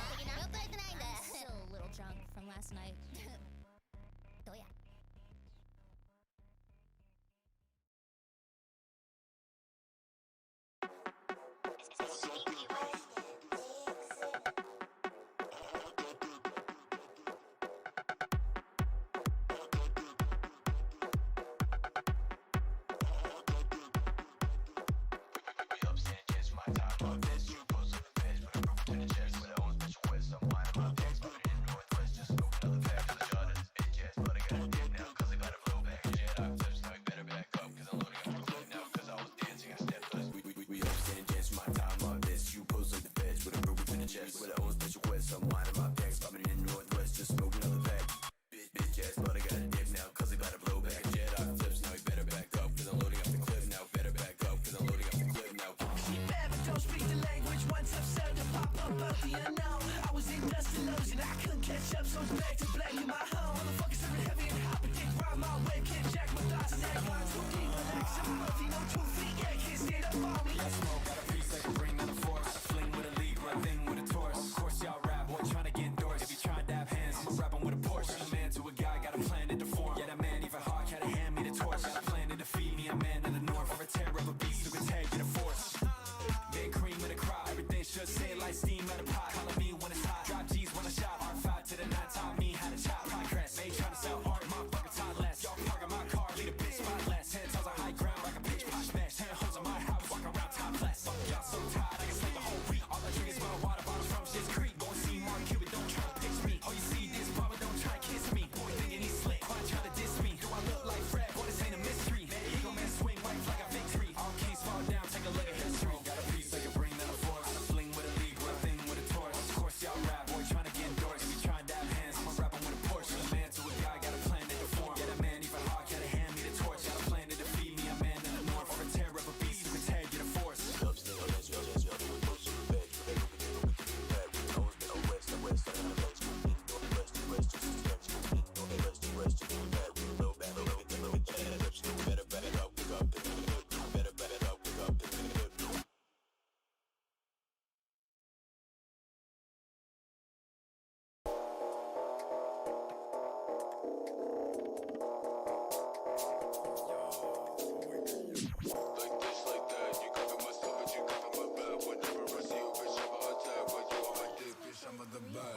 I'm still a little drunk from last night. Oh yeah.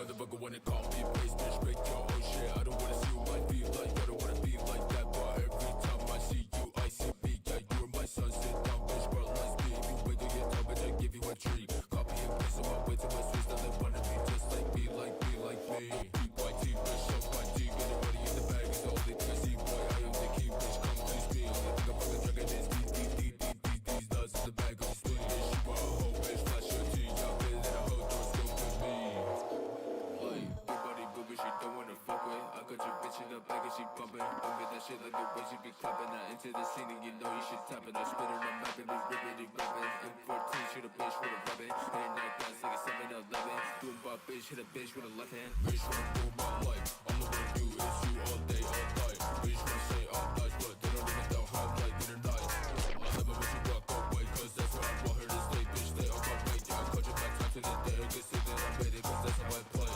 Motherfucker wanna call me a base bitch, break your own shit. I don't wanna see you like be like, I don't wanna be like that. But every time I see you, I see me. Yeah, you're my son, sit down, bitch, bro, let's be. You wait to get down, bitch, I give you a treat. Copy and paste on my way to my switch, now they wanna be just like me, like me, like me. BYT, bitch, show my G, get it ready in the bag. It's the only thing I see, boy, I am the key, bitch, come please me. Only thing I'm fucking drinking is these nuts in the bag of the split. Bitch, you a hoe, bitch, flash your G, y'all been in a hoe, don't scope with me. She don't wanna fuck with. I got your bitch in the back and she bumping. Bumping that shit like the way she be clapping. Now into the scene and you know you should tap it. I spit on the map and be ripping, rapping. M14 shoot a bitch with a rubbing. Hitting that gas like a 7-11. Doing bop bitch, hit a bitch with a left hand. Bitch wanna rule my life. All I wanna do is you all day, all night. Bitch wanna say I'm nice, but they don't even know how like in the night. I never want you walk away, cause that's where I want her to stay. Bitch, stay on my way. Yeah, I cut you back time to the day. You can see that I made it, cause that's how I play.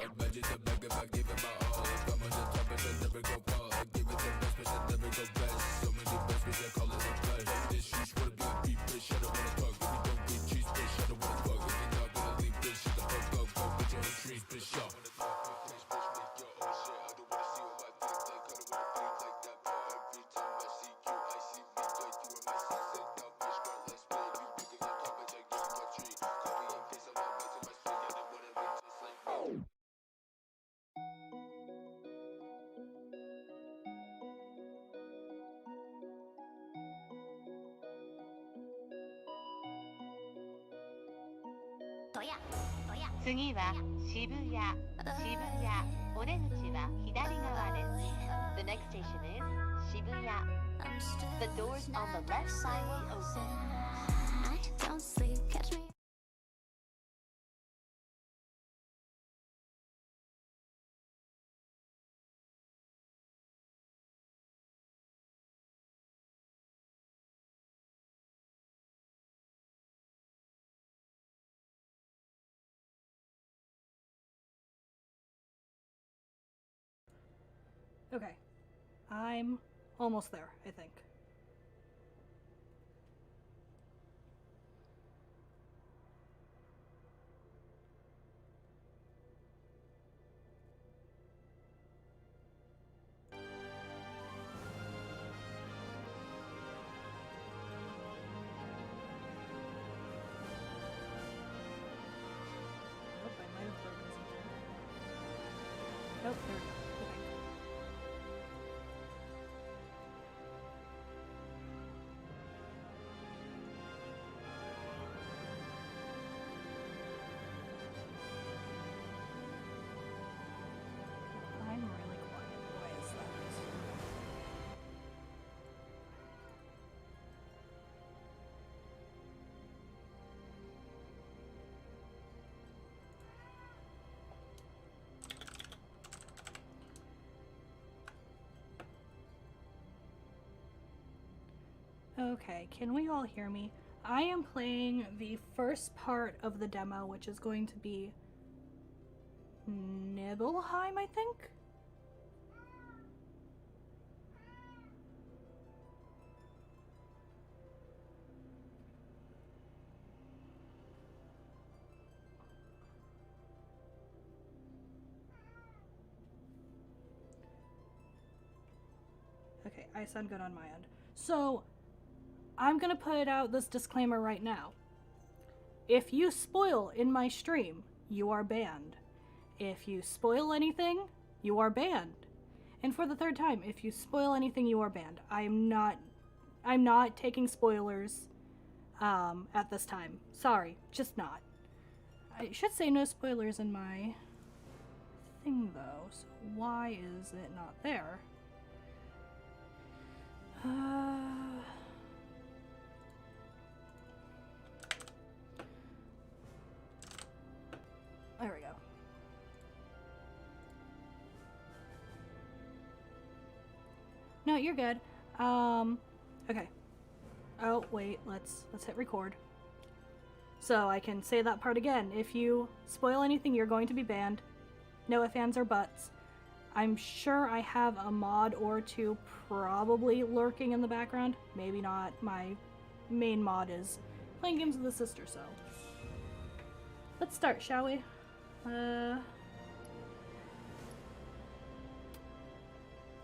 Imagine the back if I give it my all. If I'm on the top, it will never go fall. I give it the best, but I never go best. So many best, bitch, I call it a play. This shit wanna be a beat, bitch, I don't wanna talk. If you don't get cheese, bitch, I don't wanna fuck. If you're not gonna leave, bitch, shut the fuck up. Go with your own trees, bitch, yo. 次は渋谷。渋谷。お出口は左側です。The next station is 渋谷。The doors on the left side will open. I don't sleep, catch me. Okay. I'm almost there, I think. Nope, I might have broken something. Nope, there we go. Okay. I'm really quiet. Why is that? Okay, can we all hear me? I am playing the first part of the demo, which is going to be Nibelheim, I think? Okay, I sound good on my end. So, I'm gonna put out this disclaimer right now. If you spoil in my stream, you are banned. If you spoil anything, you are banned. And for the third time, if you spoil anything, you are banned. I'm not taking spoilers at this time. Sorry, just not. I should say no spoilers in my thing though, so why is it not there? There we go. No, you're good. Okay. Oh, wait, let's hit record. So I can say that part again. If you spoil anything, you're going to be banned. No ifs, ands, or buts. I'm sure I have a mod or two probably lurking in the background. Maybe not. My main mod is playing games with the sister, so. Let's start, shall we?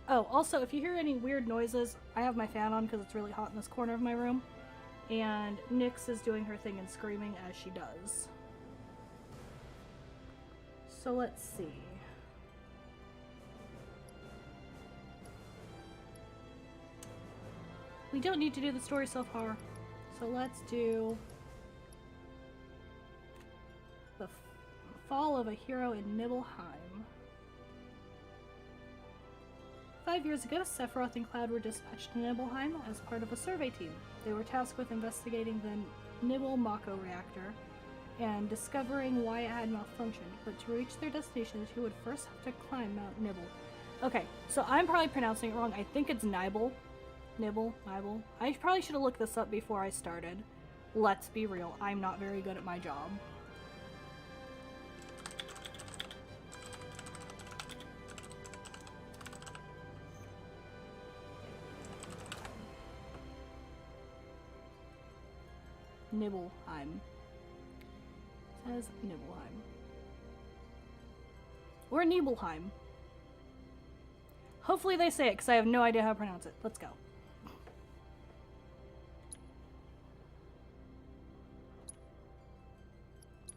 Oh, also, if you hear any weird noises, I have my fan on because it's really hot in this corner of my room. And Nyx is doing her thing and screaming as she does. So let's see. We don't need to do the story so far. So let's do the fall of a hero in Nibelheim. 5 years ago, Sephiroth and Cloud were dispatched to Nibelheim as part of a survey team. They were tasked with investigating the Nibel Mako reactor and discovering why it had malfunctioned, but to reach their destination, they would first have to climb Mount Nibel. Okay, so I'm probably pronouncing it wrong. I think it's Nibel. Nibel. I probably should have looked this up before I started. Let's be real, I'm not very good at my job. Nibelheim. It says Nibelheim. Or Nibelheim. Hopefully they say it, because I have no idea how to pronounce it. Let's go.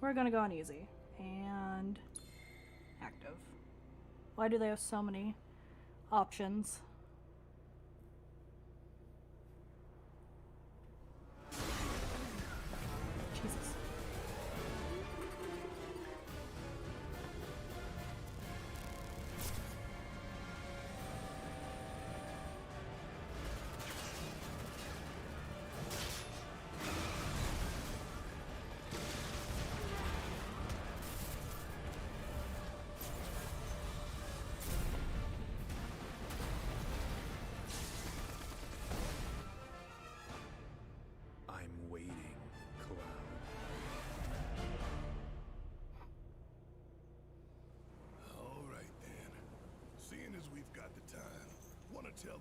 We're gonna go on easy. And active. Why do they have so many options? Jesus.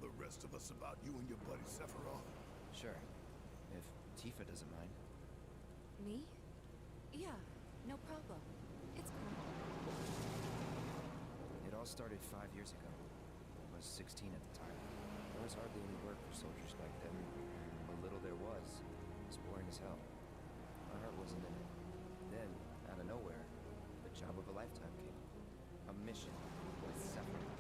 the rest of us about you and your buddy Sephiroth? Sure. If Tifa doesn't mind. Me? Yeah, no problem. It's cool. It all started 5 years ago. I was 16 at the time. There was hardly any work for soldiers back then. What little there was boring as hell. My heart wasn't in it. Then, out of nowhere, the job of a lifetime came. A mission with Sephiroth.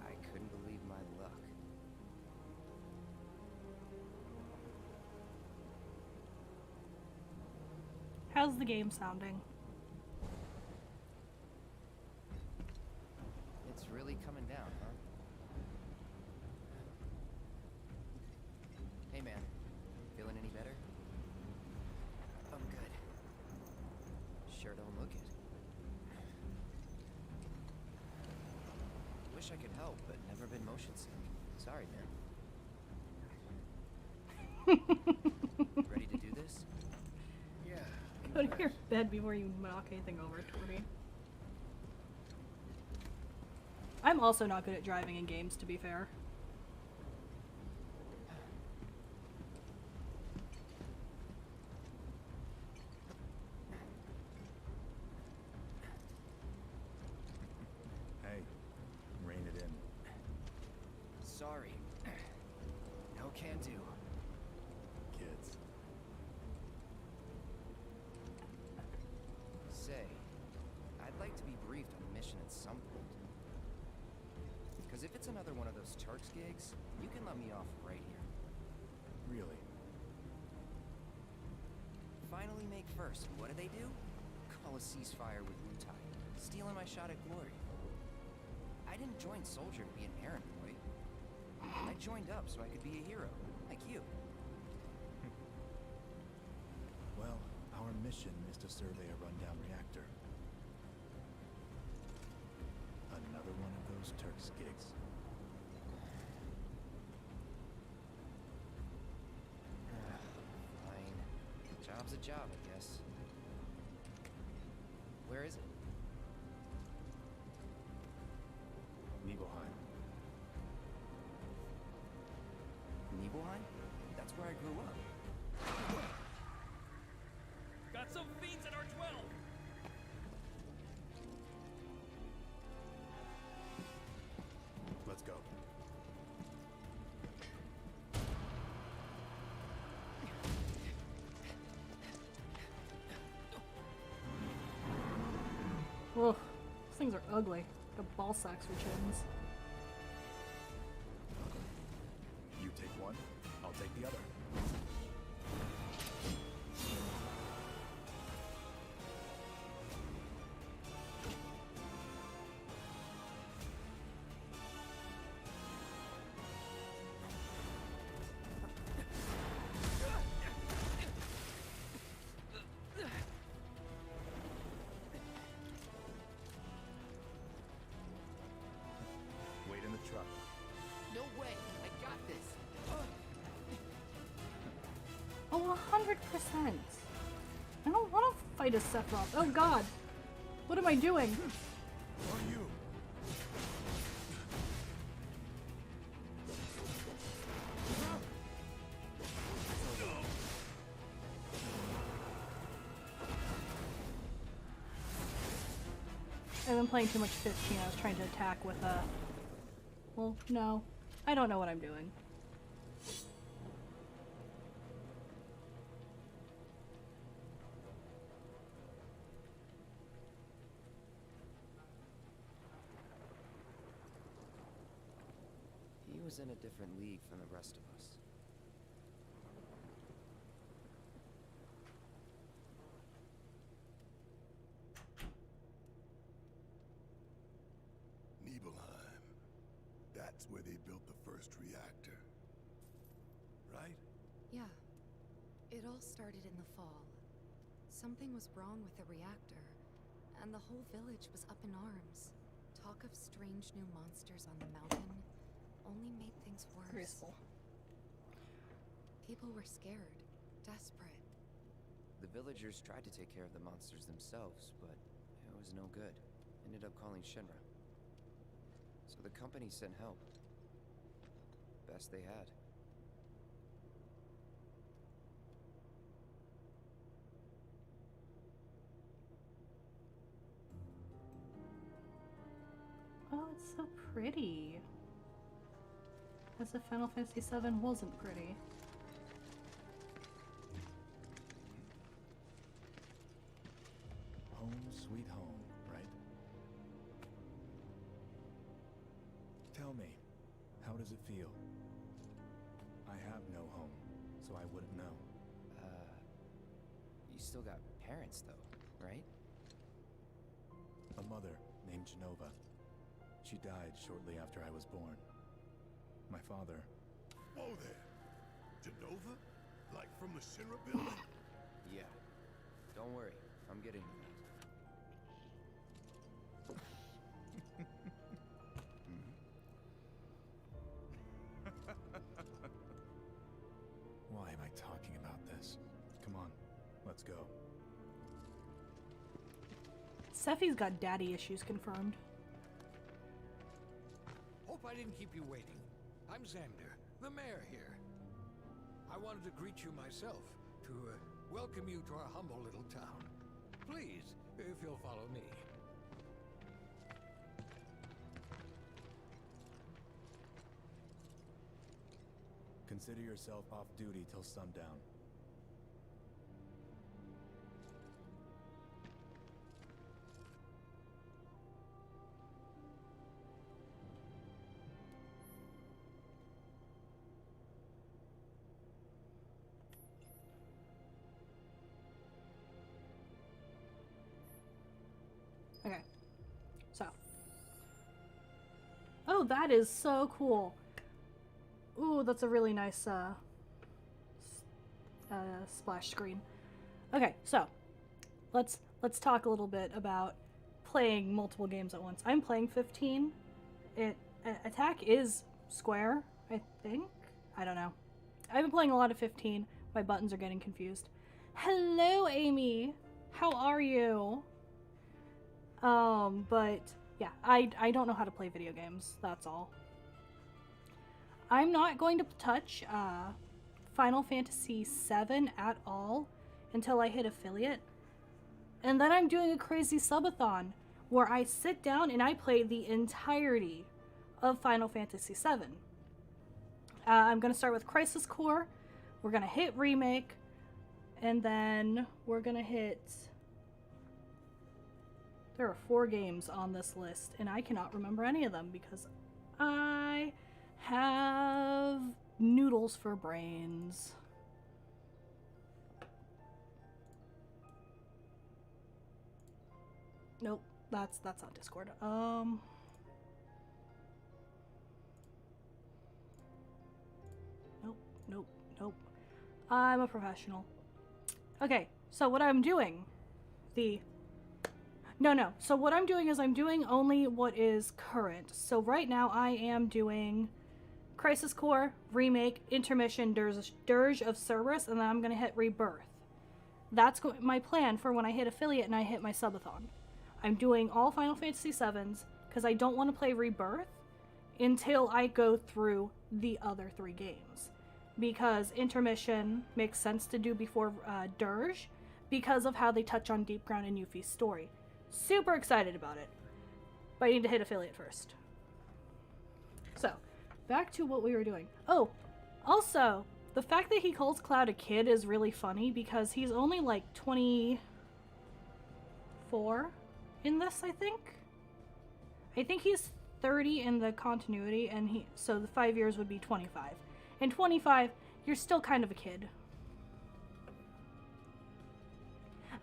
I couldn't believe my luck. How's the game sounding? It's really coming down, huh? Hey man, feeling any better? I'm good. Sure don't look it. Wish I could help, but never been motion sick. Sorry, man. Ready to do this? Yeah. Go to your bed before you knock anything over, Tori. I'm also not good at driving in games, to be fair. Hey, rein it in. Sorry. No can do. Kids. Say, I'd like to be briefed on the mission at some point. Because if it's another one of those Turks gigs, you can let me off right here. Really? Finally make first. What do? Call a ceasefire with Wutai. Stealing my shot at glory. I didn't join Soldier to be an errand boy. I joined up so I could be a hero, like you. Well, our mission is to survey a rundown reactor. Another one of those Turks gigs. Fine. Job's a job, I guess. Where is it? Nibelheim. Nibelheim? That's where I grew up. Got some fiends at our 12! Let's go. Ugh, these things are ugly. Got ball sacks for chins. You take one, I'll take the other. Wait in the truck. No way! I got this! Oh, 100%. I don't want to fight a Sephiroth. Oh god. What am I doing? Who are you? I've been playing too much 15. I was trying to attack with a... Well, no. I don't know what I'm doing. He was in a different league from the rest of us. Nibelheim. That's where they built the first reactor. Right? Yeah. It all started in the fall. Something was wrong with the reactor, and the whole village was up in arms. Talk of strange new monsters on the mountain only made things worse. Graceful. People were scared, desperate. The villagers tried to take care of the monsters themselves, but it was no good. Ended up calling Shinra. So the company sent help. best they had. Oh, it's so pretty. As if Final Fantasy VII wasn't pretty. Home sweet home, right? Tell me, how does it feel? I have no home, so I wouldn't know. You still got parents though, right? A mother named Genova. She died shortly after I was born. My father... Oh there! Genova? Like from the Shinra building? Yeah. Don't worry, I'm getting to that. Why am I talking about this? Come on, let's go. Sephi's got daddy issues confirmed. Hope I didn't keep you waiting. I'm Xander, the mayor here. I wanted to greet you myself, to welcome you to our humble little town. Please, if you'll follow me. Consider yourself off duty till sundown. Okay. So. Oh, that is so cool. Ooh, that's a really nice splash screen. Okay, so let's talk a little bit about playing multiple games at once. I'm playing 15. Attack is square, I think. I don't know. I've been playing a lot of 15. My buttons are getting confused. Hello, Amy. How are you? But yeah, I don't know how to play video games. That's all. I'm not going to touch Final Fantasy VII at all until I hit affiliate. And then I'm doing a crazy subathon where I sit down and I play the entirety of Final Fantasy VII. I'm going to start with Crisis Core. We're going to hit Remake. And then we're going to hit... There are 4 games on this list, and I cannot remember any of them because I have noodles for brains. Nope, that's not Discord. Nope. I'm a professional. Okay, so what I'm doing, No. So what I'm doing is I'm doing only what is current. So right now I am doing Crisis Core, Remake, Intermission, Dirge of Cerberus, and then I'm going to hit Rebirth. That's my plan for when I hit affiliate and I hit my subathon. I'm doing all Final Fantasy VIIs because I don't want to play Rebirth until I go through the other 3 games. Because Intermission makes sense to do before Dirge because of how they touch on Deep Ground and Yuffie's story. Super excited about it. But I need to hit affiliate first. So, back to what we were doing. Oh, also, the fact that he calls Cloud a kid is really funny because he's only like 24 in this, I think. I think he's 30 in the continuity, and so the 5 years would be 25. And 25, you're still kind of a kid.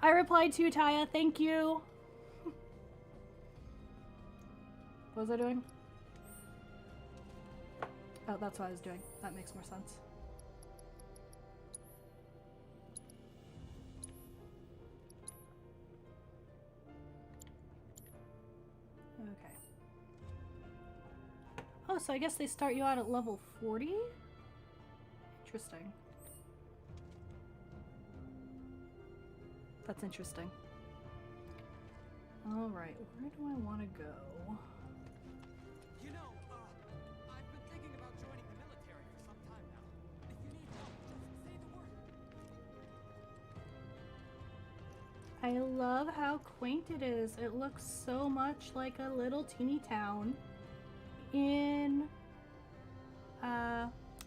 I replied to you, Taya. Thank you. What was I doing? Oh, that's what I was doing. That makes more sense. Okay. Oh, so I guess they start you out at level 40? Interesting. That's interesting. Alright, where do I want to go? You know, I've been thinking about joining the military. I love how quaint it is. It looks so much like a little teeny town in,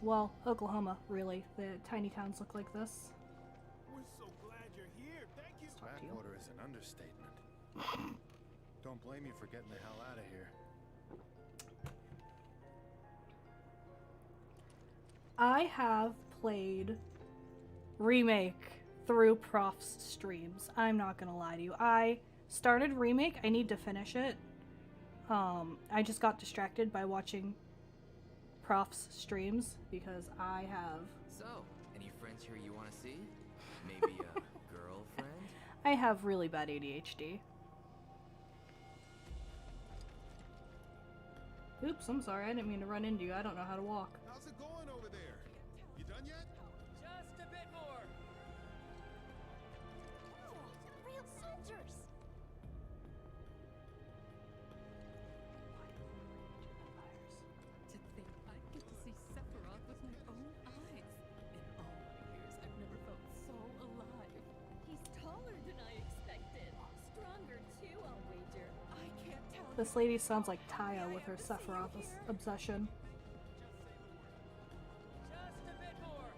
well, Oklahoma, really. The tiny towns look like this. We're so glad you're here. Thank you. Talk to you. Backwater is an understatement. Don't blame me for getting the hell out of here. I have played Remake through Prof's streams. I'm not gonna lie to you. I started Remake. I need to finish it. I just got distracted by watching Prof's streams because I have... So, any friends here you want to see? Maybe a girlfriend? I have really bad ADHD. Oops, I'm sorry. I didn't mean to run into you. I don't know how to walk. How's it going over there? You done yet? Just a bit more. Real soldiers. To think I'd get to see Sephiroth with my own eyes. In all my years, I've never felt so alive. He's taller than I expected. Stronger too, I'll wager. I can't tell This lady sounds like Taya with her Sephiroth obsession. Just a bit more.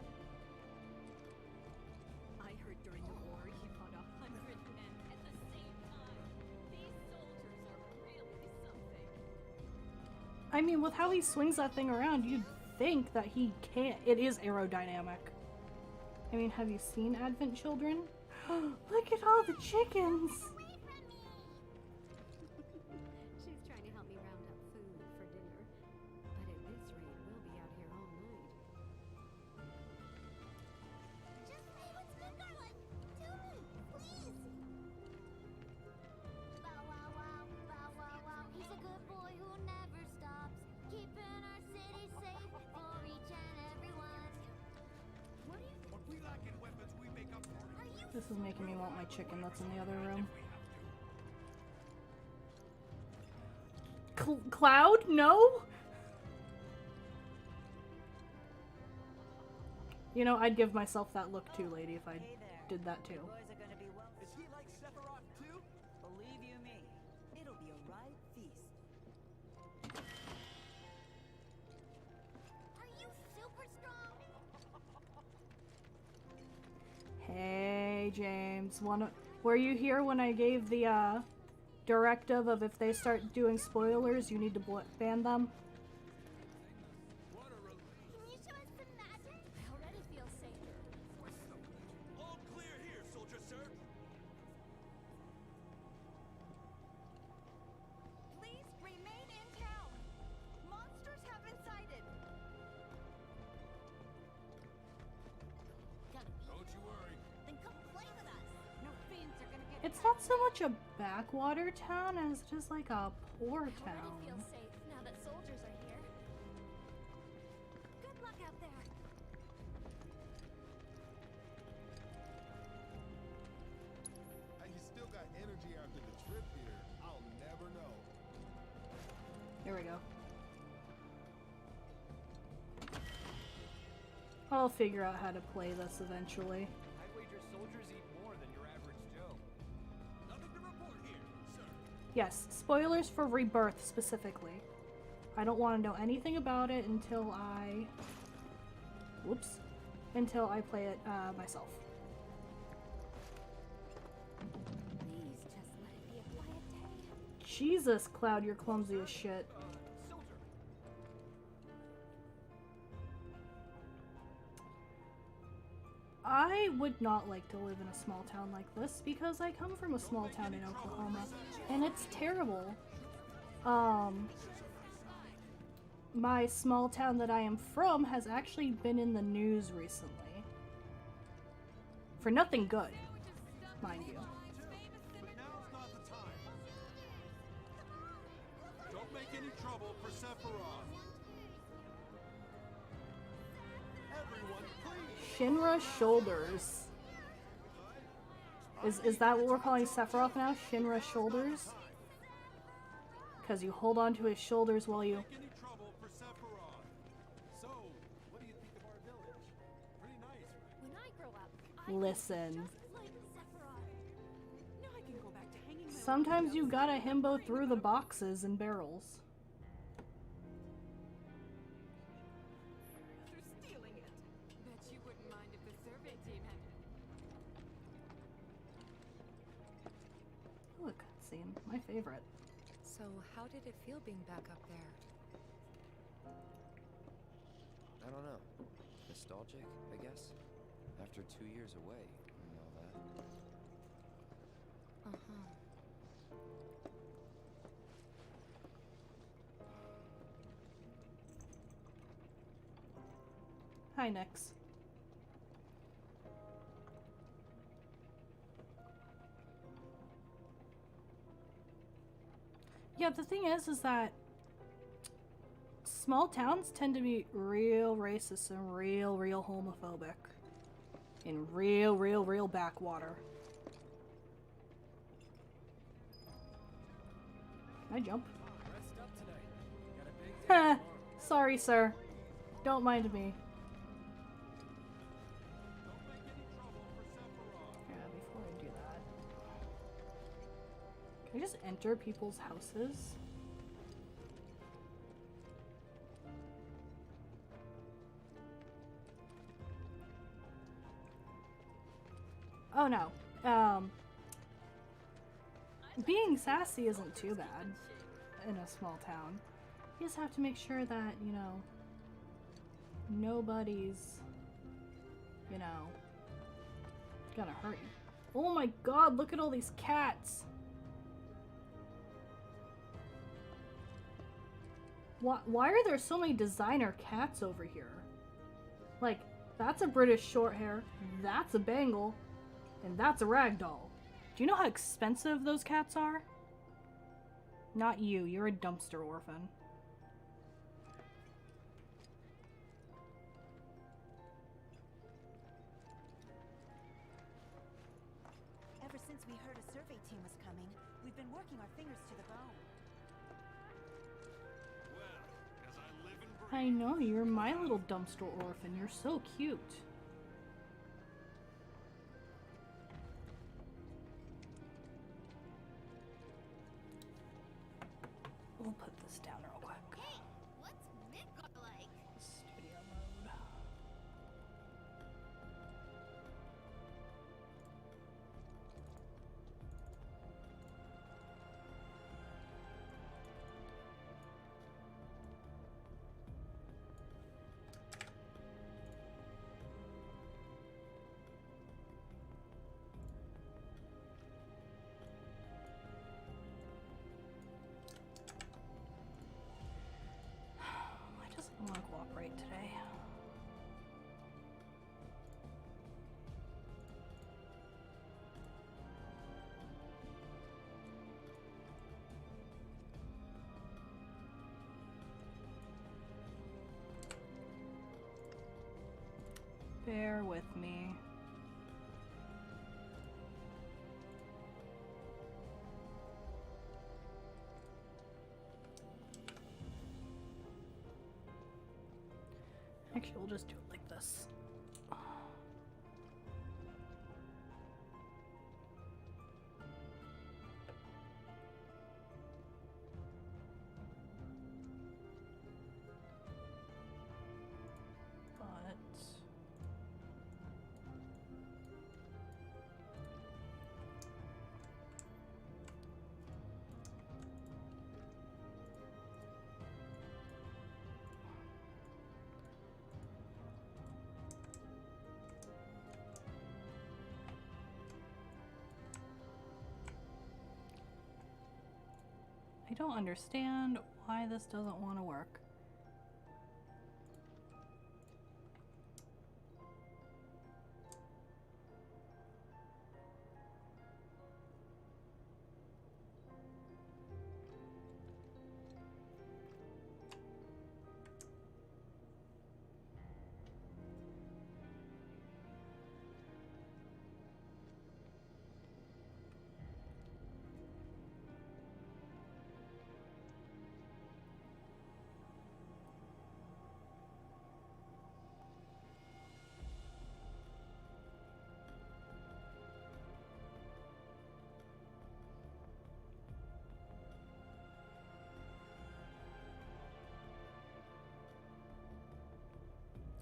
I heard during the war he fought 100 men At the same time, these soldiers are really something. I mean, with how he swings that thing around, you'd think that he can't. It is aerodynamic. I mean, have you seen Advent Children? Look at all the chickens! She's trying to help me round up food for dinner. But at this rate, we'll be out here all night. Just say what's good, darling. Do me, please. Bow wow wow, bow wow wow. He's a good boy who never stops, keeping our city safe for each and every one. What do you think? What we lack in weapons, we make up for it. Are you This is making me want my chicken that's in the other room. Cloud? No? You know, I'd give myself that look too, lady, if I did that too. Is he like Sephiroth too? Believe you me, it'll be a right feast. Are you super strong? Hey, James. Were you here when I gave the directive of if they start doing spoilers, you need to ban them? Can you show us some magic? I already feel safer. All clear here, soldier sir. Please remain in town. Monsters have been sighted. Gotta be. Don't you worry. Then come play with us. No fiends are gonna get. It's not so much a backwater town as just like a poor I town. already feel safe now that soldiers are here. Good luck out there. Hey, you still got energy after the trip here. I'll never know. Here we go. I'll figure out how to play this eventually. I'd wager soldiers eat more than your average Joe. Nothing to report here, sir. Yes, spoilers for Rebirth specifically. I don't want to know anything about it until I... Whoops. Until I play it myself. Please just let it be a quiet day. Jesus, Cloud, you're clumsy as shit. Soldier. I would not like to live in a small town like this because I come from a small town in Oklahoma and it's terrible. My small town that I am from has actually been in the news recently. For nothing good, mind you. But now's not the time. Don't make any trouble for Sephiroth. Everyone, please. Shinra Shoulders. Is that what we're calling Sephiroth now? Shinra Shoulders? Because you hold on to his shoulders while you... Any trouble for Sephiroth. So, what do you think of our village? Pretty nice, right? When I grow up, I Listen. just like Sephiroth. Sometimes you gotta himbo through the boxes and barrels. You're stealing it. Bet you wouldn't mind if the survey team had. Ooh, a cutscene. My favorite. So, how did it feel being back up there? I don't know. Nostalgic, I guess? After 2 years away and all that. Uh-huh. Hi, Nix. Yeah, the thing is that small towns tend to be real racist and real homophobic. In real backwater. Can I jump? Rest up tonight. Got a big day Heh. tomorrow. Sorry, sir. Don't mind me. Yeah, before I do that. Can I just enter people's houses? Oh no. Being sassy isn't too bad in a small town. You just have to make sure that, you know, nobody's, you know, gonna hurt you. Oh my god, look at all these cats! Why are there so many designer cats over here? Like, that's a British Shorthair, that's a Bengal, and that's a Ragdoll. Do you know how expensive those cats are? Not you, you're a dumpster orphan. Ever since we heard a survey team was coming, we've been working our fingers to the bone. I know, you're my little dumpster orphan. You're so cute. We'll put this down real quick. Hey, what's Midgar like? Studio mode. Why doesn't it want to cooperate today? Bear with me. Actually, we'll just do it like this. But I don't understand why this doesn't want to work.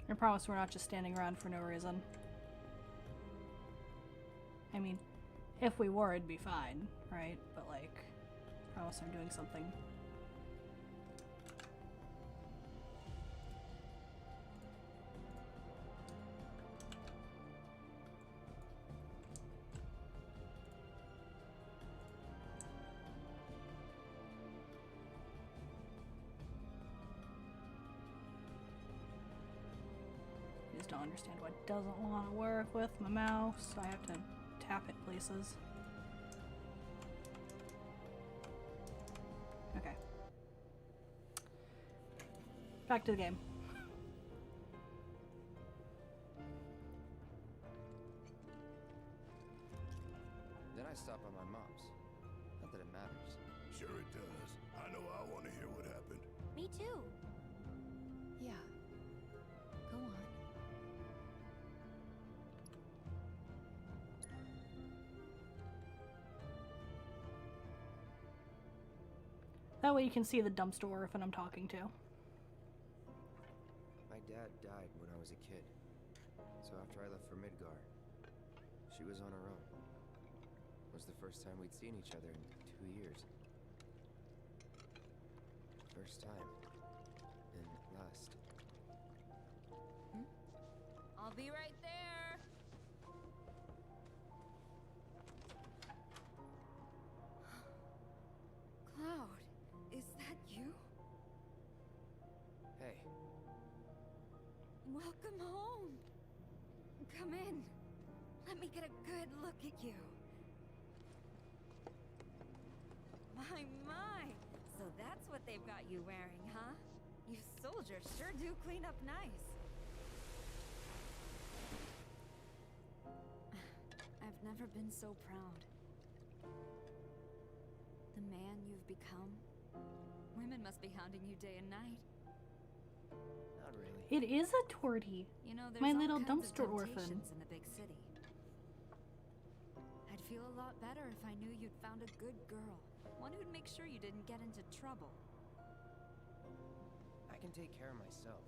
I promise we're not just standing around for no reason. I mean, if we were, it'd be fine, right? But like, I promise I'm doing something. I just don't understand what doesn't want to work with my mouse. I have to tap it places. Okay. Back to the game. Then I stop by my mom's. Not that it matters. Sure it does. I know I want to hear what happened. Me too. Yeah. Go on. That way you can see the dumpster orphan I'm talking to. My dad died when I was a kid. So after I left for Midgar, she was on her own. It was the first time we'd seen each other in 2 years. First time. And last. I'll be right there. Cloud, is that you? Hey, Welcome home. Come in. Let me get a good look at you. My. So that's what they've got you wearing, huh? You soldiers sure do clean up nice. I've never been so proud. The man you've become. Women must be hounding you day and night. not really. It is a tortie. You know, there's My all little kinds of dumpster orphan. temptations in the big city. I'd feel a lot better if I knew you'd found a good girl. One who'd make sure you didn't get into trouble. I can take care of myself.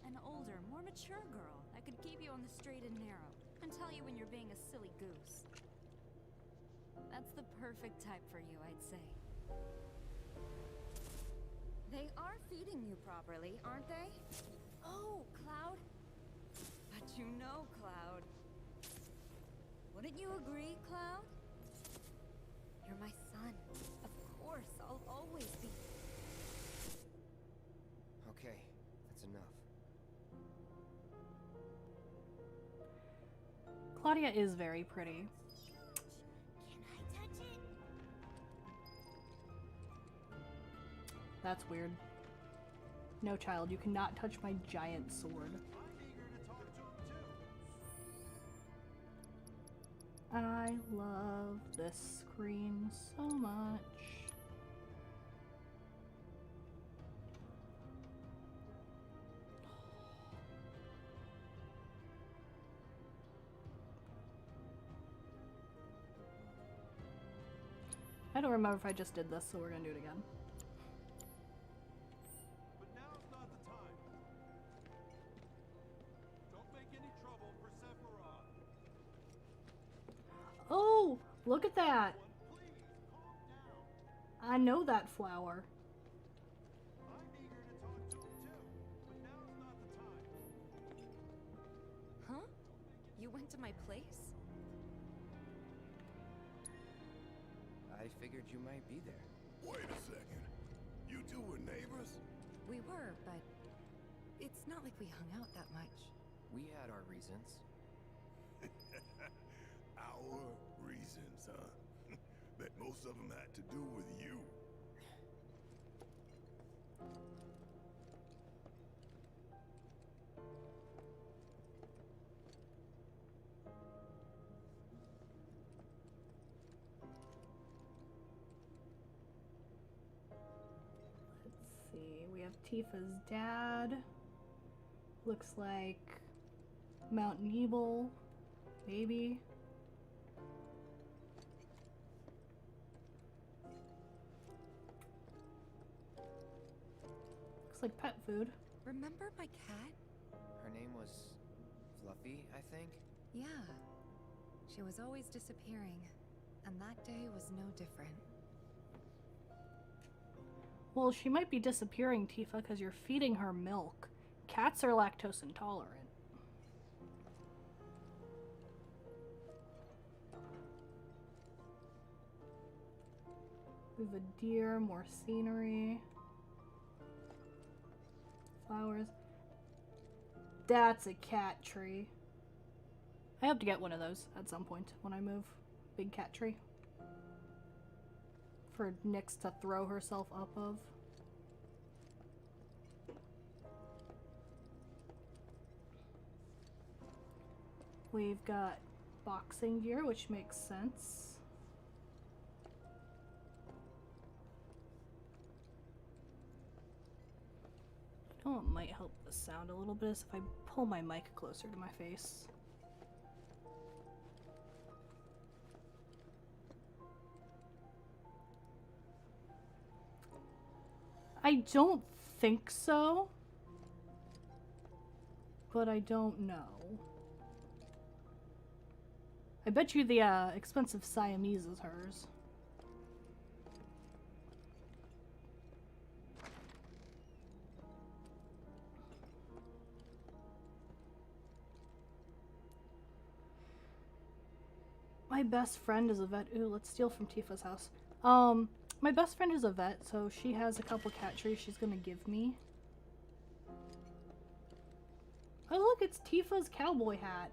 An older, more mature girl that could keep you on the straight and narrow and tell you when you're being a silly goose. That's the perfect type for you, I'd say. They are feeding you properly, aren't they? Oh, Cloud. But you know, Cloud. Wouldn't you agree, Cloud? You're my son. Of course, I'll always be. Okay, that's enough. Claudia is very pretty. Can I touch it? That's weird. No, child, you cannot touch my giant sword. I love this screen so much. I don't remember if I just did this, so we're gonna do it again. But now's not the time. Don't make any trouble for Sephiroth. Oh, look at that. Please, calm down. I know that flower. I'm eager to talk to him too, but now's not the time. Huh? You went to my place? I figured you might be there. Wait a second. You two were neighbors? We were, but it's not like we hung out that much. We had our reasons. Our reasons, huh? Bet most of them had to do with you. Let's see. We have Tifa's dad. Looks like Mount Nebel, maybe. Looks like pet food. Remember my cat? Sophie, I think? Yeah. She was always disappearing, and that day was no different. Well, she might be disappearing, Tifa, because you're feeding her milk. Cats are lactose intolerant. We have a deer, more scenery. Flowers. That's a cat tree. I hope to get one of those at some point when I move. Big cat tree. For Nyx to throw herself up of. We've got boxing gear, which makes sense. You know what might help the sound a little bit is if I pull my mic closer to my face. I don't think so, but I don't know. I bet you the expensive Siamese is hers. My best friend is a vet. Ooh, let's steal from Tifa's house. My best friend is a vet, so she has a couple cat trees she's gonna give me. Oh look, it's Tifa's cowboy hat.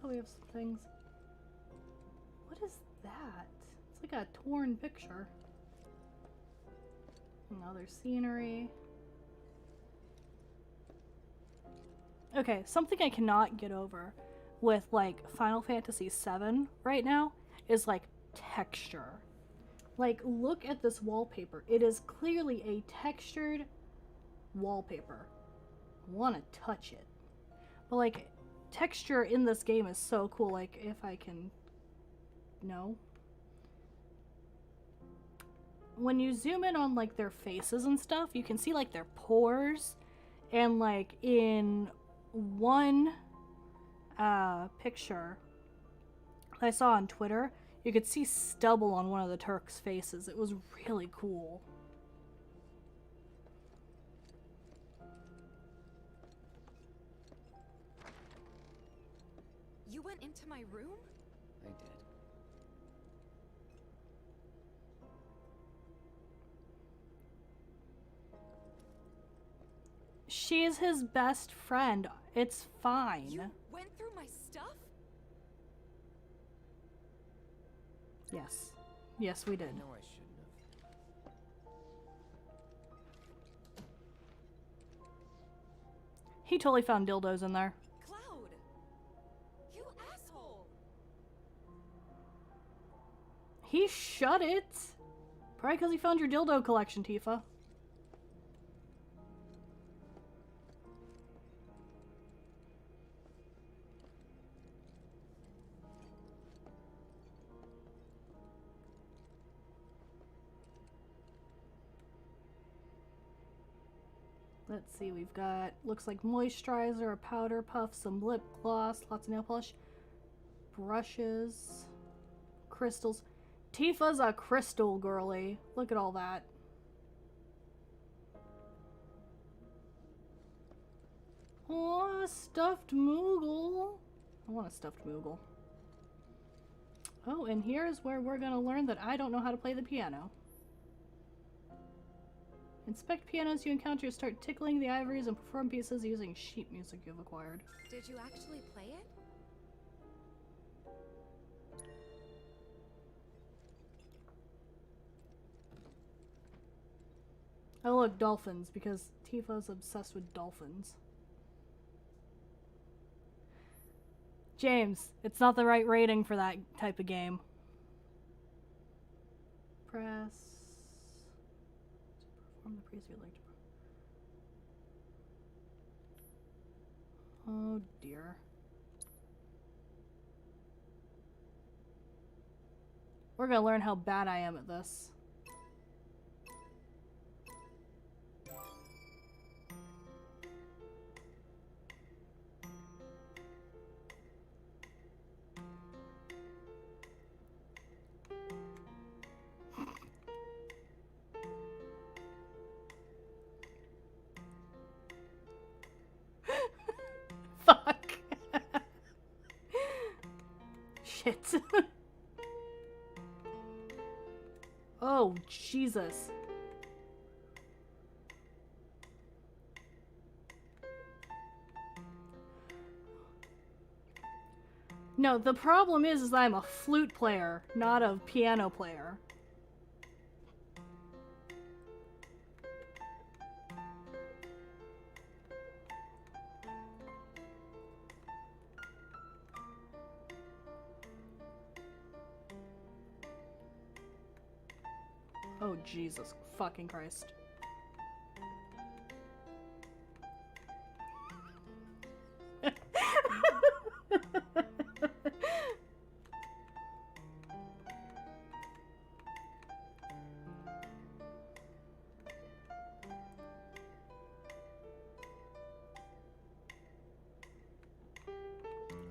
Oh, we have some things. What is that? It's like a torn picture. Another scenery. Okay, something I cannot get over with like Final Fantasy VII right now is like texture. Like, look at this wallpaper. It is clearly a textured wallpaper. I want to touch it. But like, texture in this game is so cool. Like, if I can... No. When you zoom in on like their faces and stuff, you can see like their pores. And like in one picture I saw on Twitter, you could see stubble on one of the Turks' faces. It was really cool. You went into my room? I did. She is his best friend. It's fine. You went through my stuff? Yes. Yes, we did. I know I shouldn't have. He totally found dildos in there. Cloud! You asshole! He shut it. Probably because he found your dildo collection, Tifa. Let's see, we've got, looks like moisturizer, a powder puff, some lip gloss, lots of nail polish, brushes, crystals. Tifa's a crystal girly. Look at all that. Oh, a stuffed Moogle. I want a stuffed Moogle. Oh, and here's where we're gonna learn that I don't know how to play the piano. Inspect pianos you encounter, start tickling the ivories, and perform pieces using sheet music you've acquired. Did you actually play it? Oh look, dolphins, because Tifa's obsessed with dolphins. James, it's not the right rating for that type of game. Press... Perform the priest you'd like to... Oh dear. We're gonna learn how bad I am at this. Fuck. Shit. Oh, Jesus. No, the problem is I'm a flute player, not a piano player. Oh, Jesus fucking Christ.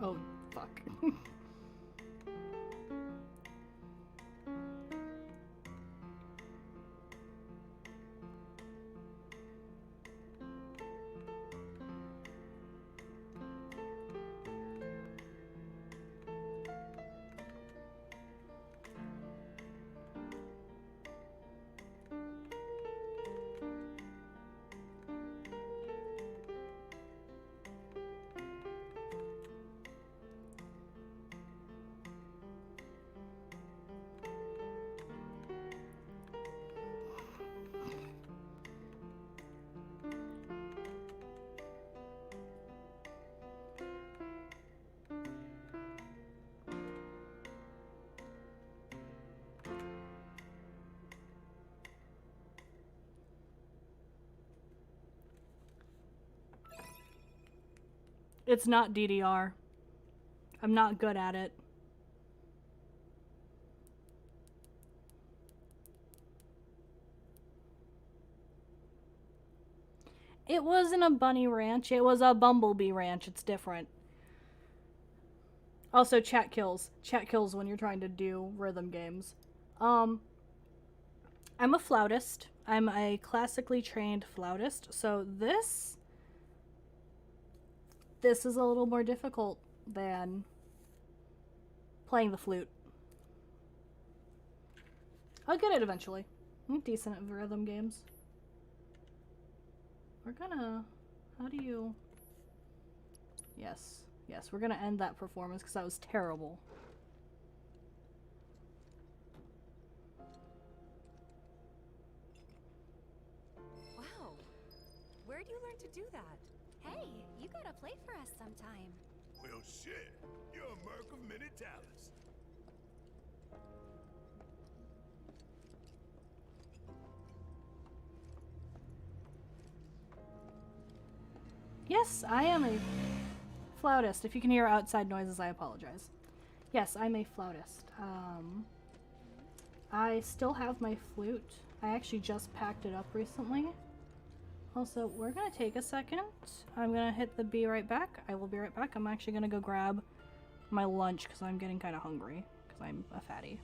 Oh, fuck. It's not DDR. I'm not good at it. It wasn't a bunny ranch, it was a bumblebee ranch. It's different. Also, chat kills. Chat kills when you're trying to do rhythm games. I'm a flautist. I'm a classically trained flautist, so this is a little more difficult than playing the flute. I'll get it eventually. I'm decent at rhythm games. We're gonna... How do you... Yes. Yes, we're gonna end that performance because that was terrible. Wow. Where'd you learn to do that? Hey, you gotta play for us sometime. Well, shit. You're a merc of many talents. Yes, I am a flautist. If you can hear outside noises, I apologize. Yes, I'm a flautist. I still have my flute. I actually just packed it up recently. Also, we're gonna take a second. I'm gonna hit the be right back. I will be right back. I'm actually gonna go grab my lunch because I'm getting kind of hungry because I'm a fatty.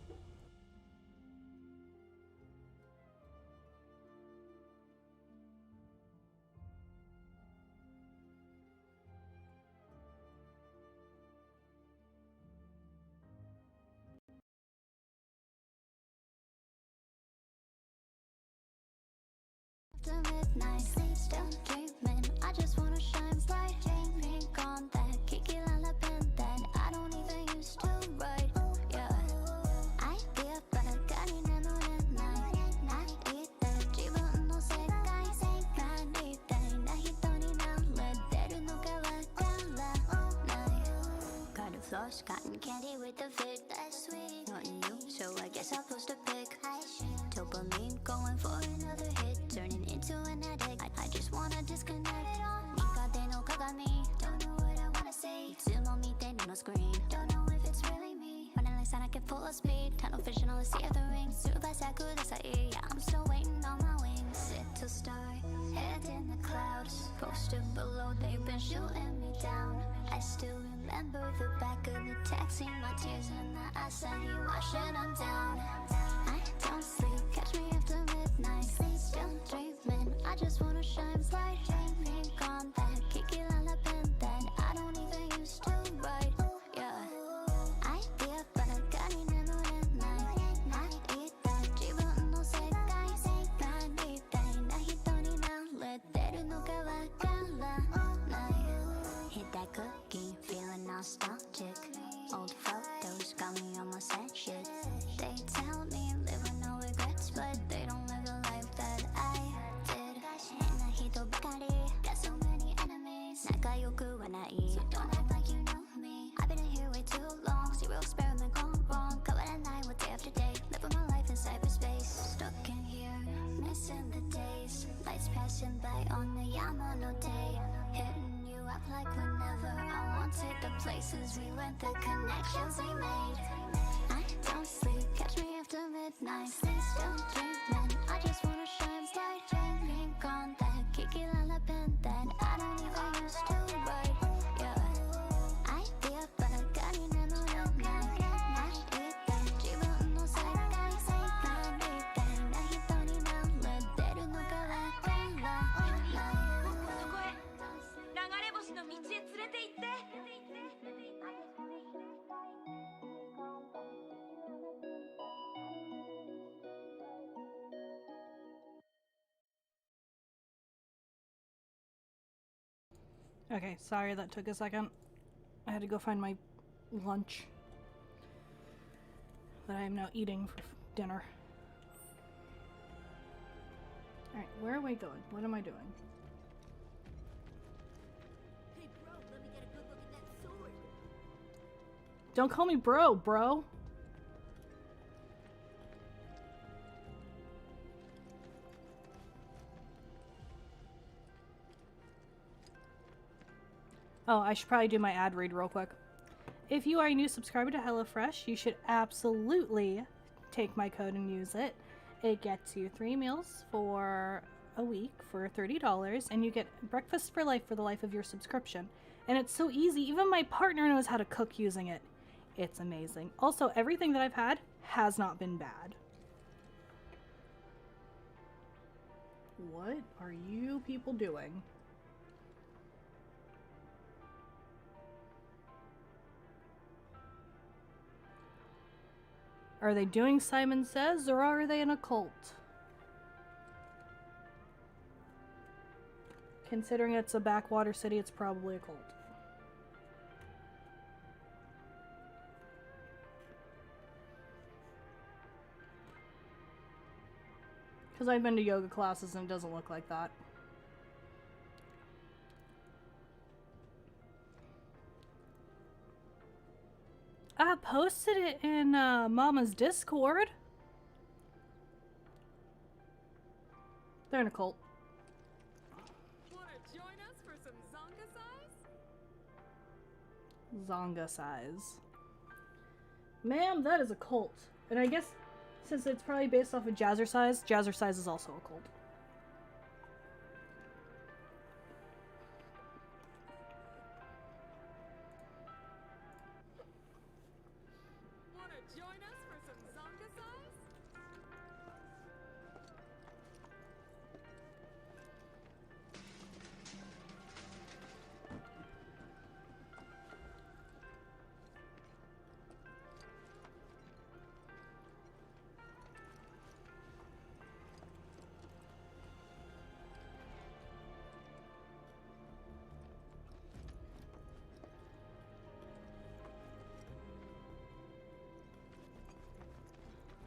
After midnight, still dreaming. I just wanna shine bright. Pink on that, kiki la pen that I don't even used to write. Yeah, idea, but I got it in the night. Not eat that, jivan no sekai. Not eat that, na hitori na let no kawakara. Got a floss, cotton candy with the fit. That's sweet. Nothing new, so I guess I'll post a pic. Dopamine going for another hit, turning into an addict. I just wanna disconnect. Nikate no kagami, don't know what I wanna say. Itsumo mite no screen, don't know if it's really me. Running like and I get full of speed. Tunnel vision, all I see are the rings. Yeah, I'm still waiting on my wings. Little star, head in the clouds. Posted below, they've been shooting me down. I still remember the back of the taxi. My tears in the eyes, I hear washing them down. I don't sleep, catch me after midnight. Still dreaming, I just wanna shine bright. Pink on that, kick it on the pen that I don't even used to write. Yeah, idea, but I got it in the night. I eat that, 지금 너 색깔 난 이따 나 히터니 나 let that 누가 와갈라. Hit that cookie, feeling nostalgic. Old photos got me on my sad shit. They tell me live with no regrets, but they don't live a life that I did. And I hate the Bacardi, got so many enemies. Nakayoku when I eat, so don't act like you know me. I've been in here way too long, zero experiment gone wrong. Covered at night with day after day, living my life in cyberspace. Stuck in here, missing the days. Lights passing by on the Yamano day. Hitting you up like whenever I wanted. The places we went, the connections we made. I don't sleep, catch me after midnight. Still dreaming, I just wanna shine bright. Pink on that, kick it on the pen that I don't even used to write. Yeah, idea, but I got it in the night. I eat that, 지금 너 색깔 난 이따 나 히터니 나 let that 누가 와갈라. そこへ流れ星の道へ連れて行って Okay, sorry that took a second. I had to go find my lunch that I am now eating for dinner. Alright, where am I going? What am I doing? Hey bro, let me get a good look at that sword. Don't call me bro. Oh, I should probably do my ad read real quick. If you are a new subscriber to HelloFresh, you should absolutely take my code and use it. It gets you 3 meals for a week for $30, and you get breakfast for life for the life of your subscription. And it's so easy. Even my partner knows how to cook using it. It's amazing. Also, everything that I've had has not been bad. What are you people doing? Are they doing Simon Says, or are they in a cult? Considering it's a backwater city, it's probably a cult. Because I've been to yoga classes and it doesn't look like that. I posted it in Mama's Discord. They're in a cult. Wanna join us for some Zonga size? Zonga size. Ma'am, that is a cult. And I guess since it's probably based off of Jazzercise is also a cult. Wanna join us for some Zonga size?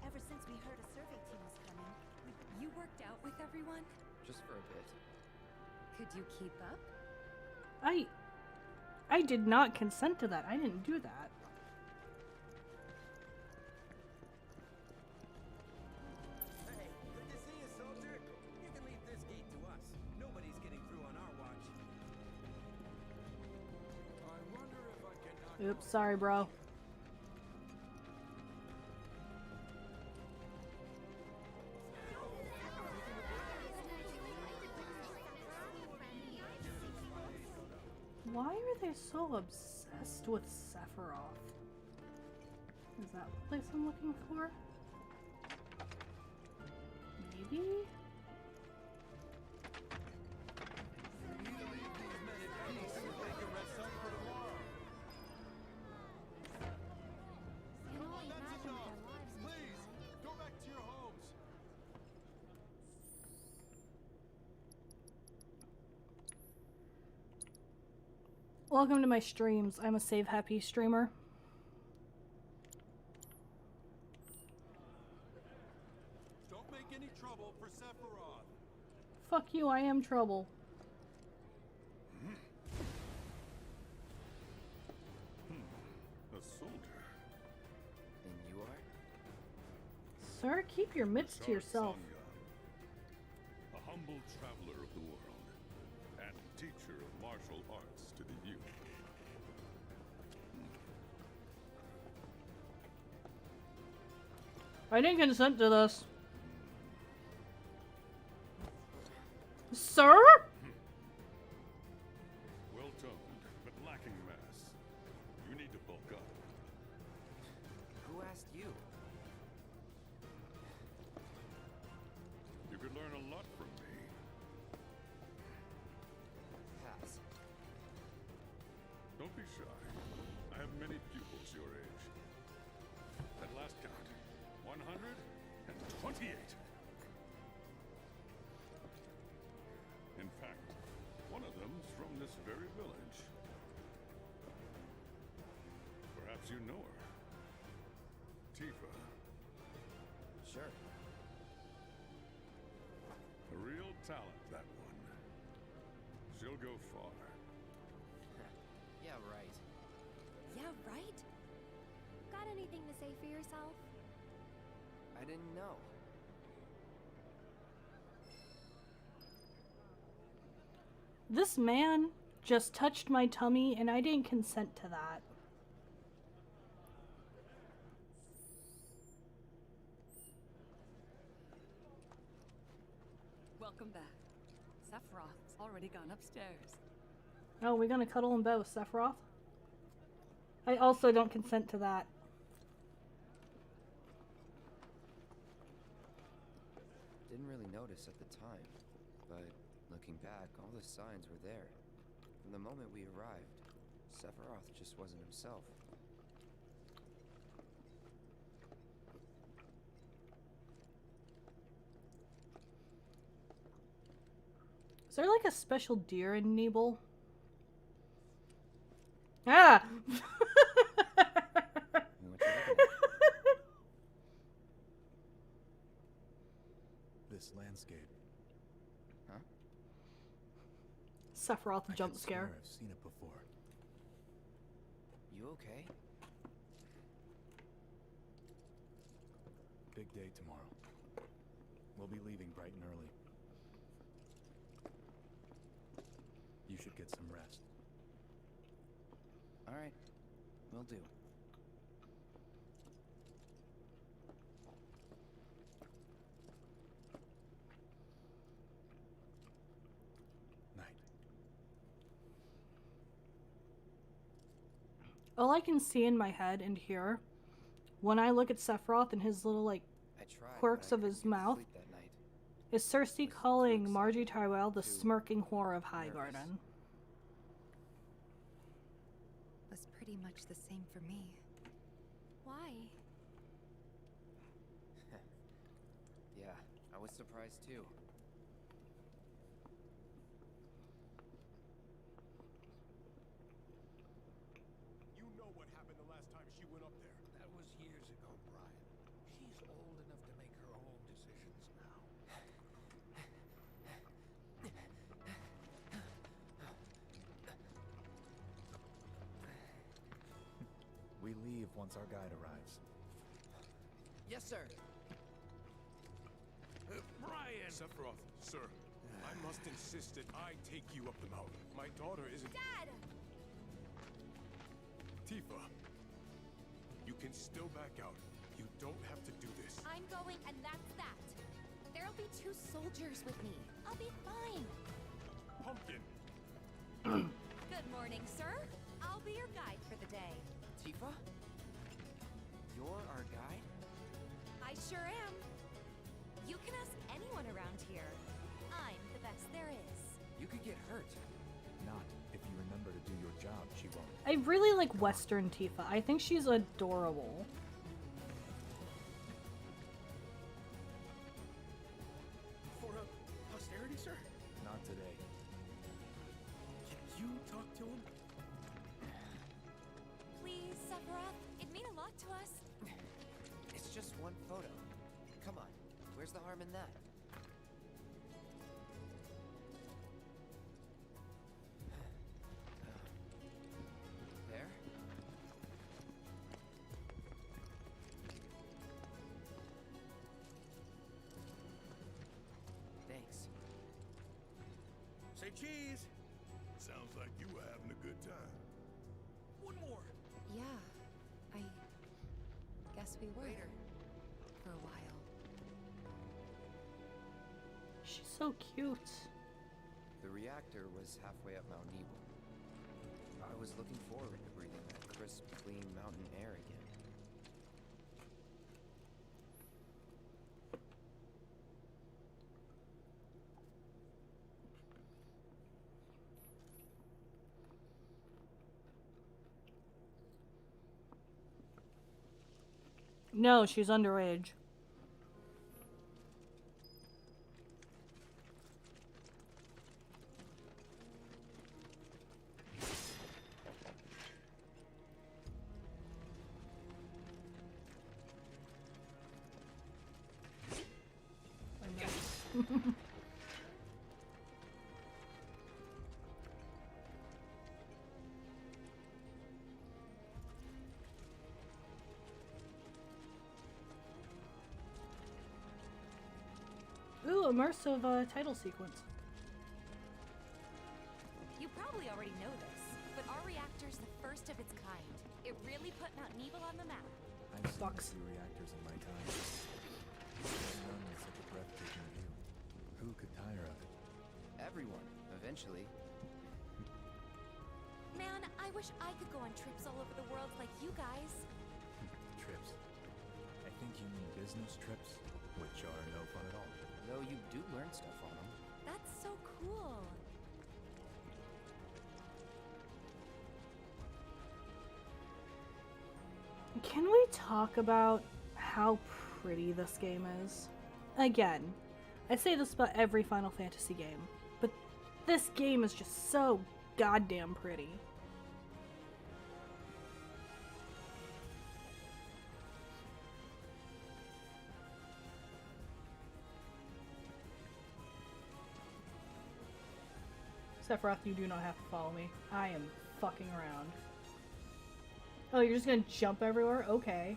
Ever since we heard a survey team was coming, you worked out with everyone? Just for a bit. Could you keep up? I did not consent to that. I didn't do that. Hey, good to see you, soldier. You can leave this gate to us. Nobody's getting through on our watch. I wonder if I can knock Oops, sorry, bro. are they so obsessed with Sephiroth? Is that the place I'm looking for? Maybe? Welcome to my streams. I'm a save happy streamer. Don't make any trouble for Sephiroth. Fuck you, I am trouble. A soldier. And you are? Sir, keep your mitts to yourself. A humble traveler of the world, and teacher of martial arts to the youth. I didn't consent to this. Sir? Well toned, but lacking mass. You need to bulk up. Who asked you? You could learn a lot from me. Pass. Don't be shy. I have many pupils your age. At last count, 128. In fact, one of them's from this very village. Perhaps you know her. Tifa. Sure. A real talent, that one. She'll go far. Yeah, right. Yeah, right? Got anything to say for yourself? I didn't know. This man just touched my tummy and I didn't consent to that. Welcome back. Sephiroth's already gone upstairs. Oh, we're gonna cuddle and bow, Sephiroth? I also don't consent to that. Didn't really notice at the time, but looking back, all the signs were there. From the moment we arrived, Sephiroth just wasn't himself. Is there like a special deer in Nibel? Ah! This landscape. Huh? Sephiroth I jump could scare. swear I've seen it before. You okay? Big day tomorrow. We'll be leaving bright and early. You should get some rest. All right. Will do. Night. All I can see in my head and hear when I look at Sephiroth and his little like quirks of his mouth is Cersei calling Margie Tyrell the smirking whore of Highgarden. Was pretty much the same for me. Why? Yeah, I was surprised too. You know what happened the last time she went up there. That was years ago, Brian. She's old enough to make her own decisions now. We leave once our guide arrives. Yes, sir. Brian! Sephiroth, sir, I must insist that I take you up the mountain. My daughter isn't... Dad! Tifa, you can still back out. You don't have to do this. I'm going, and that's that. There'll be 2 soldiers with me. I'll be fine. Pumpkin! Good morning, sir. I'll be your guide for the day. Tifa? You're our guide? I sure am. You can ask anyone around here. I'm the best there is. You could get hurt. Not if you remember to do your job, she won't. I really like Western Tifa. I think she's adorable. For posterity, sir? Not today. Can you talk to him? Please, Sephiroth. It'd mean a lot to us. It's just one photo. Come on. Where's the harm in that? There? Thanks. Say cheese! Sounds like you were having a good time. One more! Yeah, I guess we were. For a while. She's so cute. The reactor was halfway up Mount Nibel. I was looking forward to breathing that crisp, clean mountain air again. No, she's underage. Ooh, immersive title sequence. You probably already know this, but our reactor's the first of its kind. It really put Mount Nibel on the map. I've seen a few reactors in my time. None with such a breathtaking view. Who could tire of it? Everyone, eventually. Man, I wish I could go on trips all over the world like you guys. Trips. I think you mean business trips, which are no fun at all. Though you do learn stuff on them. That's so cool. Can we talk about how pretty this game is? Again, I say this about every Final Fantasy game, but this game is just so goddamn pretty. Sephiroth, you do not have to follow me. I am fucking around. Oh, you're just gonna jump everywhere? Okay.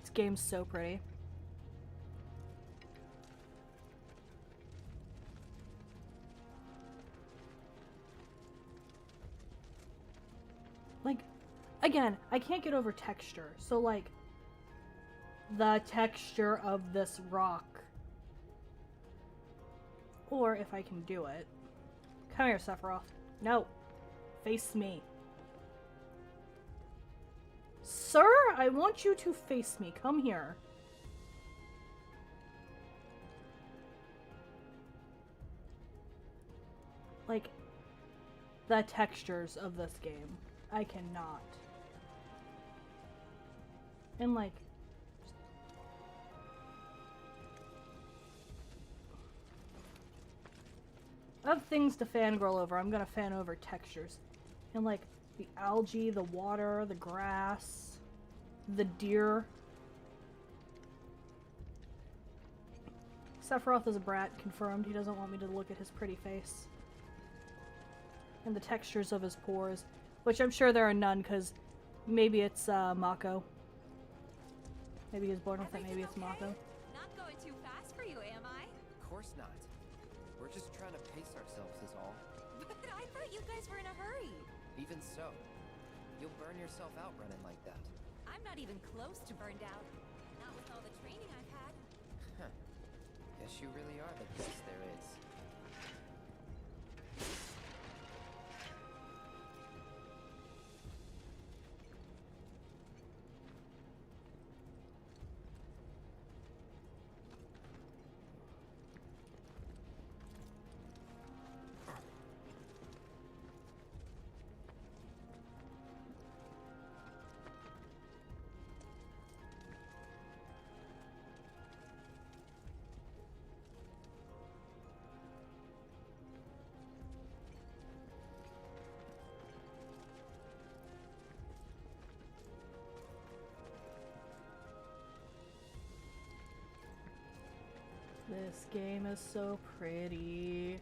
This game's so pretty. Like, again, I can't get over texture. So, like, the texture of this rock. Or, if I can do it. Come here, Sephiroth. No. Face me. Sir, I want you to face me. Come here. Like, the textures of this game. I cannot. And like, of things to fangirl over, I'm gonna fan over textures. And like, the algae, the water, the grass, the deer. Sephiroth is a brat, confirmed. He doesn't want me to look at his pretty face. And the textures of his pores. Which I'm sure there are none, because maybe it's Mako. Maybe he was born with it, maybe it's Mako. Not going too fast for you, am I? Of course not. We're just trying to pace ourselves is all. But I thought you guys were in a hurry. Even so, you'll burn yourself out running like that. I'm not even close to burned out. Not with all training I've had. Huh. Guess you really are the best there is. This game is so pretty.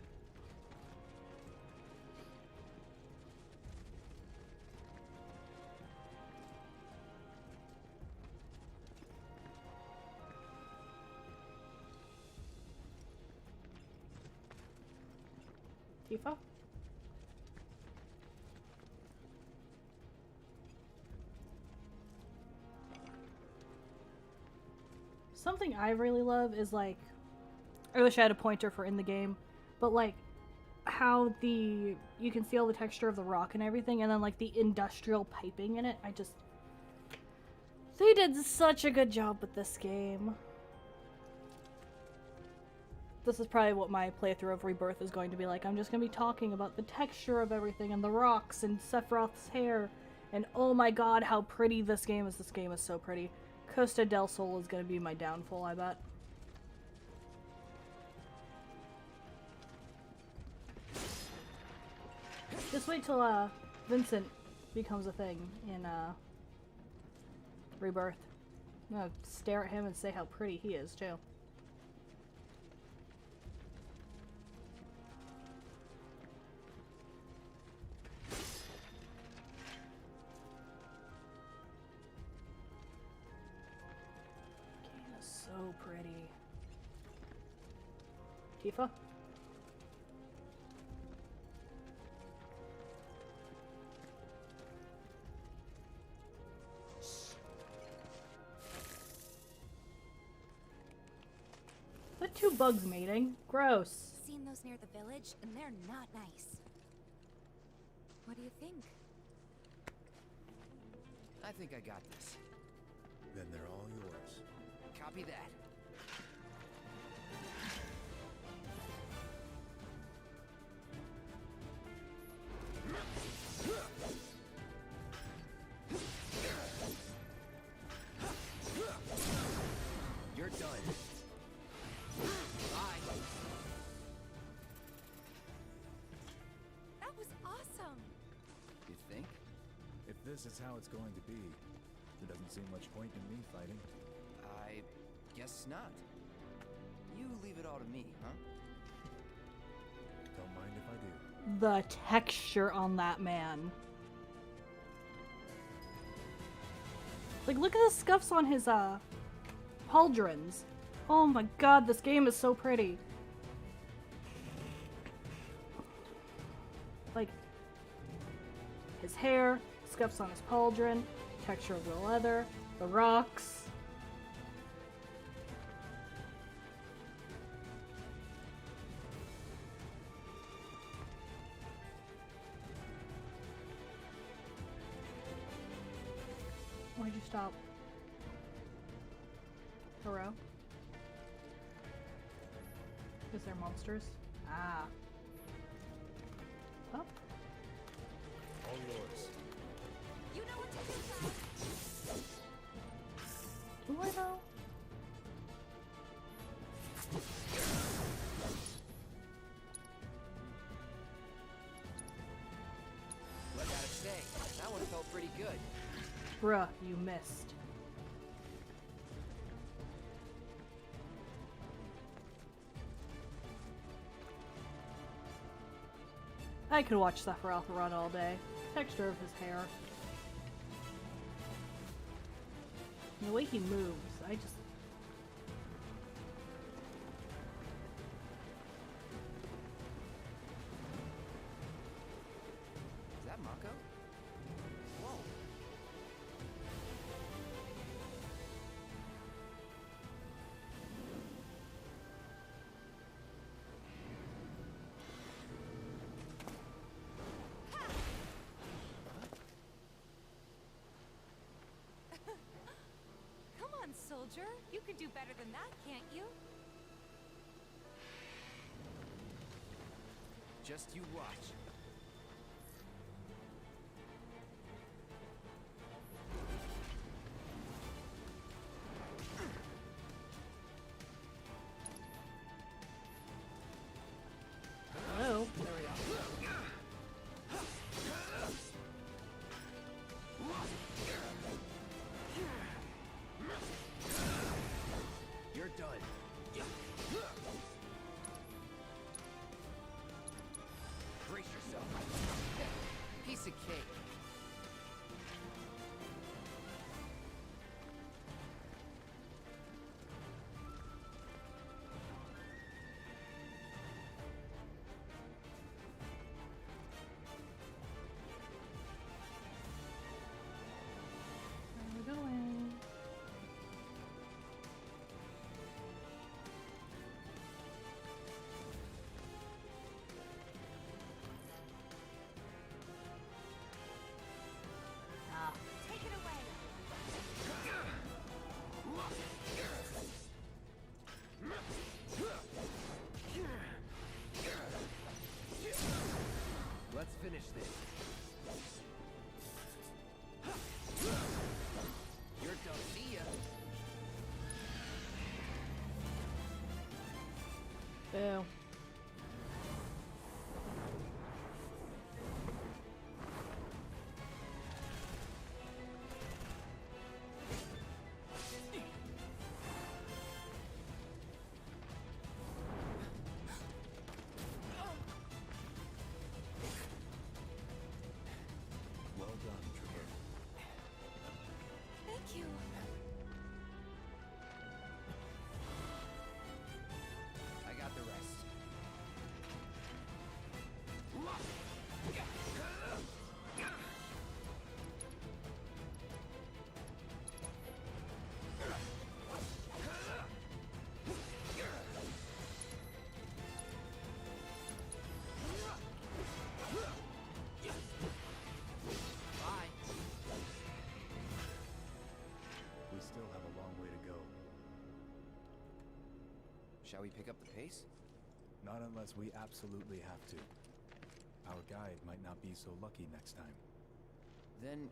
Tifa? Something I really love is like, I wish I had a pointer for in the game, but like how you can see all the texture of the rock and everything, and then like the industrial piping in it. They did such a good job with this game. This is probably what my playthrough of Rebirth is going to be like. I'm just going to be talking about the texture of everything and the rocks and Sephiroth's hair. And oh my god, how pretty this game is. This game is so pretty. Costa del Sol is going to be my downfall, I bet. Just wait till Vincent becomes a thing in Rebirth. I'm gonna stare at him and say how pretty he is too. Game is so pretty. Tifa? What, two bugs mating? Gross. Seen those near the village, and they're not nice. What do you think? I think I got this. Then they're all yours. Copy that. You're done. Bye. That was awesome! You think? If this is how it's going to be, there doesn't seem much point in me fighting. I guess not. You leave it all to me, huh? Don't mind if I do. The texture on that man. Like, look at the scuffs on his, pauldrons. Oh my god, this game is so pretty. Like, his hair, scuffs on his pauldron, texture of the leather, the rocks. Why'd you stop? Hello? Is there monsters? Ah. Oh. All yours. You know what to do, pal. Do I know? Look, I gotta say, that one felt pretty good. Bruh, you missed. I could watch Sephiroth run all day. Texture of his hair. And the way he moves, I just... Is that Mako? Whoa. on, soldier. You can do better than that, can't you? Just you watch. Hello. There we are. You're done. Brace yourself. Piece of cake. Where are we going? Ah. Take it away. Let's finish this. You're done. See ya. Boo. Well done, Trooper. Thank you. I got the rest. Bye. We still have a long way to go. Shall we pick up the pace? Not unless we absolutely have to. Our guide might not be so lucky next time. Then,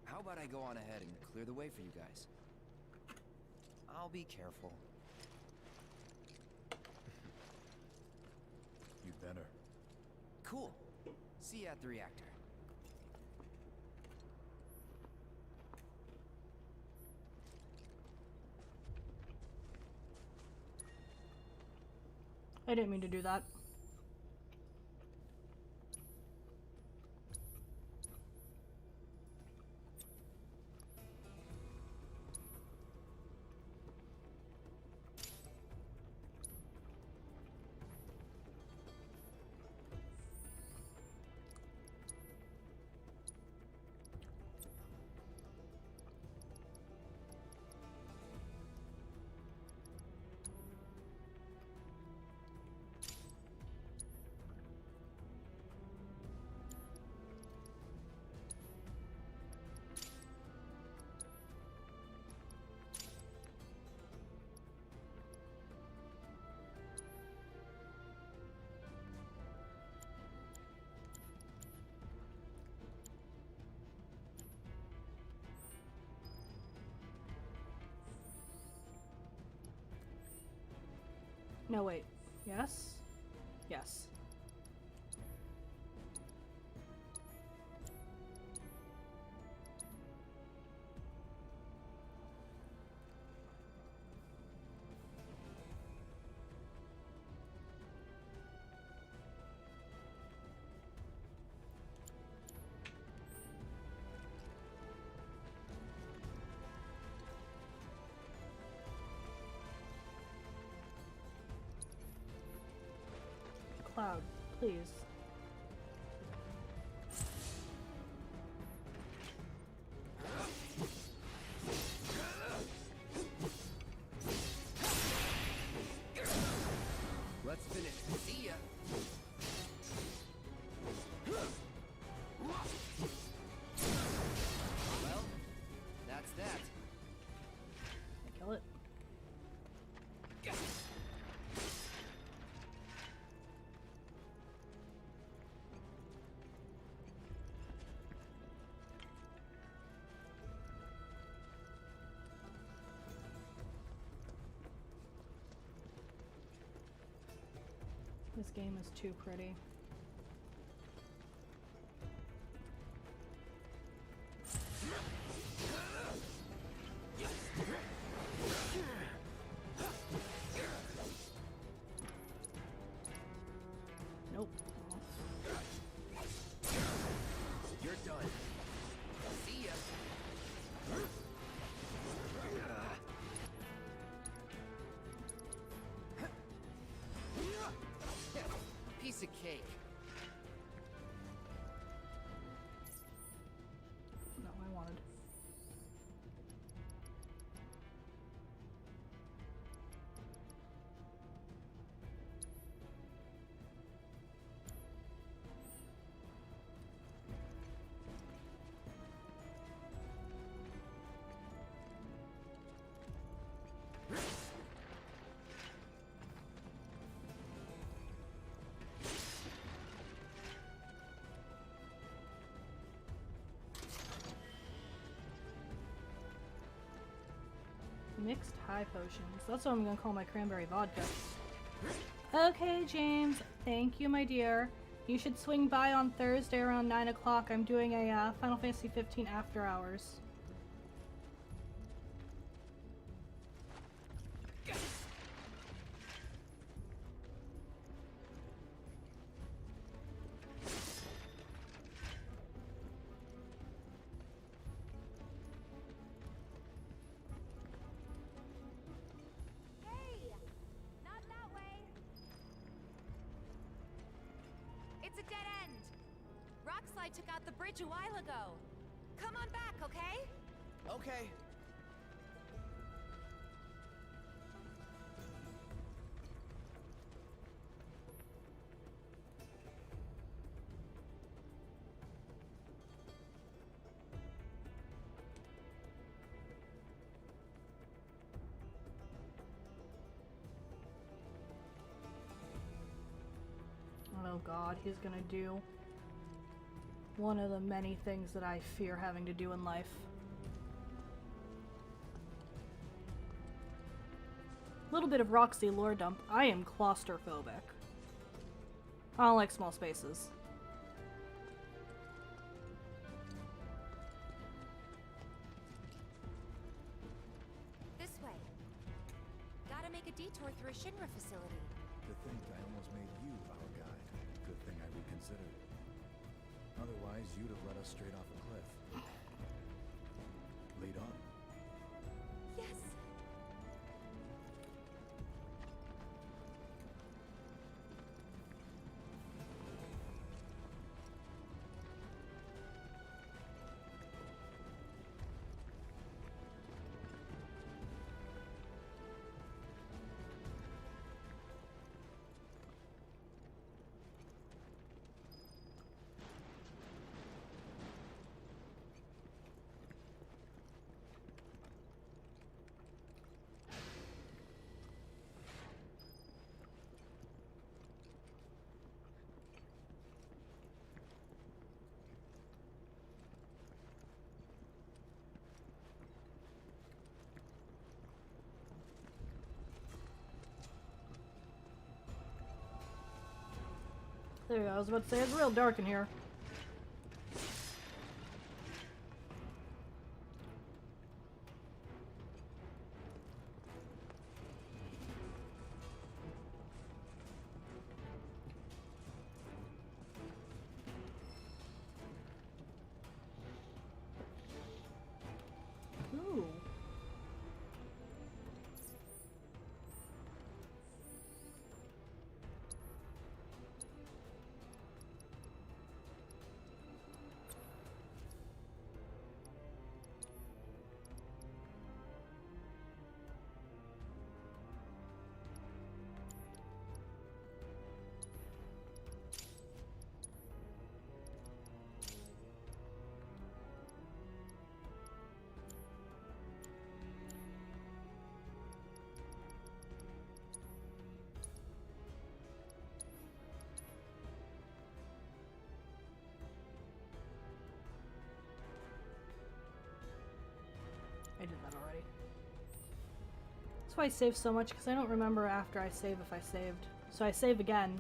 how about I go on ahead and clear the way for you guys? I'll be careful. You'd better. Cool. See you at the reactor. I didn't mean to do that. No, wait. Yes? Yes. Cloud, please. Let's finish. See ya. Well, that's that. This game is too pretty. Nope. You're done. See ya. Piece of cake. No, I wanted. Mixed high potions. That's what I'm gonna call my cranberry vodka. Okay, James. Thank you, my dear. You should swing by on Thursday around 9 o'clock. I'm doing a Final Fantasy 15 after hours. Hey! Not that way! It's a dead end! Rockslide took out the bridge a while ago. Come on back, okay? Okay. Oh god, he's gonna do one of the many things that I fear having to do in life. Little bit of Roxy lore dump. I am claustrophobic. I don't like small spaces. This way. Gotta make a detour through a Shinra facility. To think I almost made you our guide. Good thing I reconsidered. Otherwise, you'd have led us straight off a cliff. Lead on. Yes! There you go. I was about to say, it's real dark in here. Ooh. I did that already. That's why I save so much, because I don't remember after I save if I saved. So I save again,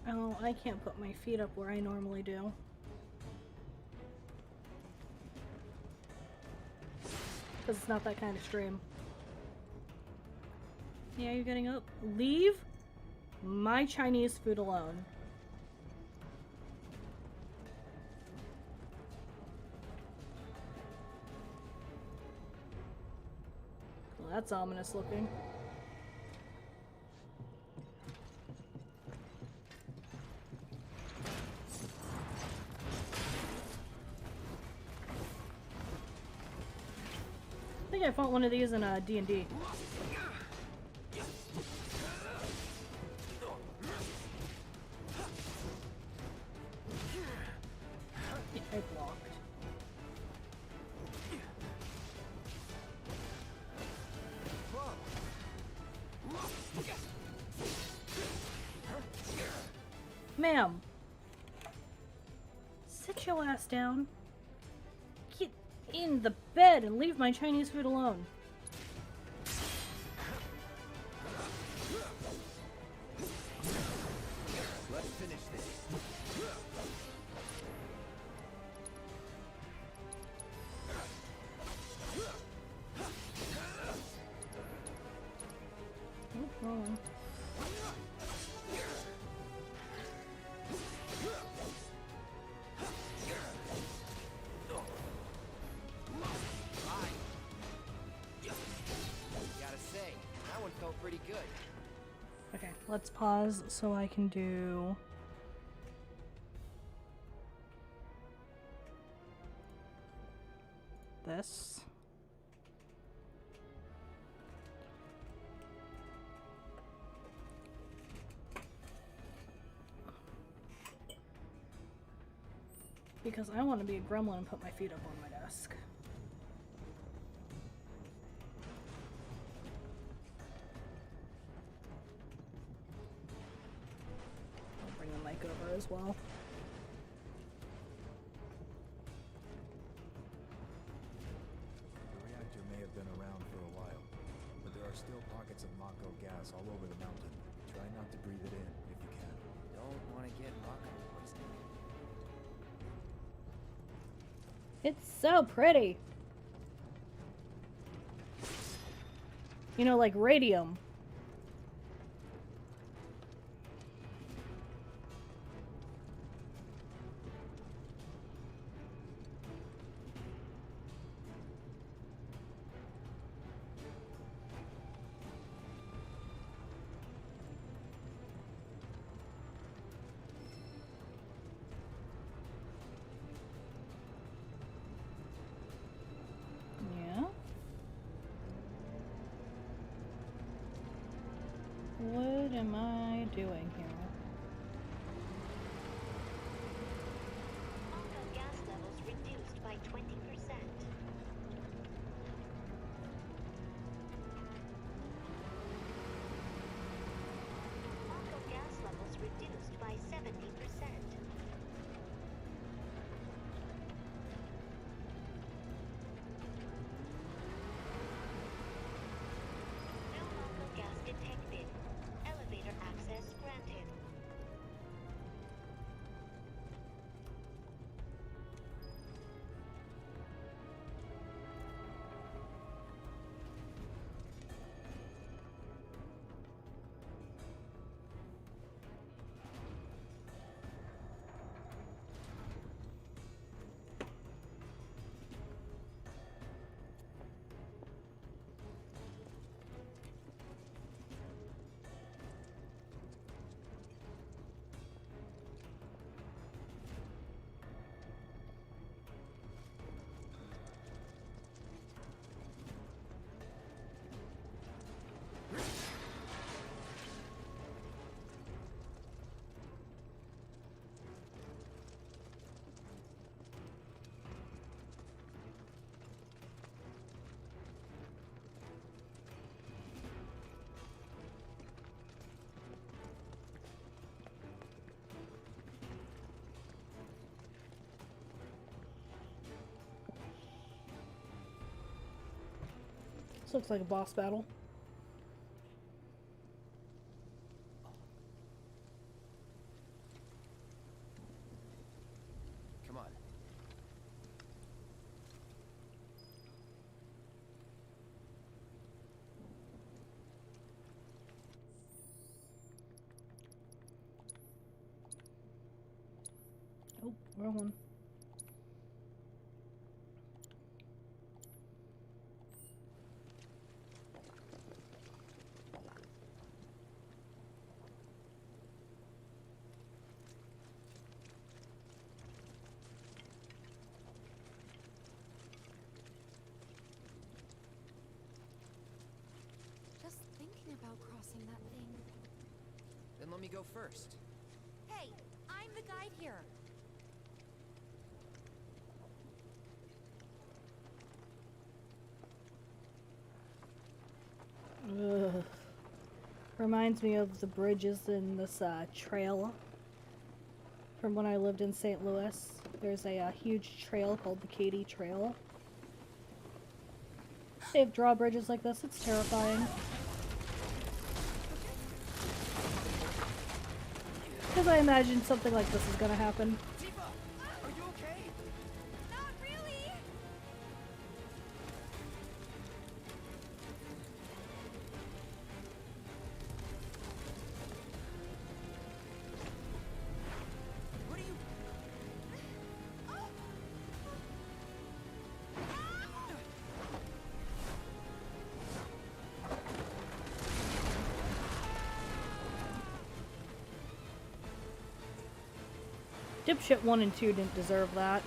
Oh, I can't put my feet up where I normally do. Because it's not that kind of stream. Yeah, you're getting up. Leave my Chinese food alone. Well, that's ominous looking. I think I fought one of these in D&D. Yeah, I blocked. Ma'am, sit your ass down. Get in the bed and leave my Chinese food alone. Let's finish this. Oh, wrong one. Gotta say, that one felt pretty good. Okay, let's pause so I can do this. Because I want to be a gremlin and put my feet up on my desk. I'll bring the mic over as well. The reactor may have been around for a while, but there are still pockets of Mako gas all over the mountain. Try not to breathe it in if you can. Don't want to get Mako poisoning. It's so pretty. You know, like radium. Yeah. What am I doing here? Mako gas levels reduced by 20%. Mako gas levels reduced by 70%. No Mako gas detected. Elevator access granted. This looks like a boss battle. Oh, wrong one. Just thinking about crossing that thing. Then let me go first. Hey, I'm the guide here. Ugh. Reminds me of the bridges in this trail from when I lived in St. Louis. There's a huge trail called the Katy Trail. They have drawbridges like this. It's terrifying. Because I imagine something like this is gonna happen. Are you okay? Not really. What are you? Dipshit 1 and 2 didn't deserve that.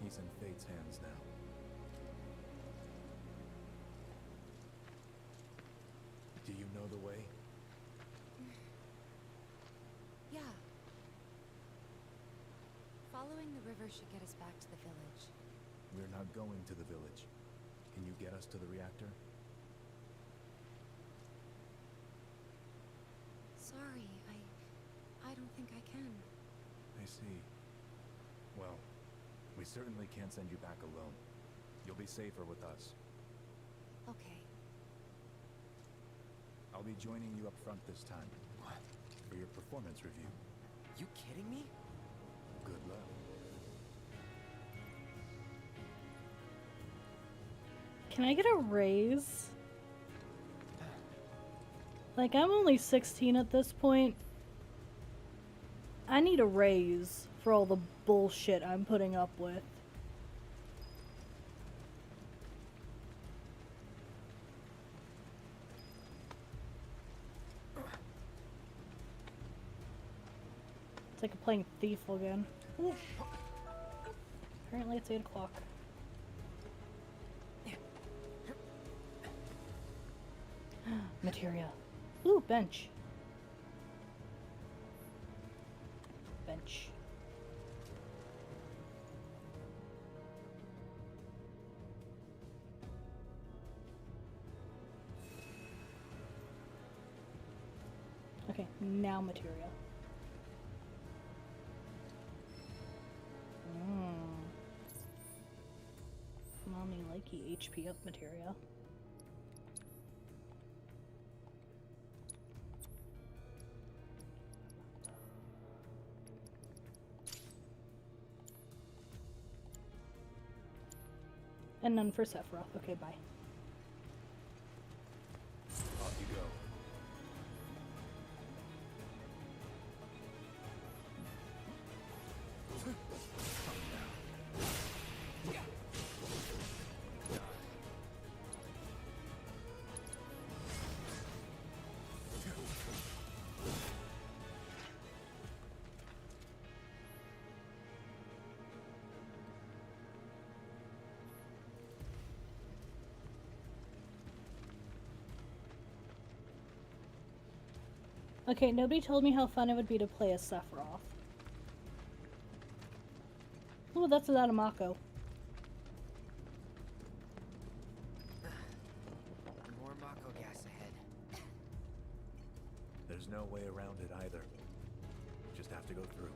He's in Fate's hands now. Do you know the way? Yeah. Following the river should get us back to the village. We're not going to the village. Can you get us to the reactor? Sorry, I don't think I can. I see. Well, we certainly can't send you back alone. You'll be safer with us. Okay. I'll be joining you up front this time. What? For your performance review. You kidding me? Good luck. Can I get a raise? Like, I'm only 16 at this point. I need a raise for all the bullshit I'm putting up with. It's like I'm playing Thief again. Apparently it's 8 o'clock. Materia. Ooh, bench. Bench. Okay, now materia. Mommy likey HP up materia. And none for Sephiroth. Okay, bye. Off you go. Okay, nobody told me how fun it would be to play as Sephiroth. Ooh, that's without a Mako. More Mako gas ahead. There's no way around it either. Just have to go through.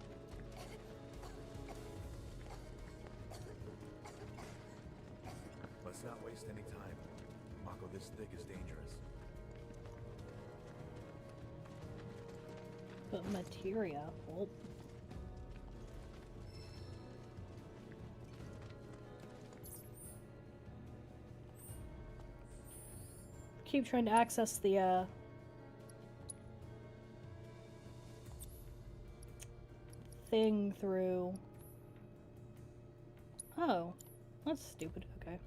Let's not waste any time. Mako this thick is dangerous. But materia. Well. Keep trying to access the thing through. Oh, that's stupid. Okay.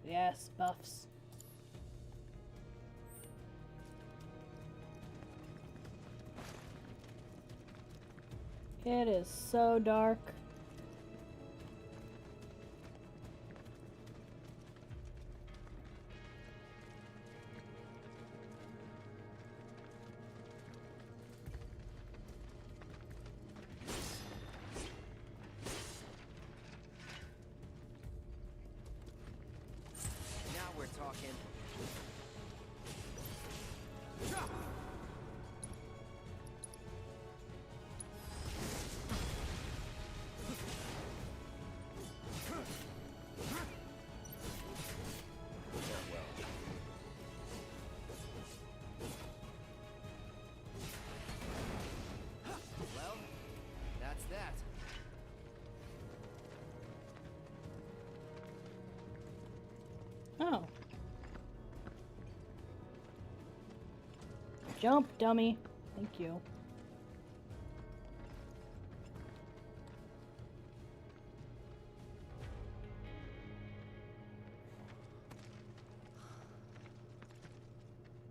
Yes, buffs. It is so dark. Now we're talking. Well, that's that. Oh. Jump, dummy. Thank you.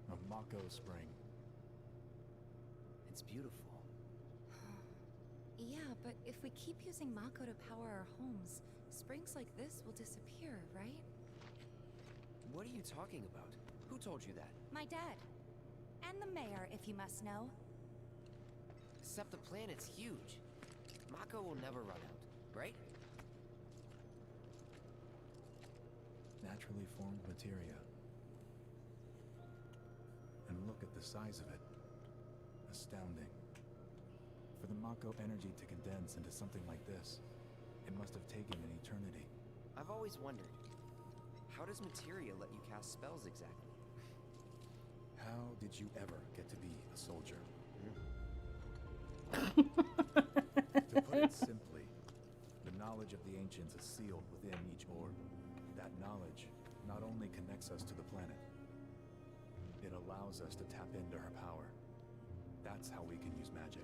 A Mako spring. It's beautiful. Yeah, but if we keep using Mako to power our homes, springs like this will disappear, right? What are you talking about? Who told you that? My dad. And the mayor, if you must know. Except the planet's huge. Mako will never run out, right? Naturally formed materia. And look at the size of it. Astounding. For the Mako energy to condense into something like this, it must have taken an eternity. I've always wondered, how does materia let you cast spells exactly? How did you ever get to be a soldier? To put it simply, the knowledge of the ancients is sealed within each orb. That knowledge not only connects us to the planet, it allows us to tap into her power. That's how we can use magic.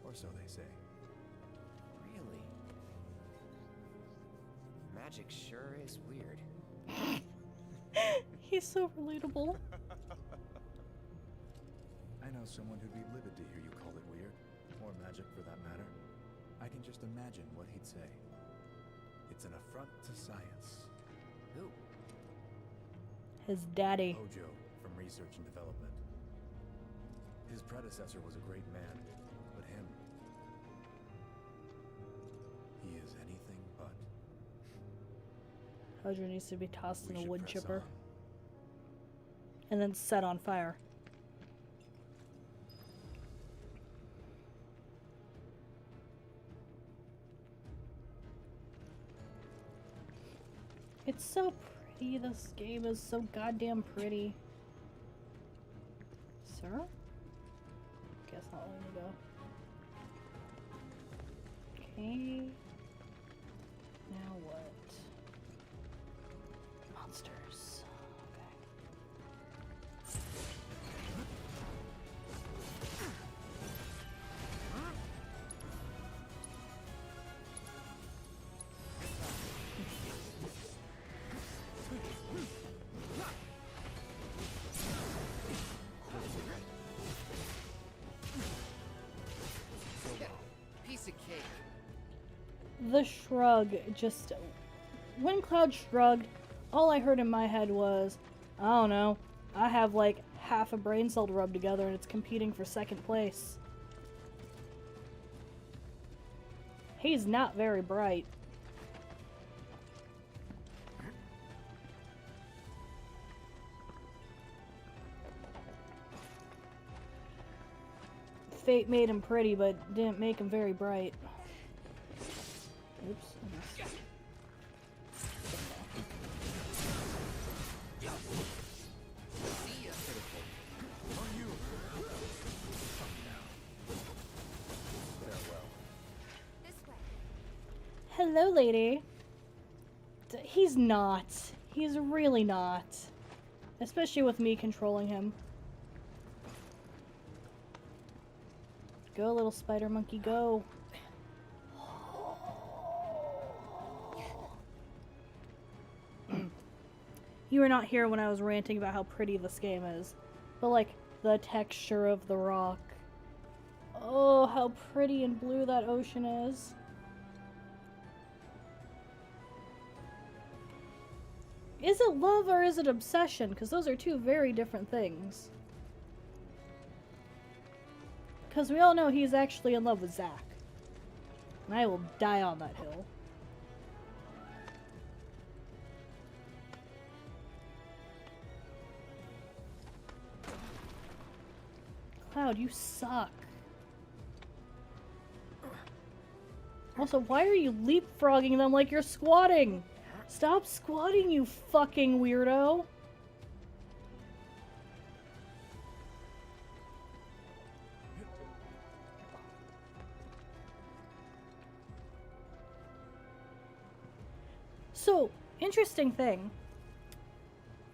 Or so they say. Really? Magic sure is weird. He's so relatable. I know someone who'd be livid to hear you call it weird, or magic for that matter. I can just imagine what he'd say. It's an affront to science. Who? His daddy. Hojo from Research and Development. His predecessor was a great man, but him, he is anything but. Hojo needs to be tossed in a should wood press chipper. on. And then set on fire. It's so pretty. This game is so goddamn pretty. Sir? Guess not letting me go. Okay. Now what? Monsters. the shrug just... When Cloud shrugged, all I heard in my head was, I don't know, I have like half a brain cell to rub together and it's competing for second place. He's not very bright. Fate made him pretty, but didn't make him very bright. Oops. Hello, lady. He's not. He's really not. Especially with me controlling him. Go, little spider monkey, go. You were not here when I was ranting about how pretty this game is. But, like, the texture of the rock. Oh, how pretty and blue that ocean is. Is it love or is it obsession? Because those are two very different things. Because we all know he's actually in love with Zack. And I will die on that hill. Cloud, you suck. Also, why are you leapfrogging them like you're squatting? Stop squatting, you fucking weirdo. So, interesting thing.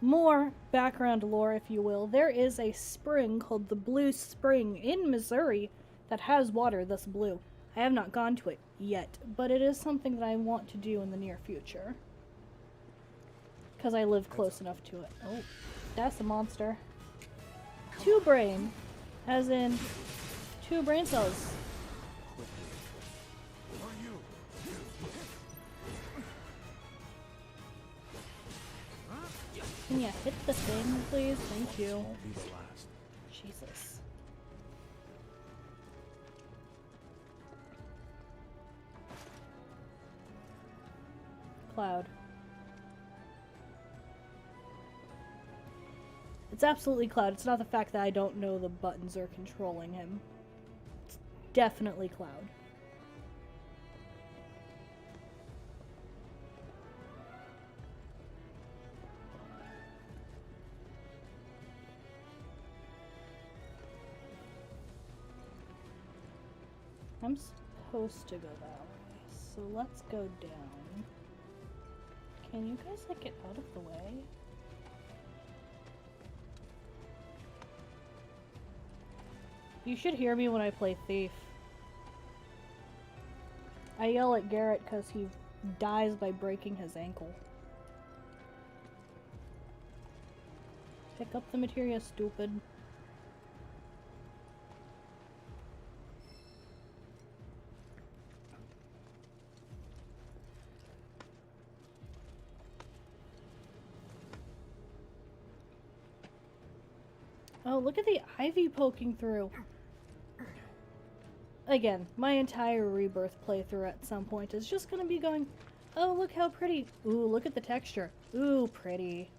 More background lore, if you will. There is a spring called the Blue Spring in Missouri that has water this blue. I have not gone to it yet, but it is something that I want to do in the near future. Because I live close enough to it. Oh, that's a monster. 2 brain. As in, 2 brain cells. Can you hit the thing, please? Thank you. Won't be the last. Jesus. Cloud. It's absolutely Cloud. It's not the fact that I don't know the buttons are controlling him. It's definitely Cloud. I'm supposed to go that way, so let's go down. Can you guys, like, get out of the way? You should hear me when I play Thief. I yell at Garrett because he dies by breaking his ankle. Pick up the materia, stupid. Oh, look at the ivy poking through. Again, my entire Rebirth playthrough at some point is just gonna be going, oh, look how pretty. Ooh, look at the texture. Ooh, pretty.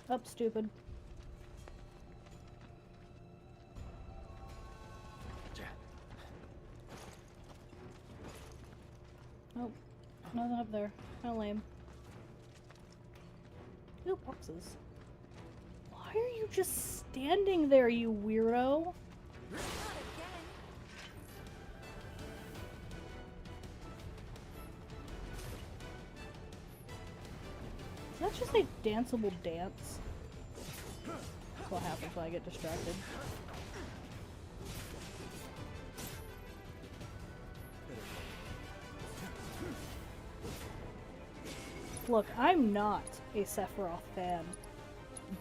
Up, stupid. Oh, nothing up there. Kinda lame. Ooh, boxes. Why are you just standing there, you weirdo? Is that just a danceable dance? That's what happens when I get distracted. Look, I'm not a Sephiroth fan.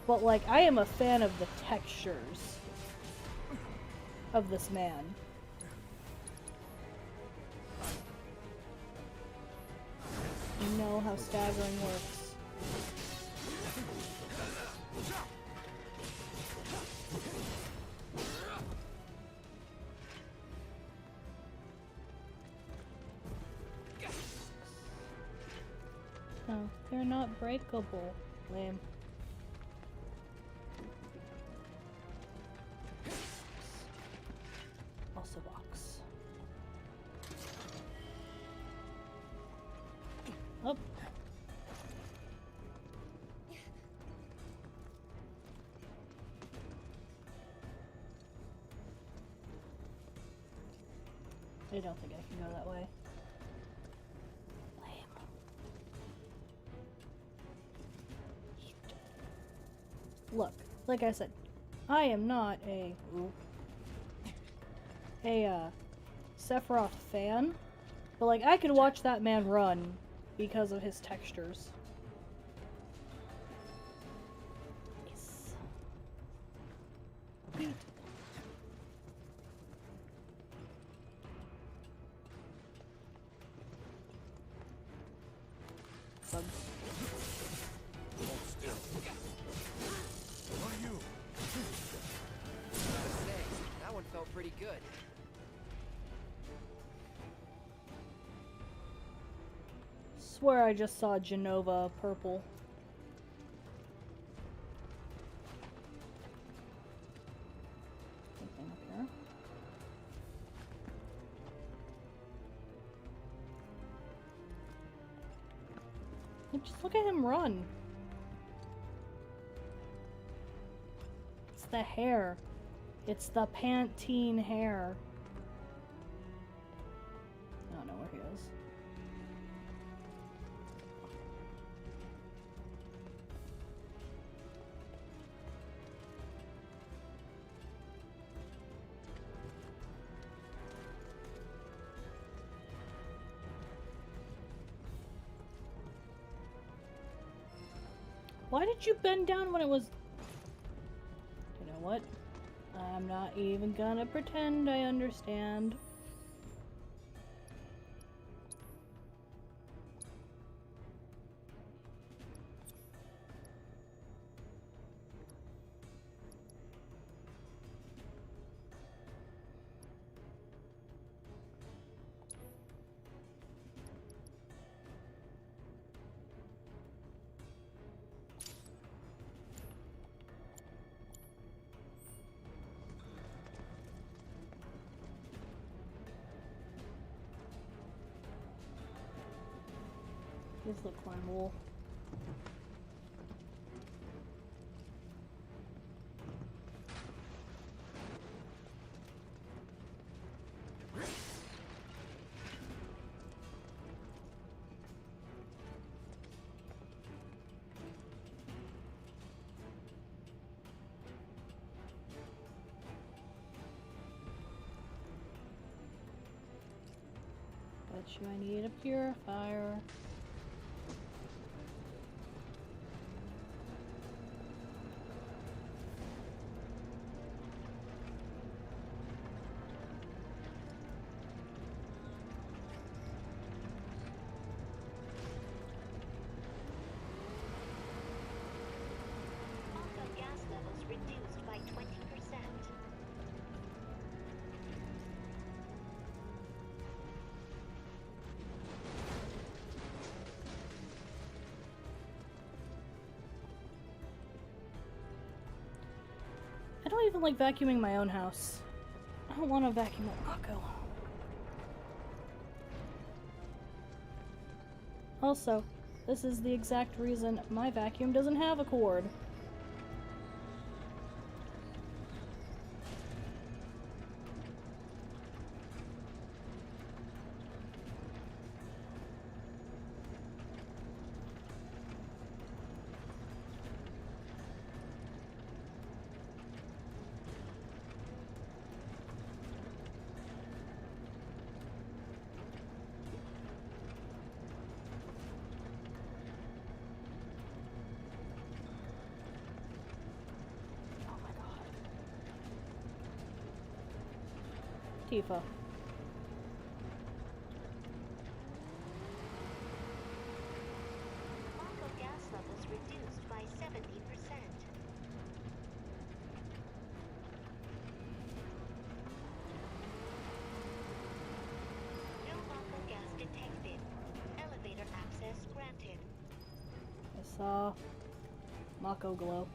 But, like, I am a fan of the textures of this man. know how staggering works. Oh, they're not breakable. Lame. Also box. Up. I don't think I can go that way. Look, like I said, I am not a Sephiroth fan, but like I could watch that man run because of his textures. Yes. Beat. Bugs. That one felt pretty good. Swear I just saw Genova purple. Anything up here? Just look at him run. It's the hair. It's the Pantene hair. I don't know where he is. Why did you bend down when it was... You know what? I'm not even gonna pretend I understand. These look climbable. Bet you I need a purifier. Gas levels reduced by 20%. I don't even like vacuuming my own house. I don't want to vacuum Akko. Also, this is the exact reason my vacuum doesn't have a cord. Tifa. Saw Mako glow.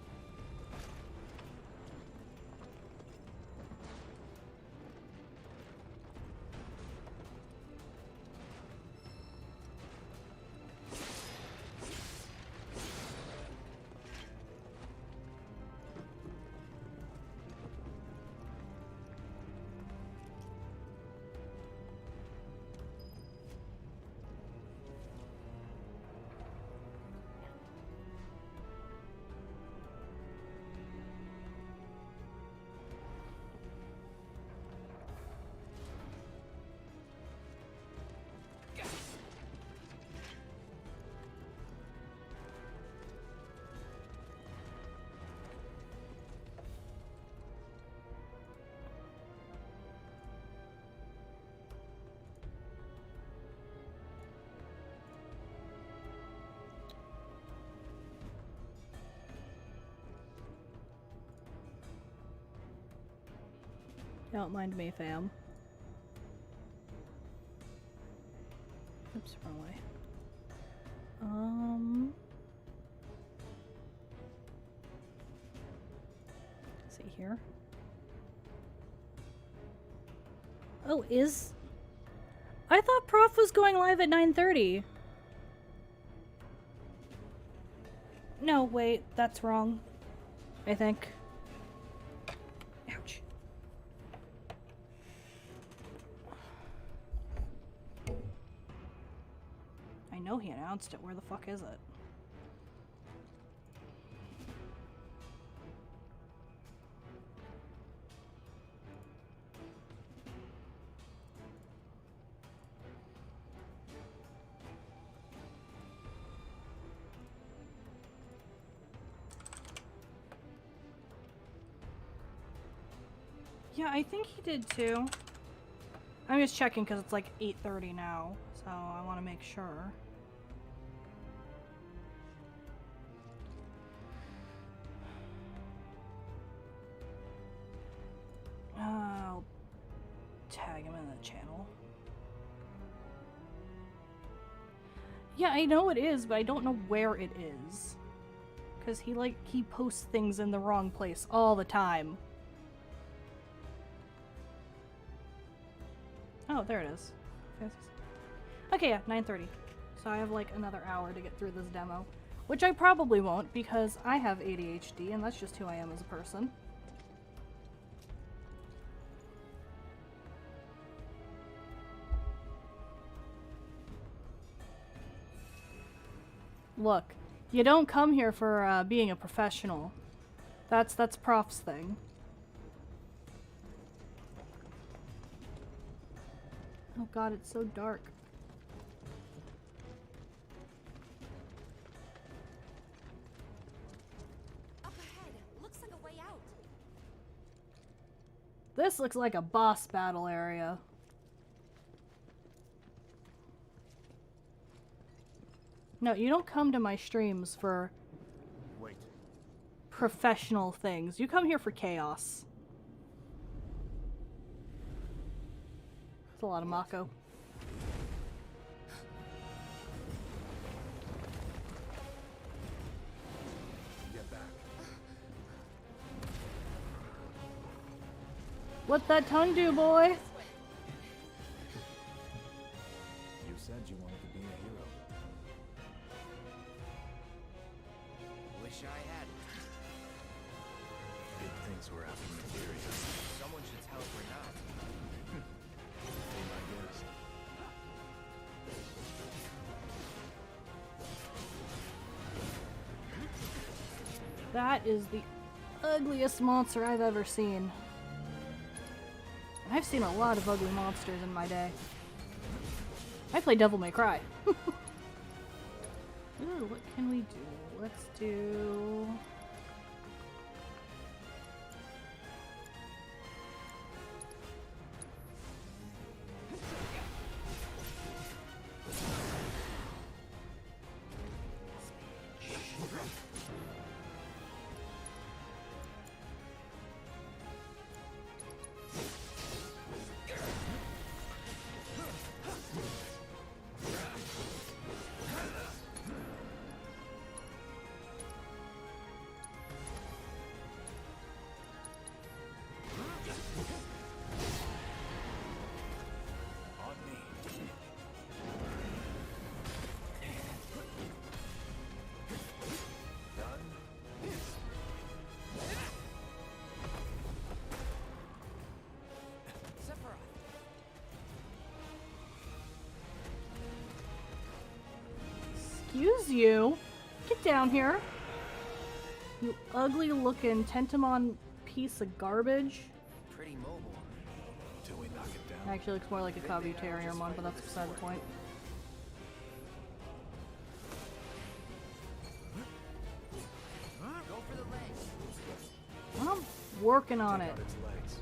Don't mind me, fam. Oops, wrong way. See here. Oh, I thought Prof was going live at 9:30. No, wait, that's wrong. I think. Ouch. I know he announced it. Where the fuck is it? Yeah, I think he did too. I'm just checking because it's like 8:30 now, so I want to make sure. I'll tag him in the channel. Yeah, I know it is, but I don't know where it is. Because he posts things in the wrong place all the time. Oh, there it is. Okay, yeah, 9:30. So I have like another hour to get through this demo. Which I probably won't because I have ADHD and that's just who I am as a person. Look, you don't come here for being a professional. That's Prof's thing. Oh god, it's so dark. Up ahead. Looks like a way out. This looks like a boss battle area. No, you don't come to my streams for professional things. You come here for chaos. It's a lot of Mako. Get back. What that tongue do, boy? You said you wanted to be a hero. Wish I had. Big things were out in Materia. Someone should tell if we're not. That is the ugliest monster I've ever seen. And I've seen a lot of ugly monsters in my day. I play Devil May Cry. Ooh, what can we do? Let's do... Excuse you. Get down here. You ugly looking Tentamon piece of garbage. Pretty mobile. Till we knock it down. Actually looks more like a Kabuterimon, but that's beside the point. Go for the legs. I'm working on it. Take out its legs.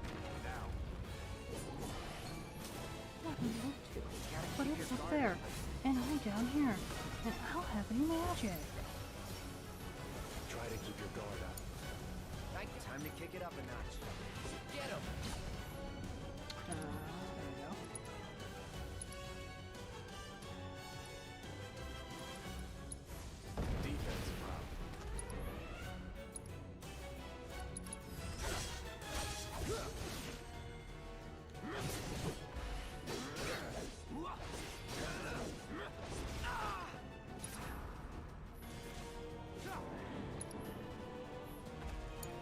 Now. But it's up there, and I'm down here, and I don't have any magic. Try to keep your guard up. Time to kick it up a notch. Get him! There we go. Defense problem.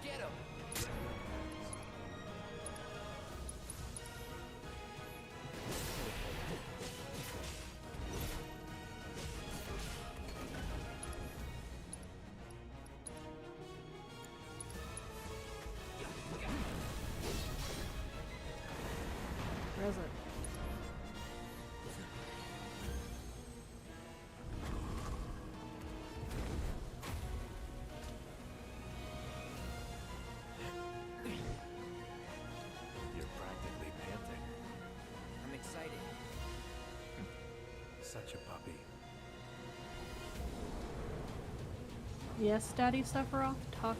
Get him! Where is it? You're practically panting. I'm excited. Such a puppy. Yes, Daddy Sephiroth, talk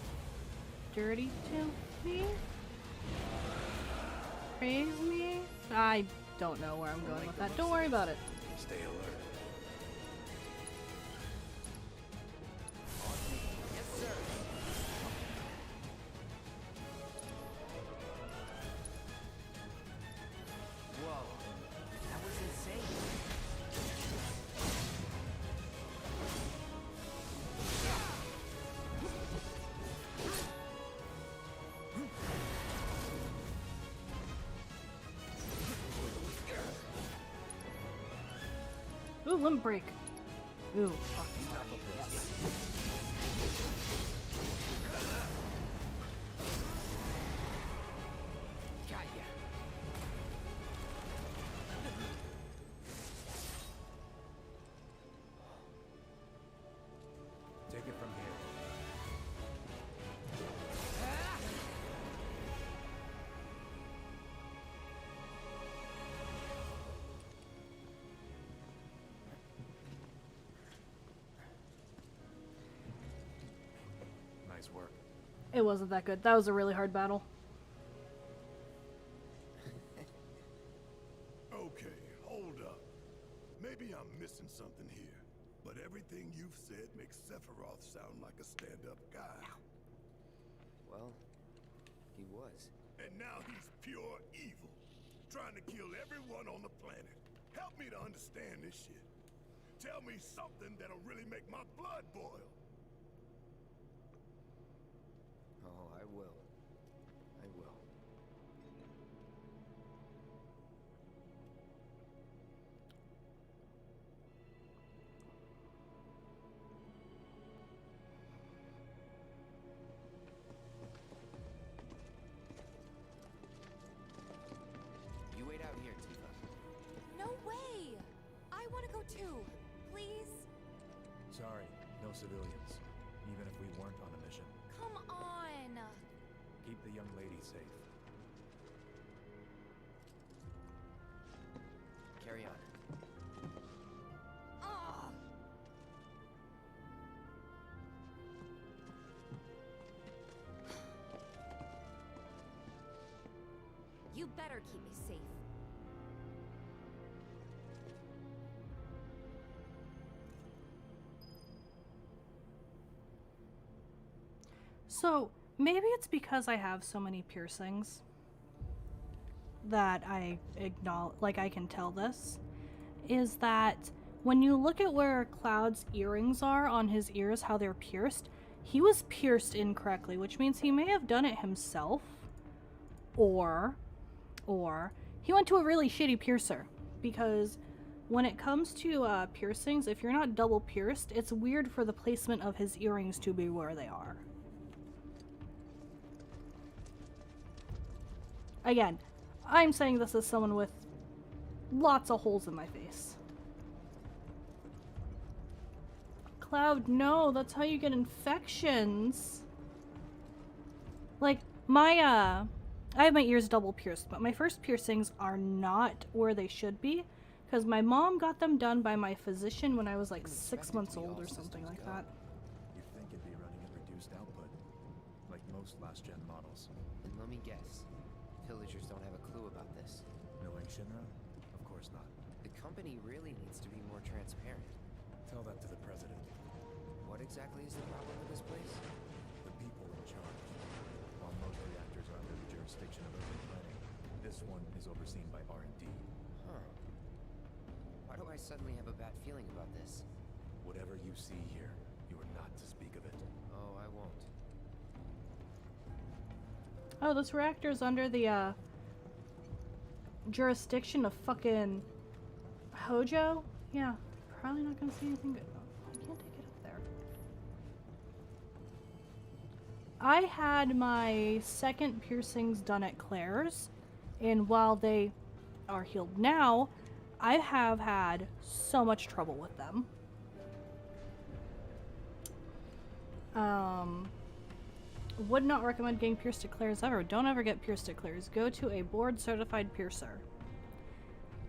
dirty to me? Praise me? I don't know where I'm going with that. Don't worry about it. Stay alert. Yes, sir. Whoa. That was insane. Ooh, limb break. Ooh, fucking yes. Got ya. Take it from here. Nice work. It wasn't that good. That was a really hard battle. Okay, hold up. Maybe I'm missing something here, but everything you've said makes Sephiroth sound like a stand-up guy. Well, he was. And now he's pure evil, trying to kill everyone on the planet. Help me to understand this shit. Tell me something that'll really make my blood boil. Oh, I will. I will. You wait out here, Tifa. No way! I want to go too. Please? Sorry, no civilians. Even if we weren't on a mission. Come on! Keep the young lady safe. Carry on. Ugh. You better keep me safe. So, maybe it's because I have so many piercings that I acknowledge, like I can tell this, is that when you look at where Cloud's earrings are on his ears, how they're pierced, he was pierced incorrectly, which means he may have done it himself, or he went to a really shitty piercer, because when it comes to piercings, if you're not double pierced, it's weird for the placement of his earrings to be where they are. Again, I'm saying this as someone with lots of holes in my face. Cloud, no, that's how you get infections. Like, I have my ears double pierced, but my first piercings are not where they should be, because my mom got them done by my physician when I was like 6 months old or something like that. You'd think it'd be running at reduced output, like most last-gen models. And let me guess, villagers don't have a clue about this. Knowing Shinra? Of course not. The company really needs to be more transparent. Tell that to the president. What exactly is the problem with this place? The people in charge. While most reactors are under the jurisdiction of urban planning, this one is overseen by R&D. Huh. Why do I suddenly have a bad feeling about this? Whatever you see here, you are not to speak of it. Oh, I won't. Oh, this reactor's under the jurisdiction of fucking Hojo? Yeah, probably not gonna see anything good. I can't take it up there. I had my second piercings done at Claire's, and while they are healed now, I have had so much trouble with them. Would not recommend getting pierced at Claire's ever. Don't ever get pierced at Claire's. Go to a board-certified piercer.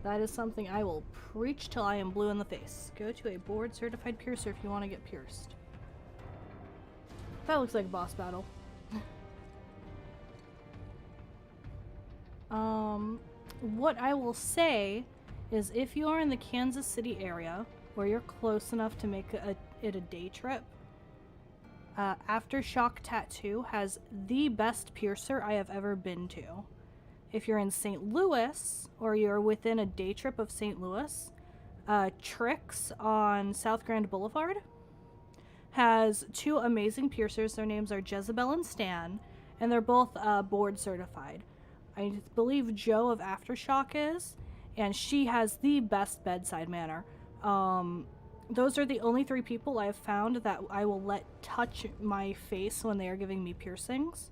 That is something I will preach till I am blue in the face. Go to a board-certified piercer if you want to get pierced. That looks like a boss battle. What I will say is if you are in the Kansas City area, where you're close enough to make it a day trip, Aftershock Tattoo has the best piercer I have ever been to. If you're in St. Louis, or you're within a day trip of St. Louis, Tricks on South Grand Boulevard has two amazing piercers. Their names are Jezebel and Stan, and they're both board certified. I believe Joe of Aftershock is, and she has the best bedside manner. Those are the only three people I have found that I will let touch my face when they are giving me piercings.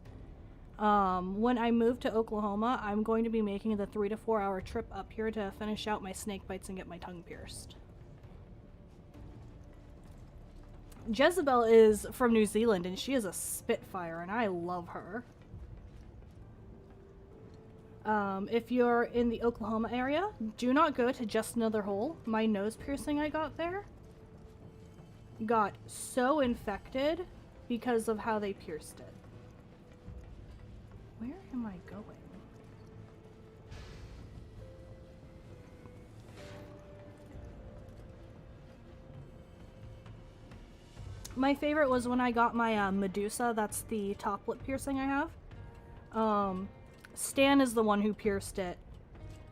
When I move to Oklahoma, I'm going to be making the 3 to 4 hour trip up here to finish out my snake bites and get my tongue pierced. Jezebel is from New Zealand, and she is a spitfire, and I love her. If you're in the Oklahoma area, do not go to Just Another Hole. My nose piercing I got there got so infected because of how they pierced it. Where am I going? My favorite was when I got my Medusa. That's the top lip piercing I have. Stan is the one who pierced it,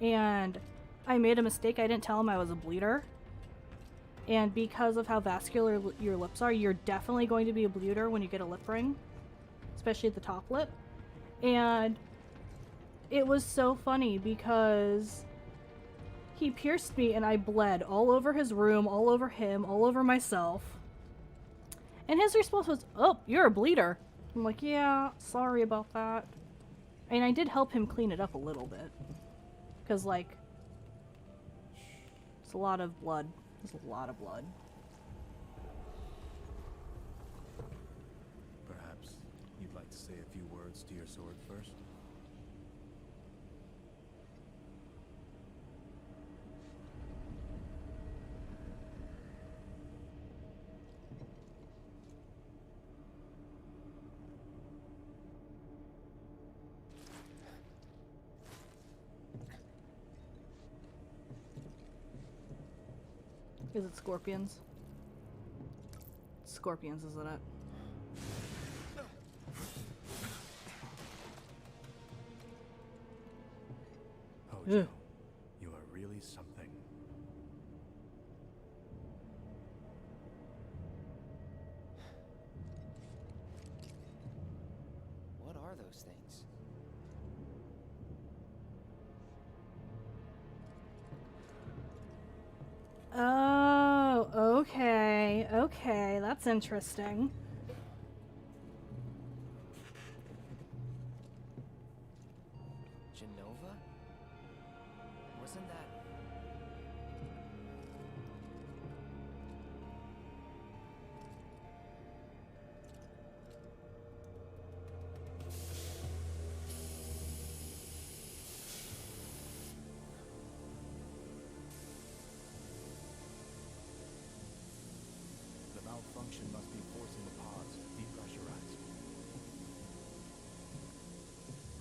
and I made a mistake. I didn't tell him I was a bleeder, and because of how vascular your lips are, you're definitely going to be a bleeder when you get a lip ring, especially at the top lip. And it was so funny because he pierced me and I bled all over his room, all over him, all over myself. And his response was, "Oh, you're a bleeder." I'm like, "Yeah, sorry about that." And I did help him clean it up a little bit. Because, like, it's a lot of blood. There's a lot of blood. Perhaps you'd like to say a few words to your sword first? Is it scorpions? Scorpions, isn't it? Hojo, you are really something. What are those things? okay, that's interesting. Genova? Wasn't that... The malfunction must be forcing the pods to depressurize.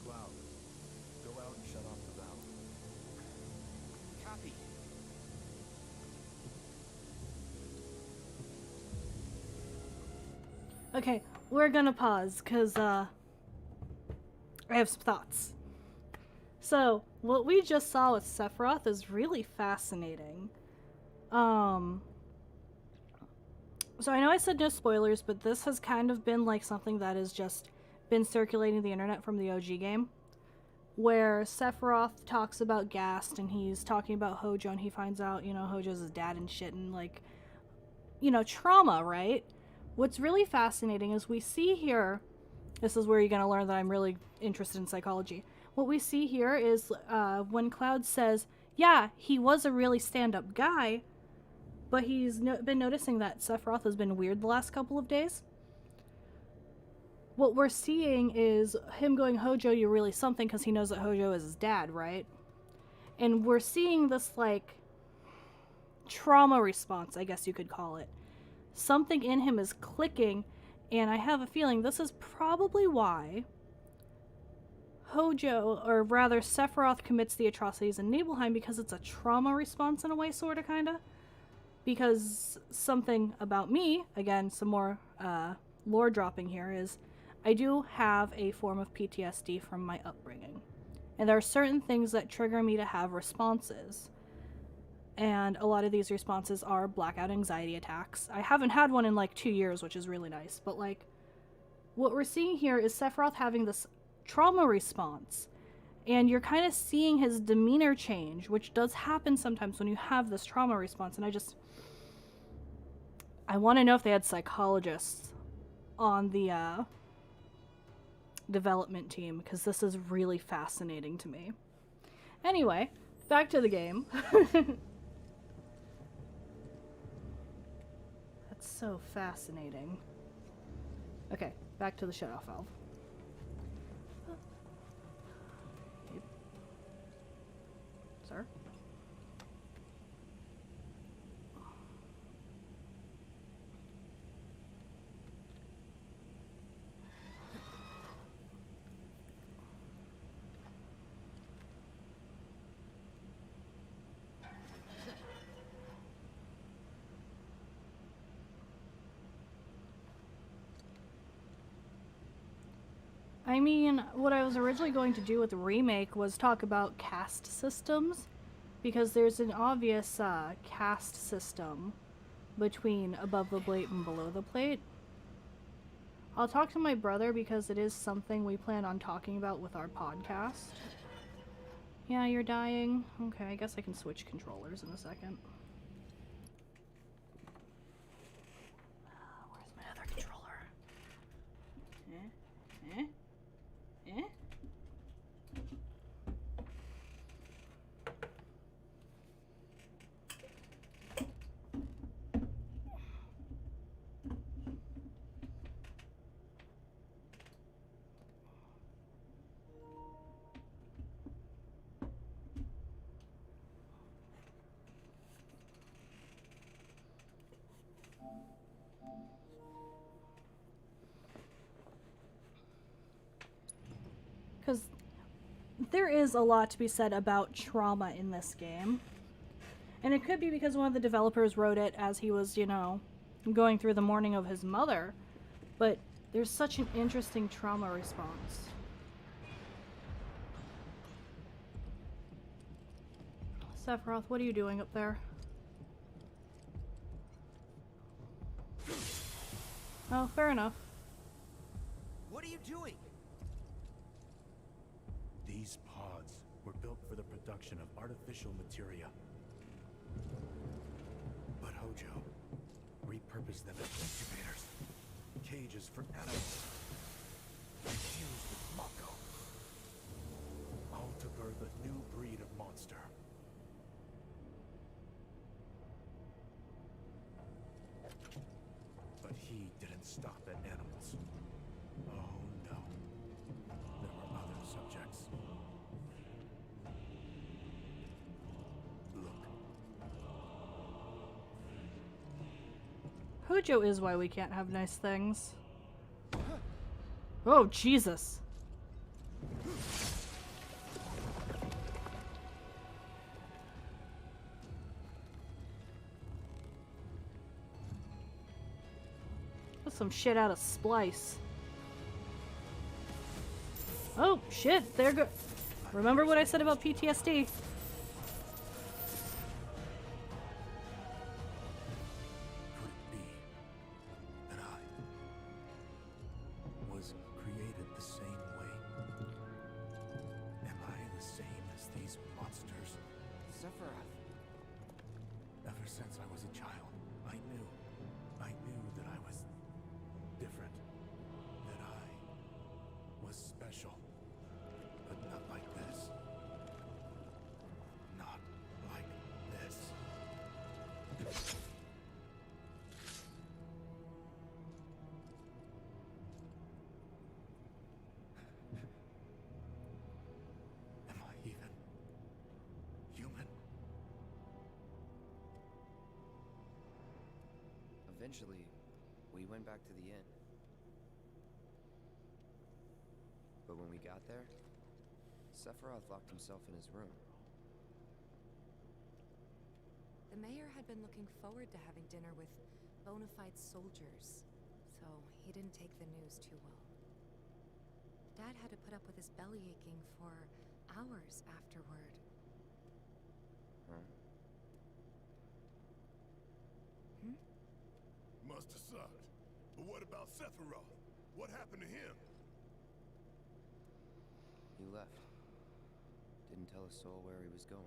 Cloud, go out and shut off the valve. Copy. Okay, we're gonna pause, because, I have some thoughts. So, what we just saw with Sephiroth is really fascinating. So I know I said no spoilers, but this has kind of been like something that has just been circulating the internet from the OG game, where Sephiroth talks about Gast, and he's talking about Hojo, and he finds out, you know, Hojo's his dad and shit, and like, you know, trauma, right? What's really fascinating is we see here, this is where you're going to learn that I'm really interested in psychology. What we see here is when Cloud says, yeah, he was a really stand-up guy, but he's been noticing that Sephiroth has been weird the last couple of days. What we're seeing is him going, Hojo, you're really something, because he knows that Hojo is his dad, right? And we're seeing this, like, trauma response, I guess you could call it. Something in him is clicking, and I have a feeling this is probably why Hojo, or rather Sephiroth, commits the atrocities in Nibelheim, because it's a trauma response in a way, sorta, kinda. Because something about me, again, some more lore dropping here, is I do have a form of PTSD from my upbringing. And there are certain things that trigger me to have responses. And a lot of these responses are blackout anxiety attacks. I haven't had one in like 2 years, which is really nice. But like, what we're seeing here is Sephiroth having this trauma response. And you're kind of seeing his demeanor change, which does happen sometimes when you have this trauma response. And I want to know if they had psychologists on the development team, because this is really fascinating to me. Anyway, back to the game. That's so fascinating. Okay, back to the shutoff valve. Sir? I mean, what I was originally going to do with the remake was talk about caste systems, because there's an obvious caste system between above the plate and below the plate. I'll talk to my brother because it is something we plan on talking about with our podcast. Yeah, you're dying. Okay, I guess I can switch controllers in a second. Where's my other controller? Eh? Because there is a lot to be said about trauma in this game. And it could be because one of the developers wrote it as he was, you know, going through the mourning of his mother. But there's such an interesting trauma response. Sephiroth, what are you doing up there? Oh, fair enough. What are you doing? These pods were built for the production of artificial materia. But Hojo, repurpose them as incubators, cages for animals, infused with Mako, all to birth a new breed of monster. But he didn't stop at animals. Oh no. There were other subjects. Look. Hojo is why we can't have nice things. Oh, Jesus. That's some shit out of Splice. Oh, shit. There go. Remember what I said about PTSD? That I was created the same way? Am I the same as these monsters? Sephiroth. Ever since I was a child, I knew that I was different, that I was special, but not like this. Not like this. Am I even human? Eventually, we went back to the inn. But when we got there, Sephiroth locked himself in his room. The mayor had been looking forward to having dinner with bona fide soldiers, so he didn't take the news too well. Dad had to put up with his belly aching for hours afterward. Huh? Must have sucked. But what about Sephiroth? What happened to him? He left. Didn't tell a soul where he was going.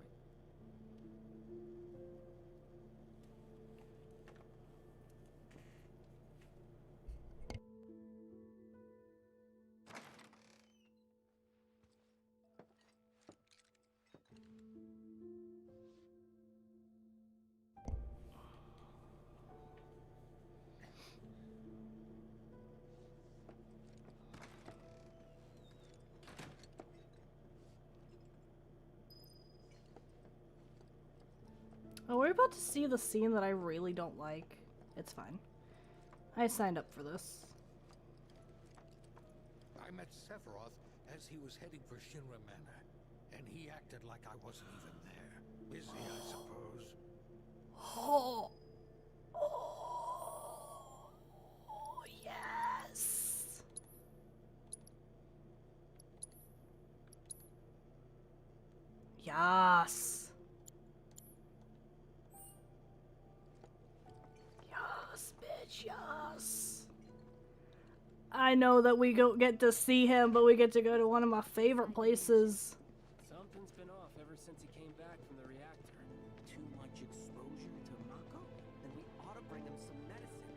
Oh, we're about to see the scene that I really don't like. It's fine. I signed up for this. I met Sephiroth as he was heading for Shinra Manor, and he acted like I wasn't even there. Busy, I suppose. Oh. Oh, yes. Yes. Yes, bitch, yes. I know that we don't get to see him, but we get to go to one of my favorite places. Something's been off ever since he came back from the reactor. Too much exposure to Mako? Then we ought to bring him some medicine.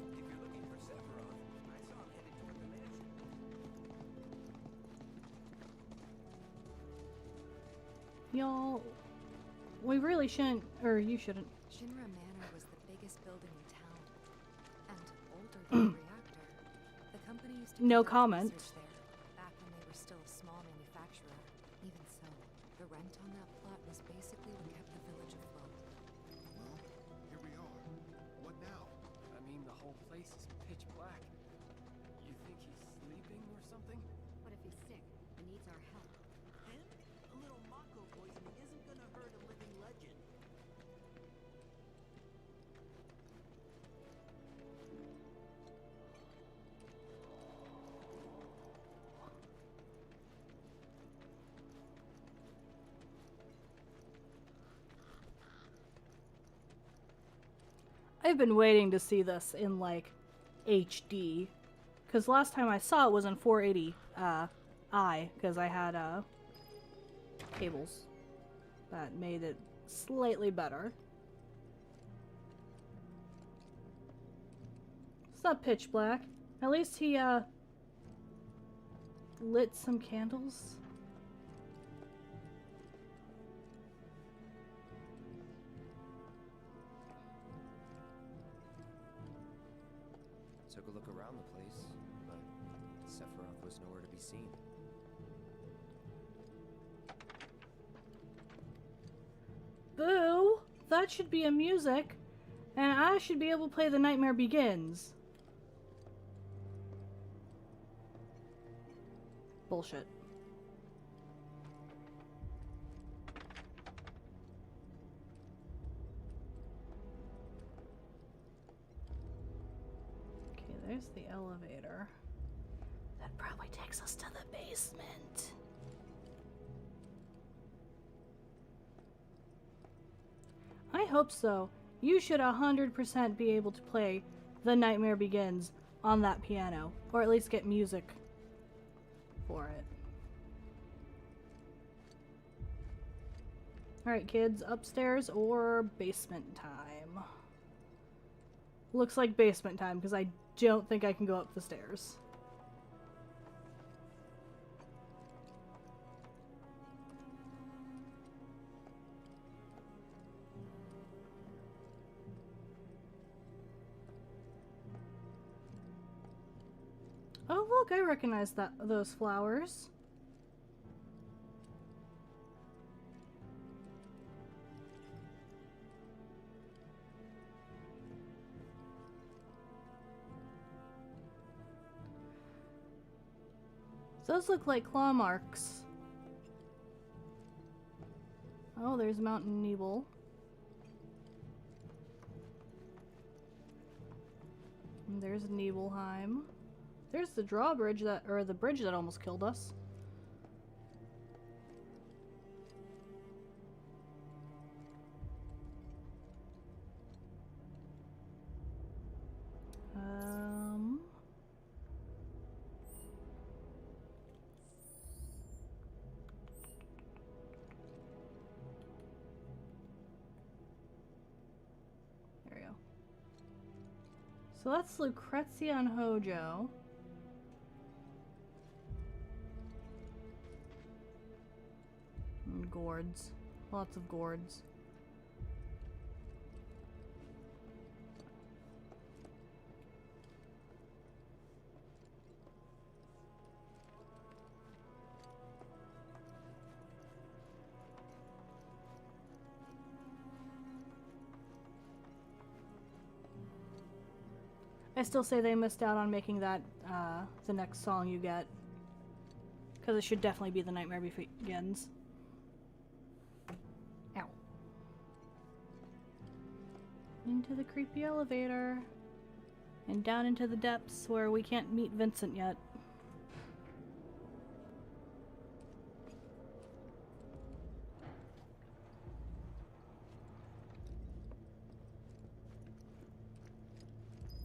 If you're looking for Sephiroth, I saw him headed toward the mansion. Y'all, we really shouldn't, or you shouldn't. Shinra Manor was the biggest building in town, and older than the reactor. The company used to No conduct comment. research there, back when they were still a small manufacturer. Even so, the rent on that plot was basically what kept the village afloat. Well, here we are. What now? I mean, the whole place is pitch black. You think he's sleeping or something? What if he's sick and needs our help? And a little Mako poisoning isn't gonna hurt a living legend. I've been waiting to see this in like HD, Because last time I saw it was in 480 I, because I had cables that made it slightly better. It's not pitch black. At least he lit some candles. Took a look around the place, but Sephiroth was nowhere to be seen. Boo! That should be a music, and I should be able to play The Nightmare Begins. Bullshit. Okay, there's the elevator. That probably takes us to the basement. I hope so. You should 100% be able to play The Nightmare Begins on that piano, or at least get music for it. Alright kids, upstairs or basement time? Looks like basement time, because I don't think I can go up the stairs. Oh look, I recognize those flowers. Those look like claw marks. Oh, there's Mountain Nibel. And there's Nibelheim. There's the drawbridge that, or the bridge that almost killed us. There we go. So that's Lucrezia and Hojo. And gourds. Lots of gourds. I still say they missed out on making that the next song you get. Because it should definitely be The Nightmare Begins. Ow. Into the creepy elevator. And down into the depths where we can't meet Vincent yet.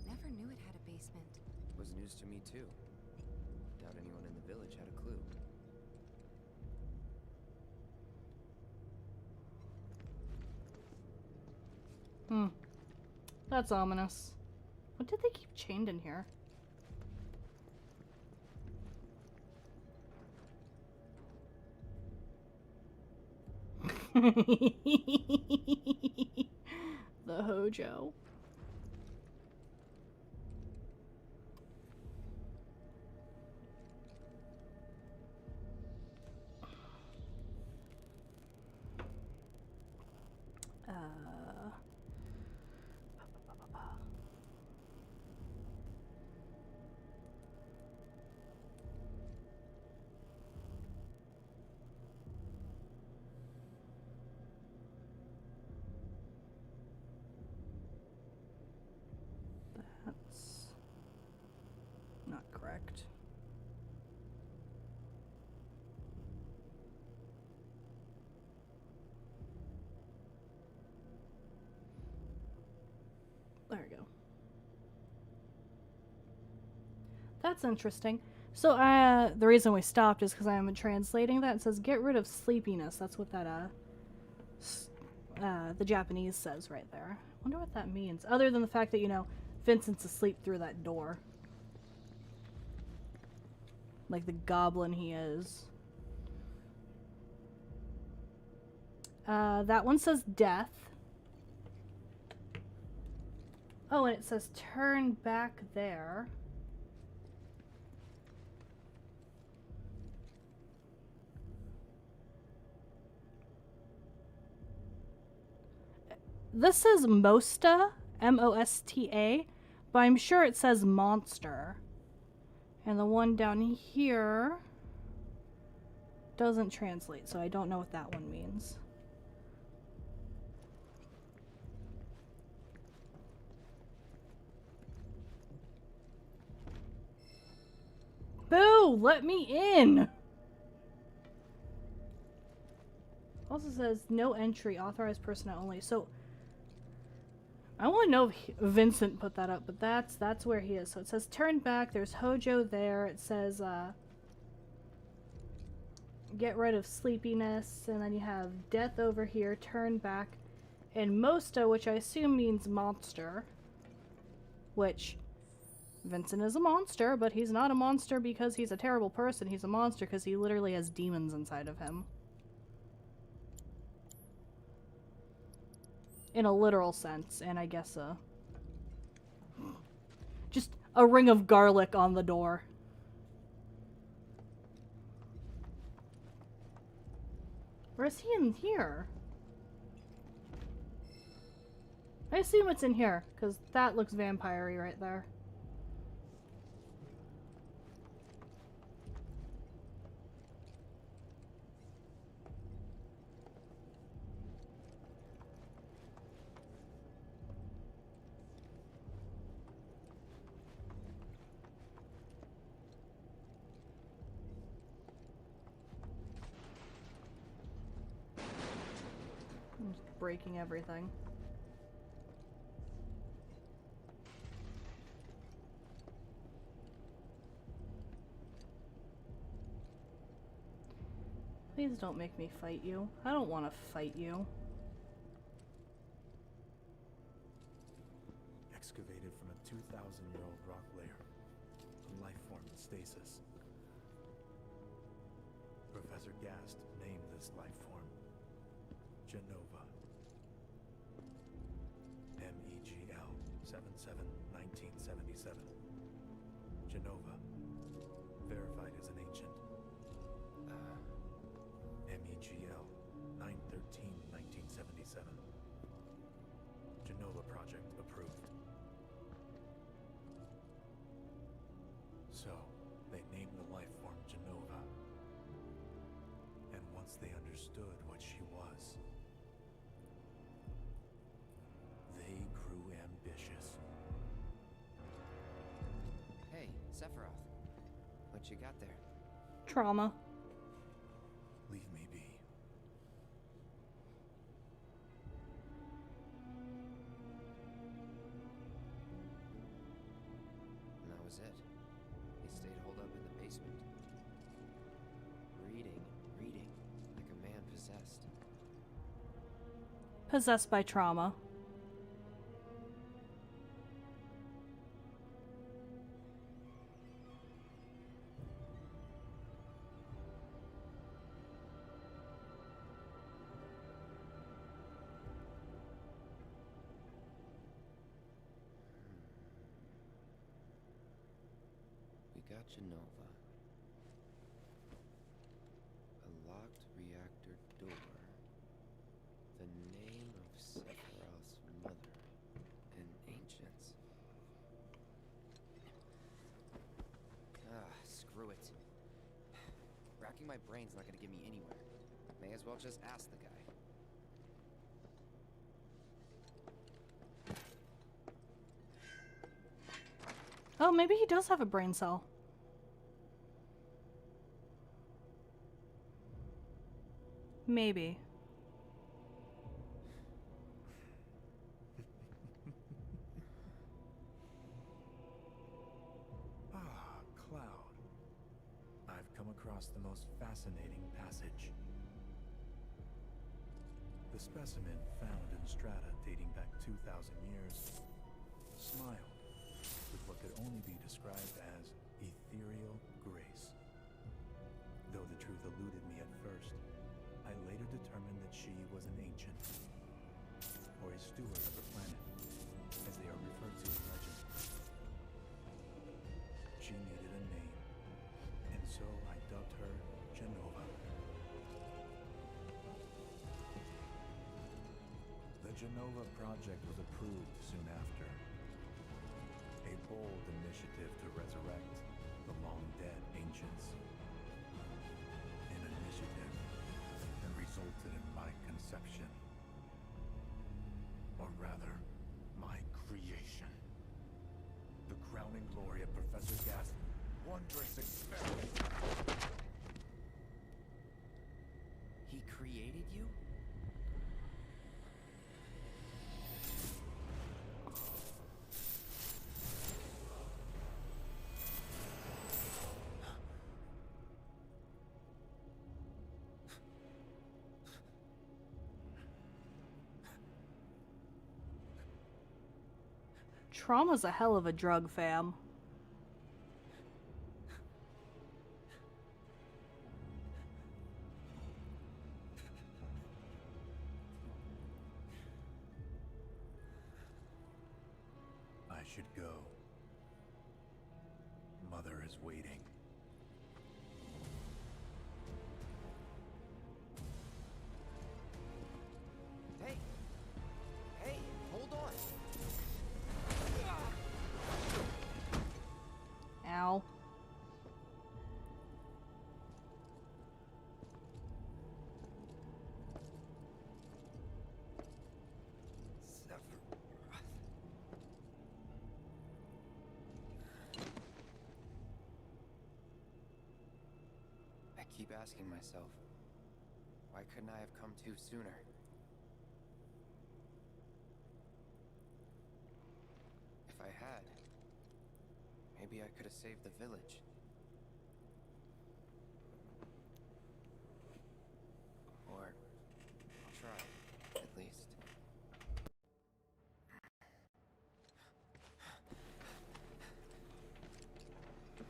Never knew it had a basement. Was news to me too. Doubt anyone in the village had a clue. That's ominous. What did they keep chained in here? The Hojo. That's not correct. There we go. that's interesting. So the reason we stopped is because I am translating that. It says get rid of sleepiness. That's what that the Japanese says right there. I wonder what that means. Other than the fact that, you know, Vincent's asleep through that door. Like the goblin he is. That one says death. Oh, and it says turn back there. This says Mosta, M-O-S-T-A, but I'm sure it says monster. And the one down here doesn't translate, so I don't know what that one means. Boo! Let me in! Also says no entry, authorized personnel only. So I want to know if Vincent put that up, but that's where he is. So it says turn back. There's Hojo there. It says get rid of sleepiness, and then you have death over here. Turn back, and Mosta, which I assume means monster. Which Vincent is a monster, but he's not a monster because he's a terrible person. He's a monster because he literally has demons inside of him. In a literal sense, and I guess just a ring of garlic on the door. Or is he in here? I assume it's in here, because that looks vampire-y right there. I'm just breaking everything. Please don't make me fight you. I don't want to fight you. Excavated from a 2,000-year-old rock layer. A life form in stasis. Professor Gast named this life form Genova. MEGL 77-1977. Genova. Verified as an ancient. MEGL 913-1977. Genova project approved. So, they named the life form Genova. And once they understood what she was, they grew ambitious. Hey, Sephiroth. What you got there? Trauma. Leave me be. And that was it. He stayed holed up in the basement. Reading, like a man possessed. Possessed by trauma. We got Genova. A locked reactor door. The name of Sephiroth's mother. And ancients. Screw it. Racking my brain's not gonna get me anywhere. May as well just ask the guy. Oh, maybe he does have a brain cell. Maybe. across the most fascinating passage. The specimen found in strata dating back 2,000 years smiled with what could only be described as ethereal grace. Though the truth eluded me at first, I later determined that she was an ancient, or a steward of the planet, as they are referred to in legend. She needed a name, and so I dubbed her Genova. The Genova project was approved soon after. A bold initiative to resurrect the long-dead ancients. An initiative that resulted in my conception. Or rather, my creation. The crowning glory of Professor Gast's wondrous experiment. He created you? Trauma's a hell of a drug, fam. I should go. Mother is waiting. Hey! Hey, hold on! Ow. I keep asking myself, why couldn't I have come to sooner? If I had, maybe I could have saved the village. Or try, at least.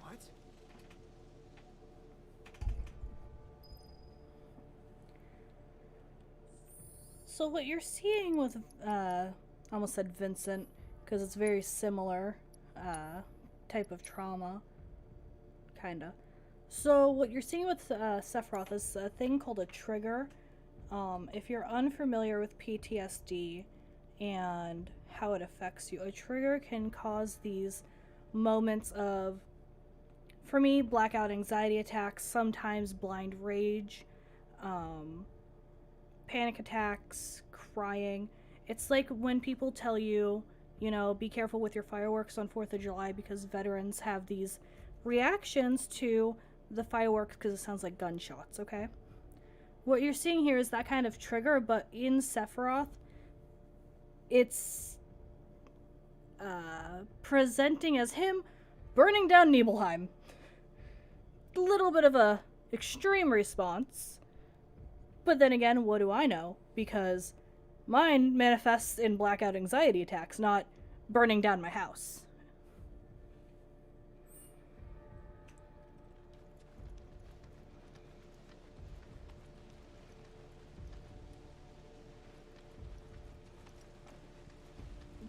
What? So what you're seeing with, I almost said Vincent, because it's very similar type of trauma, kinda. So what you're seeing with Sephiroth is a thing called a trigger. If you're unfamiliar with PTSD and how it affects you, a trigger can cause these moments of, for me, blackout anxiety attacks, sometimes blind rage, panic attacks, crying. It's like when people tell you, you know, be careful with your fireworks on 4th of July because veterans have these reactions to the fireworks because it sounds like gunshots, okay? What you're seeing here is that kind of trigger, but in Sephiroth, it's presenting as him burning down Nibelheim. A little bit of a extreme response. But then again, what do I know? Because mine manifests in blackout anxiety attacks, not burning down my house.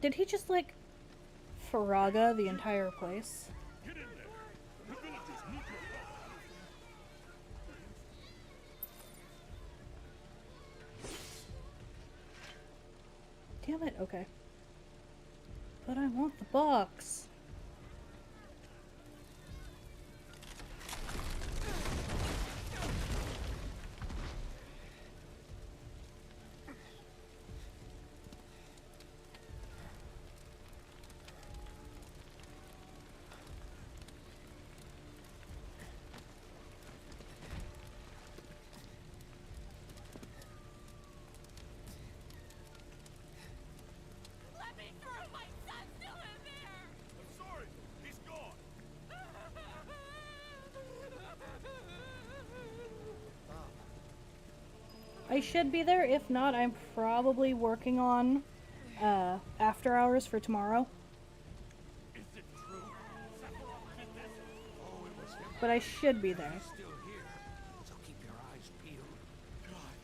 Did he just, like, Faraga the entire place? Damn it, okay. But I want the box. I should be there. If not, I'm probably working on after hours for tomorrow. Is it true? Sephiroth did this? Oh, it was him. But I should be there. He's still here, so keep your eyes peeled. God,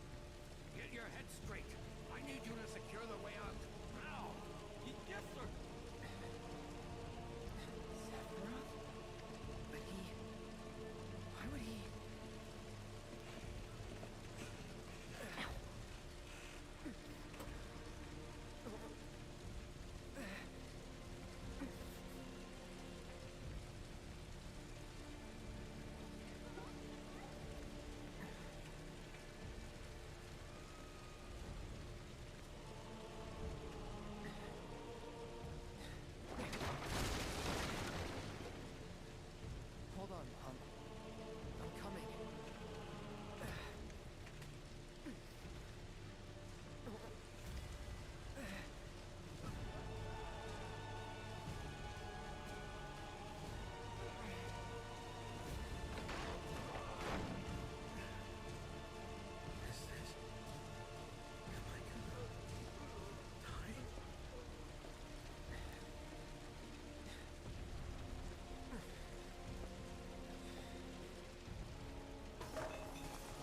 get your head straight. I need you to secure the way out. Now! Yes, sir. Sephiroth? But why would he? Hold on, Mom. I'm coming.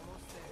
Almost there.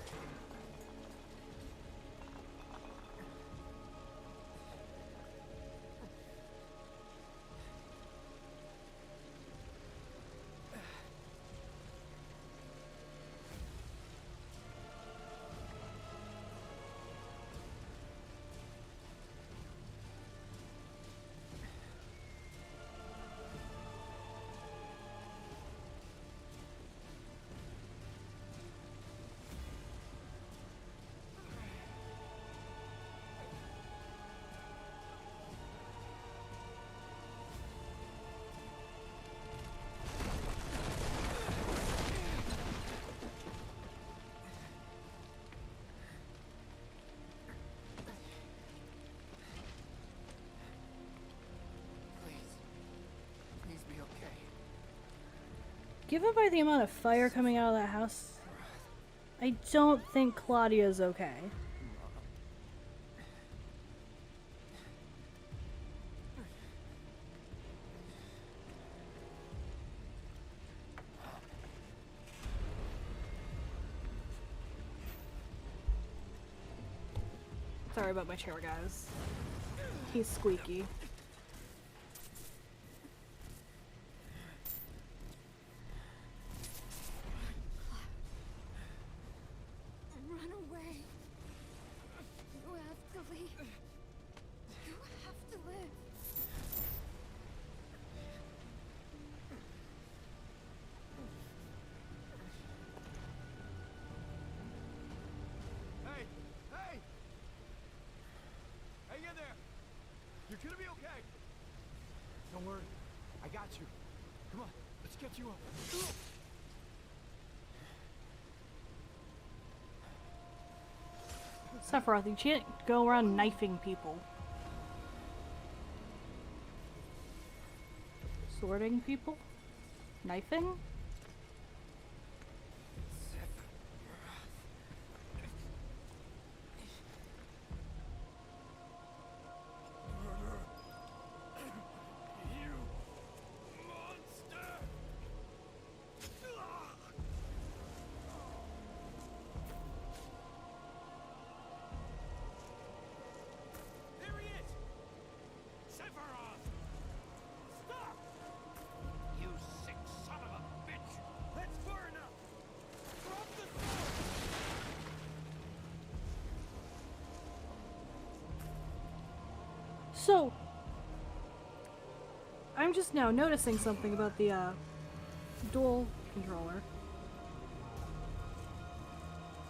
Please be okay. Given by the amount of fire coming out of that house, I don't think Claudia's okay. Sorry about my chair, guys. He's squeaky. Run away. You have to leave. You have to live. Hey! Hey! Hang in there! You're gonna be okay! Don't worry. I got you. Come on, let's get you up. Sephiroth, you can't go around knifing people. Sorting people? Knifing? There he is! Sephiroth! Stop! You sick son of a bitch! That's far enough! Drop the sword! So, I'm just now noticing something about the dual controller.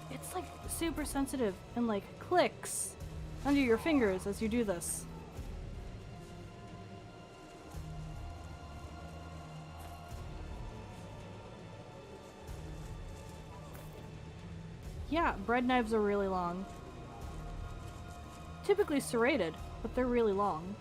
It's like super sensitive and like clicks under your fingers as you do this. Yeah, bread knives are really long. Typically serrated, but they're really long.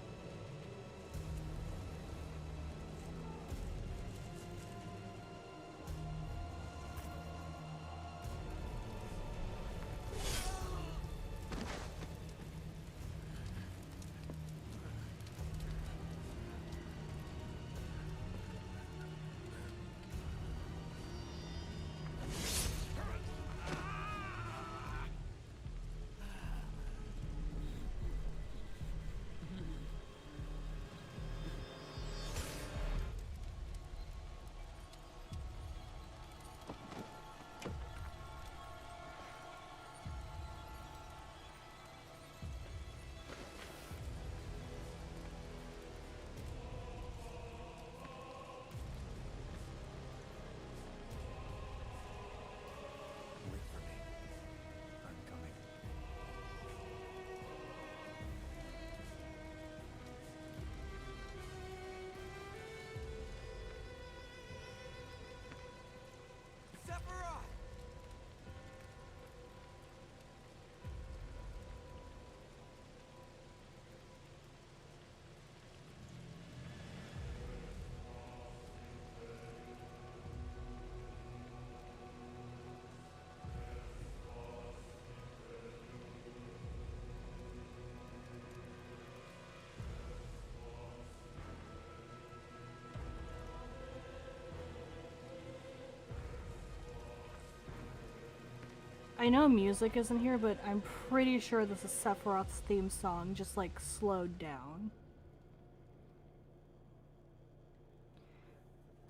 I know music isn't here, but I'm pretty sure this is Sephiroth's theme song, just like slowed down.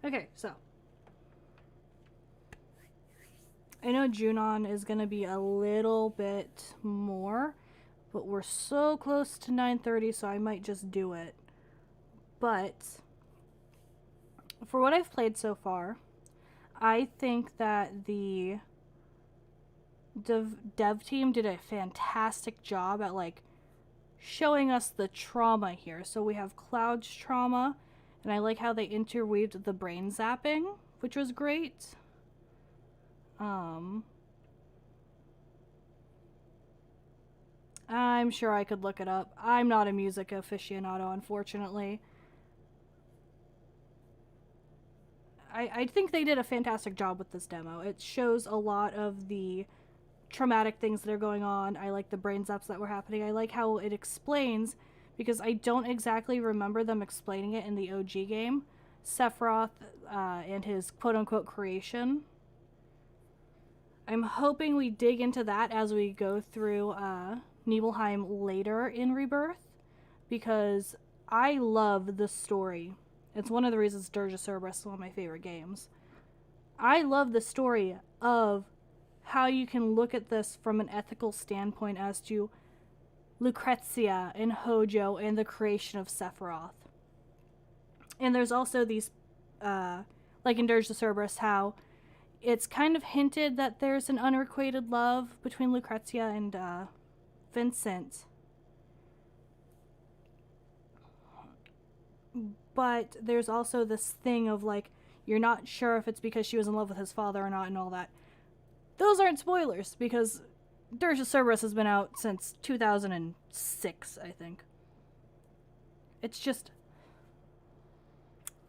Okay, so I know Junon is gonna be a little bit more, but we're so close to 9:30, so I might just do it. But for what I've played so far, I think that the dev team did a fantastic job at like showing us the trauma here. So we have Cloud's trauma, and I like how they interweaved the brain zapping, which was great. I'm sure I could look it up. I'm not a music aficionado, unfortunately. I think they did a fantastic job with this demo. It shows a lot of the traumatic things that are going on. I like the brain zaps that were happening. I like how it explains, because I don't exactly remember them explaining it in the OG game, Sephiroth and his quote-unquote creation. I'm hoping we dig into that as we go through Nibelheim later in Rebirth, because I love the story. It's one of the reasons Dirge of Cerberus is one of my favorite games. I love the story of how you can look at this from an ethical standpoint as to Lucrezia and Hojo and the creation of Sephiroth. And there's also these, like in Dirge of Cerberus, how it's kind of hinted that there's an unrequited love between Lucrezia and Vincent. But there's also this thing of like, you're not sure if it's because she was in love with his father or not and all that. Those aren't spoilers, because Dirge of Cerberus has been out since 2006, I think. It's just...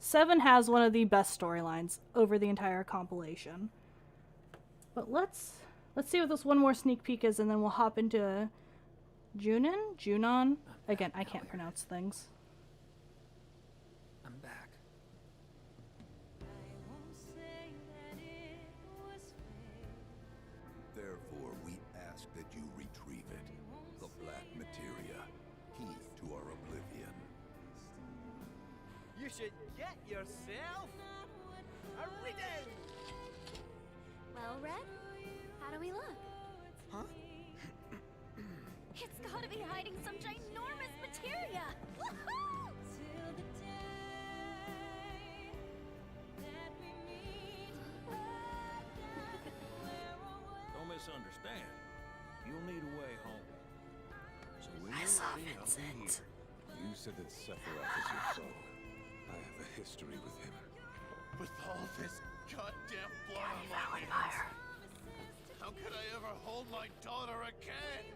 VII has one of the best storylines over the entire compilation. But let's see what this one more sneak peek is, and then we'll hop into Junon? Again, I can't pronounce things. I'm back. Therefore, we ask that you retrieve it. The black materia, key to our oblivion. You should get yourself a riddle! Well, Red, how do we look? Huh? It's gotta be hiding some ginormous materia! Woohoo! Don't misunderstand. You'll need a way home. So when I you're saw ready, I'll be Vincent. here. You said that Sephiroth is your foe. I have a history with him. With all this goddamn blood on my hands, how could I ever hold my daughter again?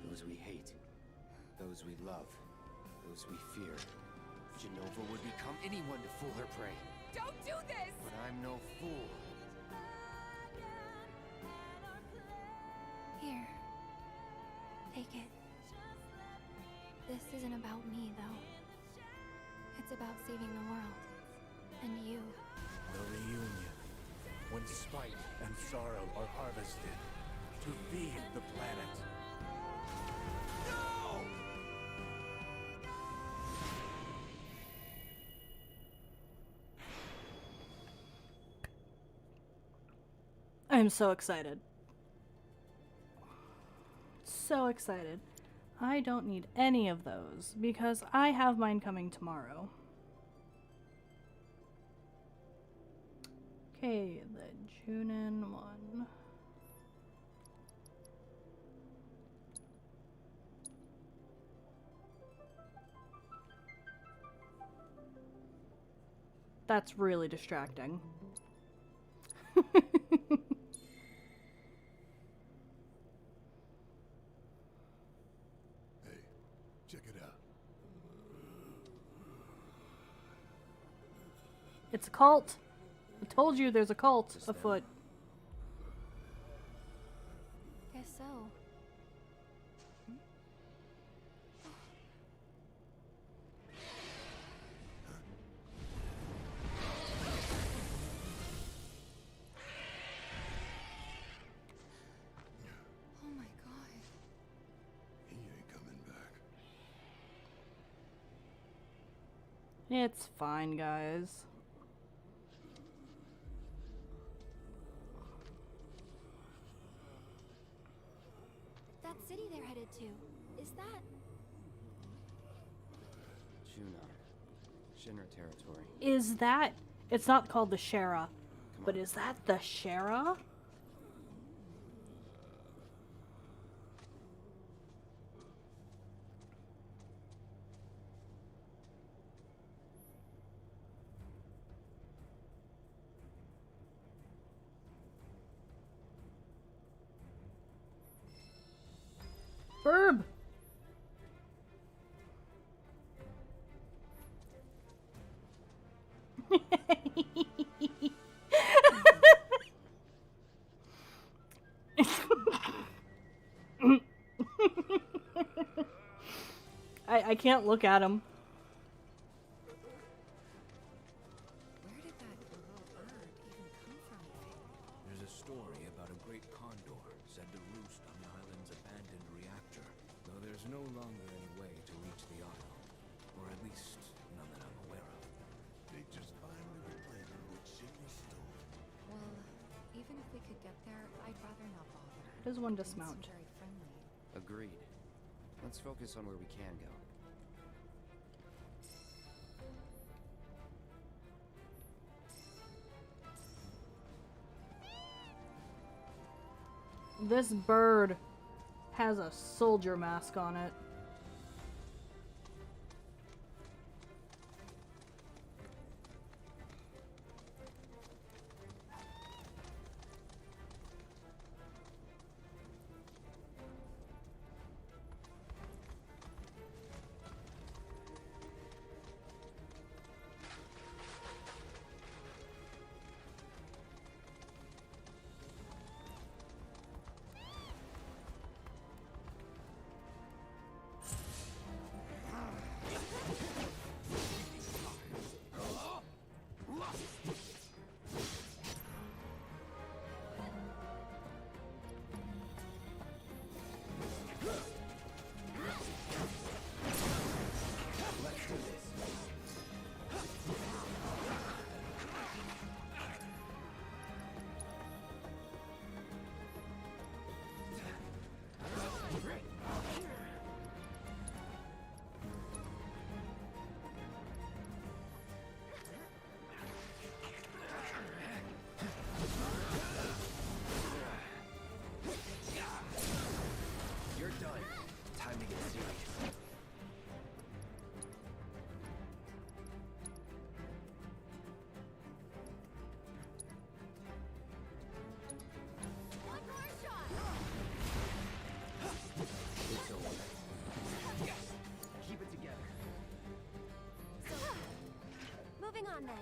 Those we hate, those we love, those we fear. Jenova would become anyone to fool her prey. Don't do this! But I'm no fool. Here. Take it. This isn't about me, though. It's about saving the world. And you. The reunion. When spite and sorrow are harvested to feed the planet. No! I'm so excited. So excited. I don't need any of those because I have mine coming tomorrow. Okay, the Junon one. That's really distracting. Check it out. It's a cult. I told you there's a cult afoot. Guess so. It's fine, guys. That city they're headed to, is that... Junon. Shinra territory. Is that... It's not called the Shera, but is that the Shera? Burb! I can't look at him. Where did that little bird even come from? There's a story about a great condor said to roost on the island's abandoned reactor, though there's no longer any way to reach the isle, or at least none that I'm aware of. They just finally replanted what shit was stolen. Well, even if we could get there, I'd rather not bother. How does one dismount? It's very friendly. Agreed. Let's focus on where we can go. This bird has a soldier mask on it. Moving on then.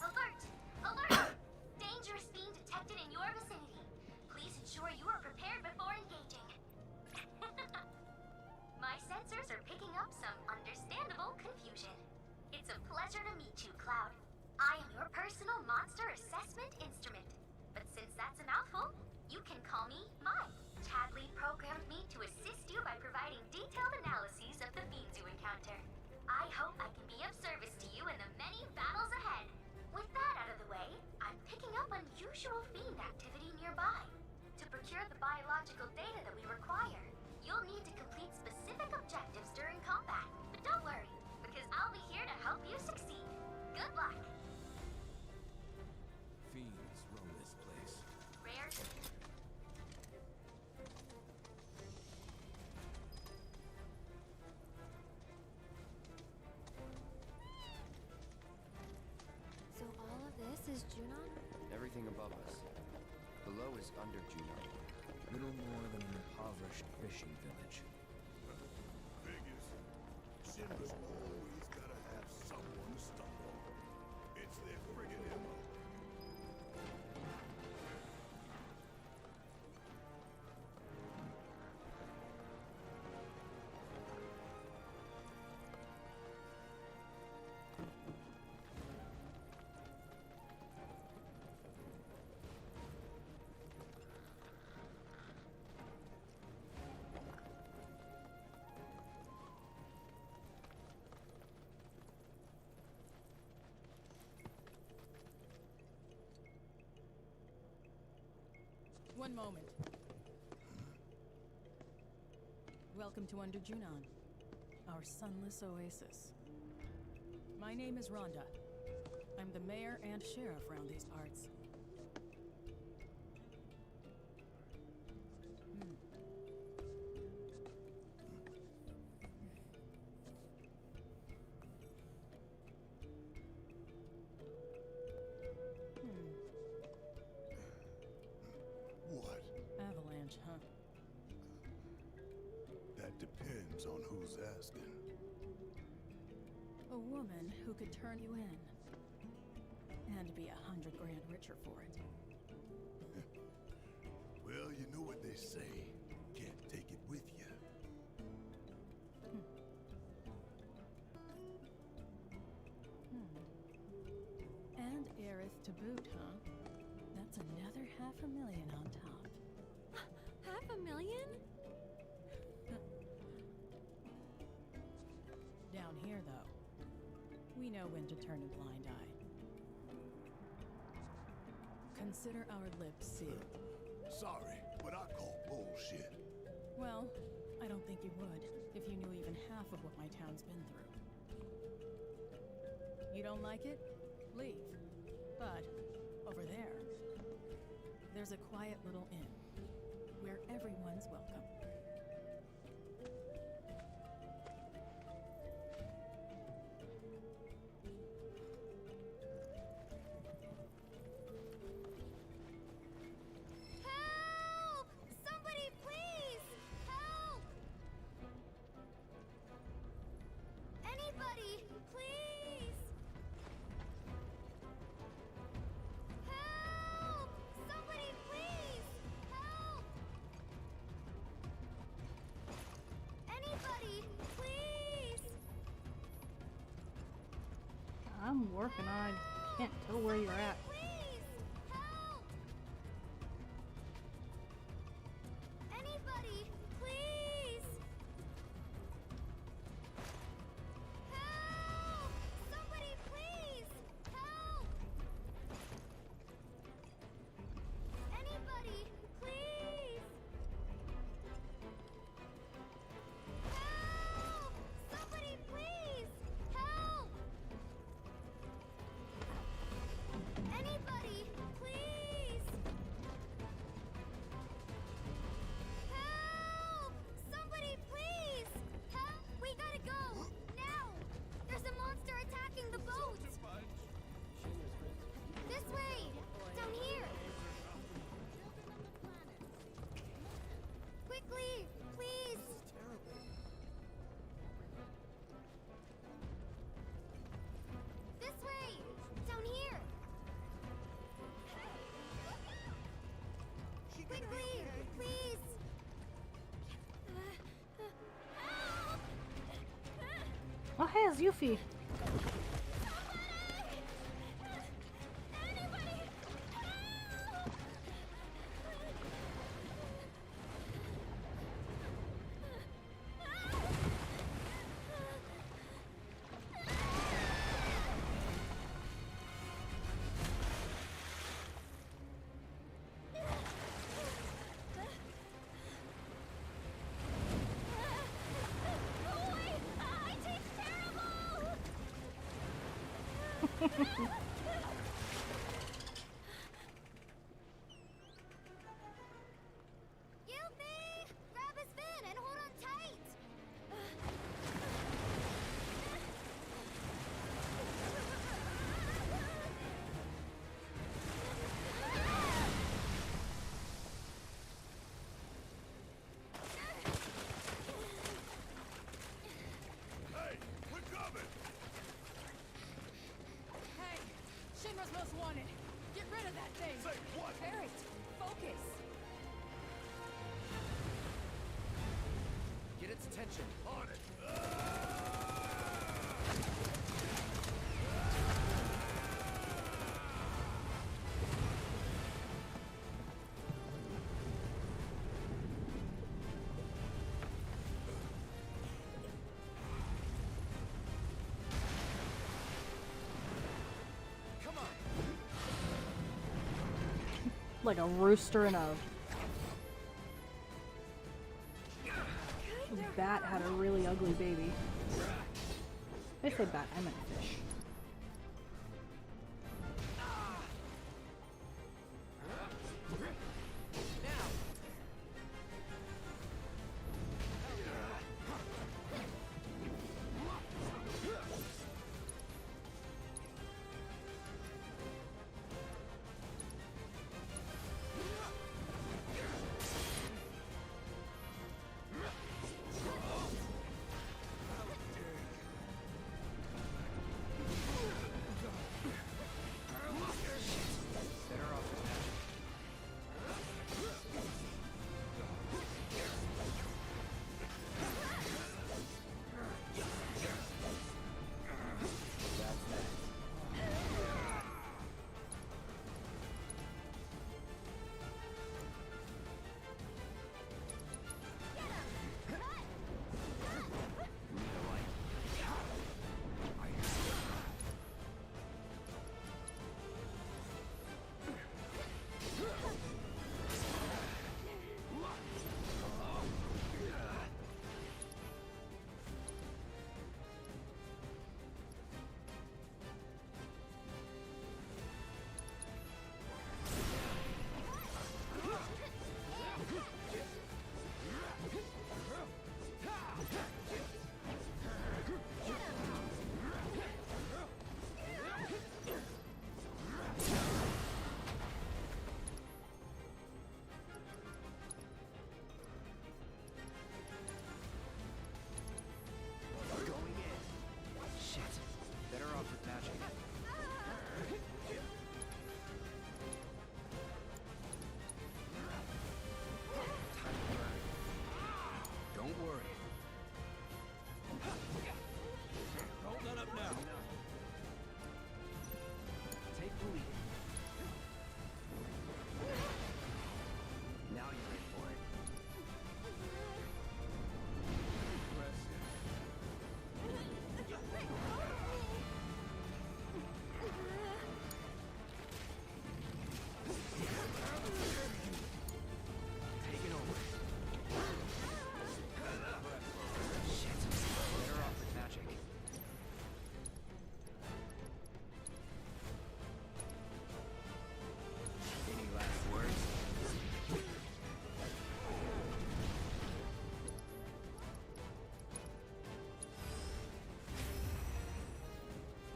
Alert! Alert! Dangerous being detected in your vicinity. Please ensure you are prepared before engaging. My sensors are picking up some understandable confusion. It's a pleasure to meet you, Cloud. I am your personal monster assessment instrument. But since that's a mouthful, you can call me Mime. Chadley programmed me to assist you by providing detailed analyses of the fiends you encounter. I hope I can be of service to you in the many battles ahead. With that out of the way, I'm picking up unusual fiend activity nearby. To procure the biological data that we require, you'll need to complete specific objectives during combat. But don't worry, because I'll be here to help you succeed. Good luck. Fiends roam this place. Rare. is under Junon. Little more than an impoverished fishing village. Figures. Schindler's always gotta have someone to stump on. It's their friggin' MO. One moment. Welcome to Under Junon, our sunless oasis. My name is Rhonda. I'm the mayor and sheriff around these parts. What? Avalanche, huh? That depends on who's asking. A woman who could turn you in. And be 100 grand richer for it. Well, you know what they say. Can't take it with you. And Aerith to boot, huh? That's another $500,000 on top. $500,000? Down here, though, we know when to turn a blind eye. Consider our lips sealed. Sorry, but I call bullshit. Well, I don't think you would if you knew even half of what my town's been through. You don't like it? Leave. But over there, there's a quiet little inn where everyone's welcome. Help! Somebody please! Help! Anybody, please! Help! Somebody please! Help! Anybody, please! I'm working on it. Can't tell where you're at. Anybody, please! Help! Somebody, please! Help! Anybody, please! Help! Somebody, please! Help! Anybody, please! Help! Somebody, please! Help! We gotta go! Now! There's a monster attacking the boat! This way! Down here! Quickly! Please! This way! Down here! Quickly! Please! Oh, hey, it's Yuffie. Yuffie! Grab his fin and hold on tight! its attention. On it. Come on. Like a rooster and a bat had a really ugly baby. I said bat, I meant fish.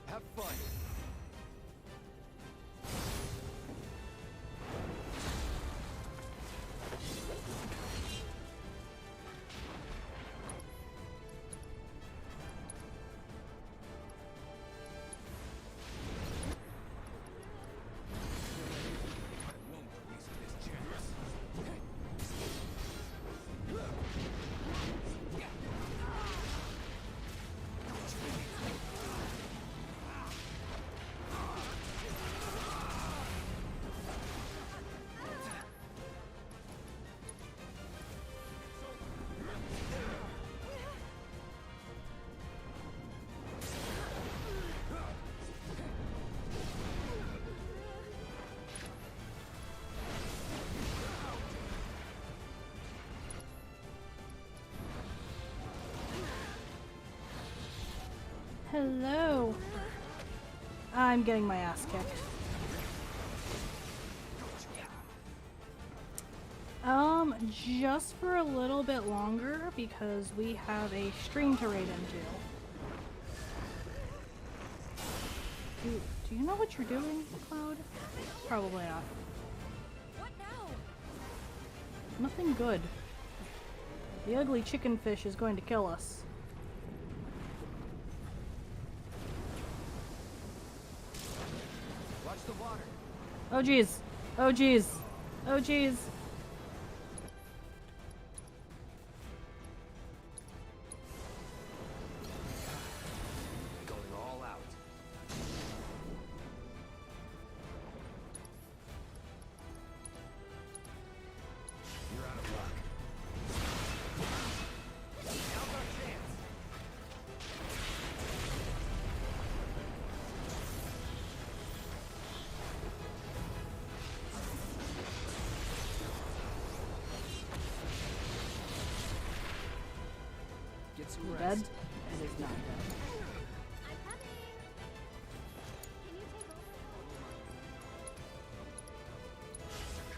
Have fun. Hello. I'm getting my ass kicked. Just for a little bit longer because we have a stream to raid into. Do you know what you're doing, Cloud? Probably not. What now? Nothing good. The ugly chicken fish is going to kill us. Watch the water. Oh jeez. Oh jeez. Oh jeez. Get some Dead? rest. It is not dead.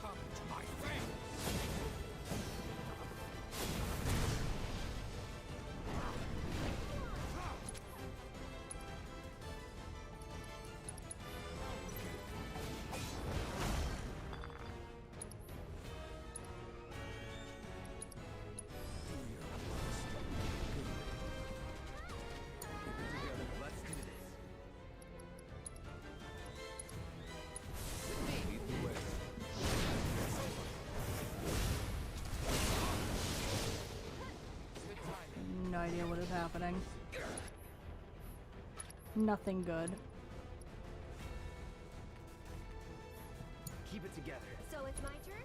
Come to my face! Let's do this. No idea what is happening. Nothing good. Keep it together. So it's my turn?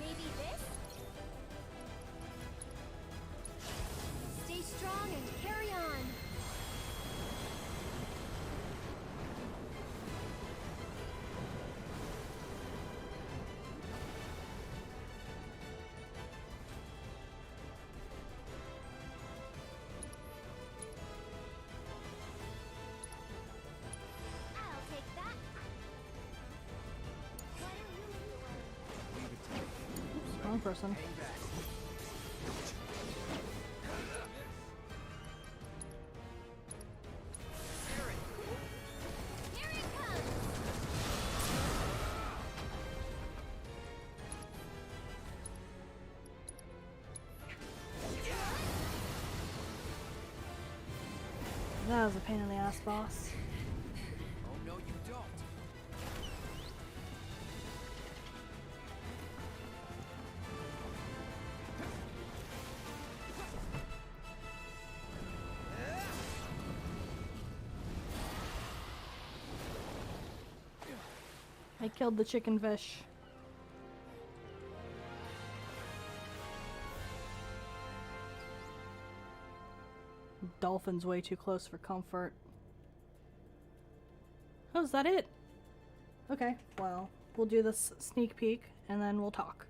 Maybe this? Stay strong and carry on. I'll take that. Why don't you lead the way? Oops, wrong person. Here it comes! That was a pain in the ass, boss. Oh no, you don't. I killed the chicken fish. Dolphin's way too close for comfort. Oh, is that it? Okay, well, we'll do this sneak peek and then we'll talk.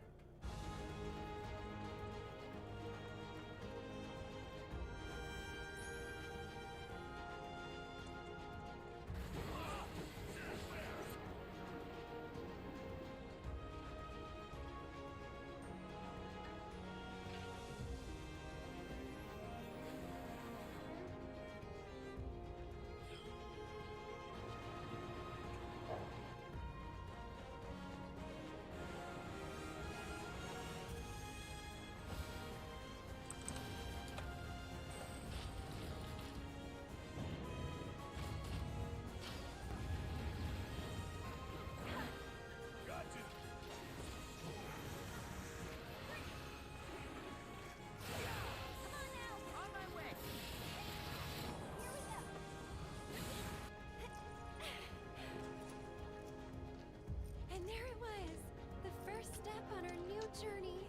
And there it was, the first step on our new journey.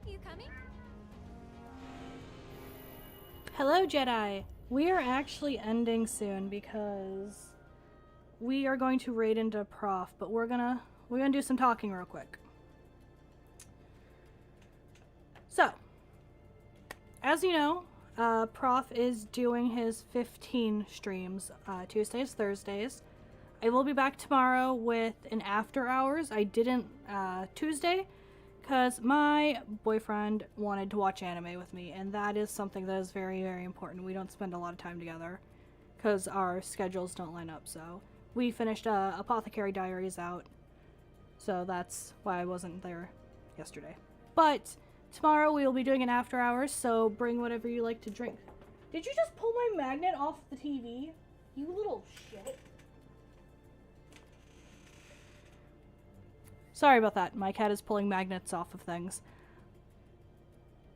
You coming? Hello, Jedi! We are actually ending soon because we are going to raid into Prof, but we're gonna do some talking real quick. So, as you know, Prof is doing his 15 streams, Tuesdays, Thursdays. I will be back tomorrow with an after hours. I didn't Tuesday because my boyfriend wanted to watch anime with me, and that is something that is very, very important. We don't spend a lot of time together because our schedules don't line up. So we finished Apothecary Diaries out, so that's why I wasn't there yesterday. But tomorrow we will be doing an after hours, so bring whatever you like to drink. Did you just pull my magnet off the TV? You little shit. Sorry about that. My cat is pulling magnets off of things.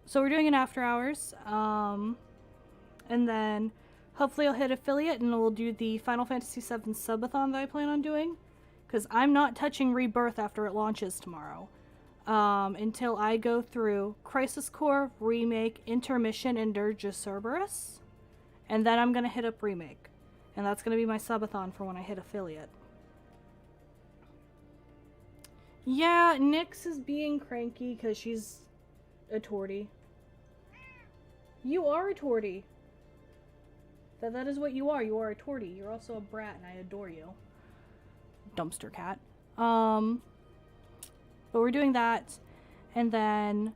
So we're doing an after hours. And then hopefully I'll hit affiliate and we'll do the Final Fantasy VII subathon that I plan on doing. Because I'm not touching Rebirth after it launches tomorrow. until I go through Crisis Core, Remake, Intermission, and Dirge of Cerberus. And then I'm going to hit up Remake. And that's going to be my subathon for when I hit Affiliate. Yeah, Nyx is being cranky because she's a tortie. You are a tortie. That is what you are. You are a tortie. You're also a brat, and I adore you. Dumpster cat. But we're doing that, and then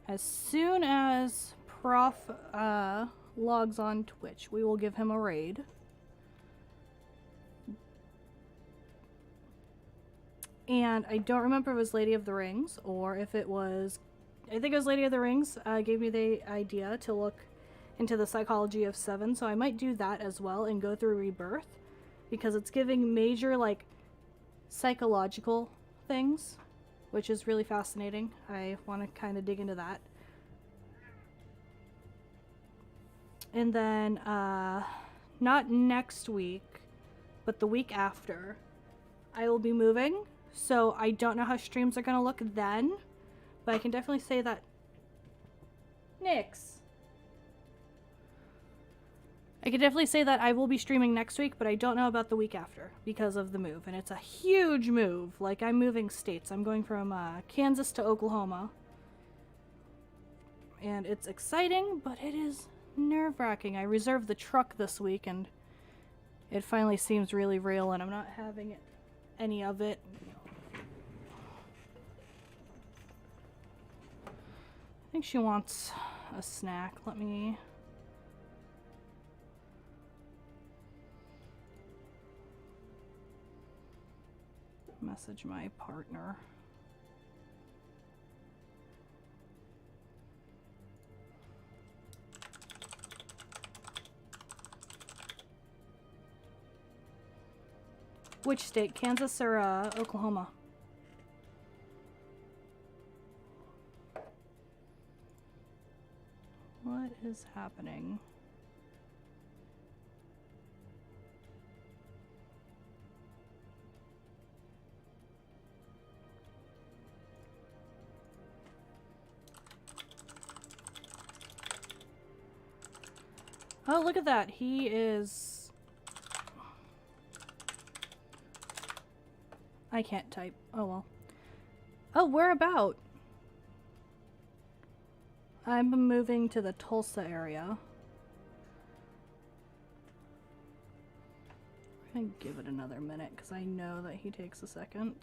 as soon as Prof logs on Twitch, we will give him a raid. And I don't remember if it was Lady of the Rings or if it was, I think it was Lady of the Rings, gave me the idea to look into the psychology of VII, so I might do that as well and go through Rebirth, because it's giving major, like, psychological things, which is really fascinating. I want to kind of dig into that. And then, not next week, but the week after, I will be moving, so I don't know how streams are going to look then, but I can definitely say that... Nyx! I can definitely say that I will be streaming next week, but I don't know about the week after because of the move. And it's a huge move. Like, I'm moving states. I'm going from Kansas to Oklahoma. And it's exciting, but it is nerve-wracking. I reserved the truck this week, and it finally seems really real, and I'm not having any of it. I think she wants a snack. Let me... message my partner. Which state? Kansas or Oklahoma? What is happening? Oh, look at that. He is... I can't type. Oh, well. Oh, where about? I'm moving to the Tulsa area. I'm gonna give it another minute because I know that he takes a second.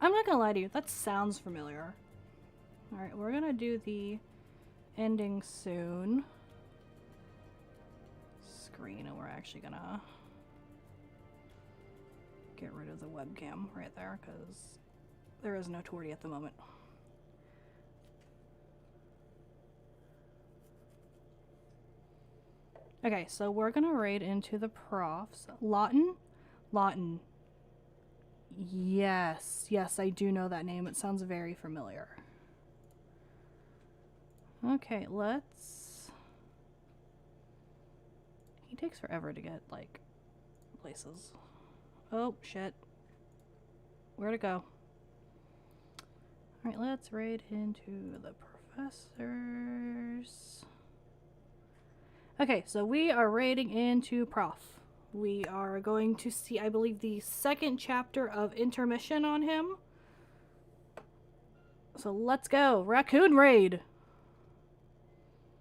I'm not gonna lie to you, that sounds familiar. Alright, we're gonna do the ending soon screen, and we're actually gonna get rid of the webcam right there, because there is no tortie at the moment. Okay, so we're gonna raid into the profs. Lawton? Lawton. Yes, yes, I do know that name. It sounds very familiar. Okay, let's... He takes forever to get, like, places. Oh, shit. Where'd it go? Alright, let's raid into the professors. Okay, so we are raiding into Prof. We are going to see, I believe, the second chapter of Intermission on him. So let's go. Raccoon raid!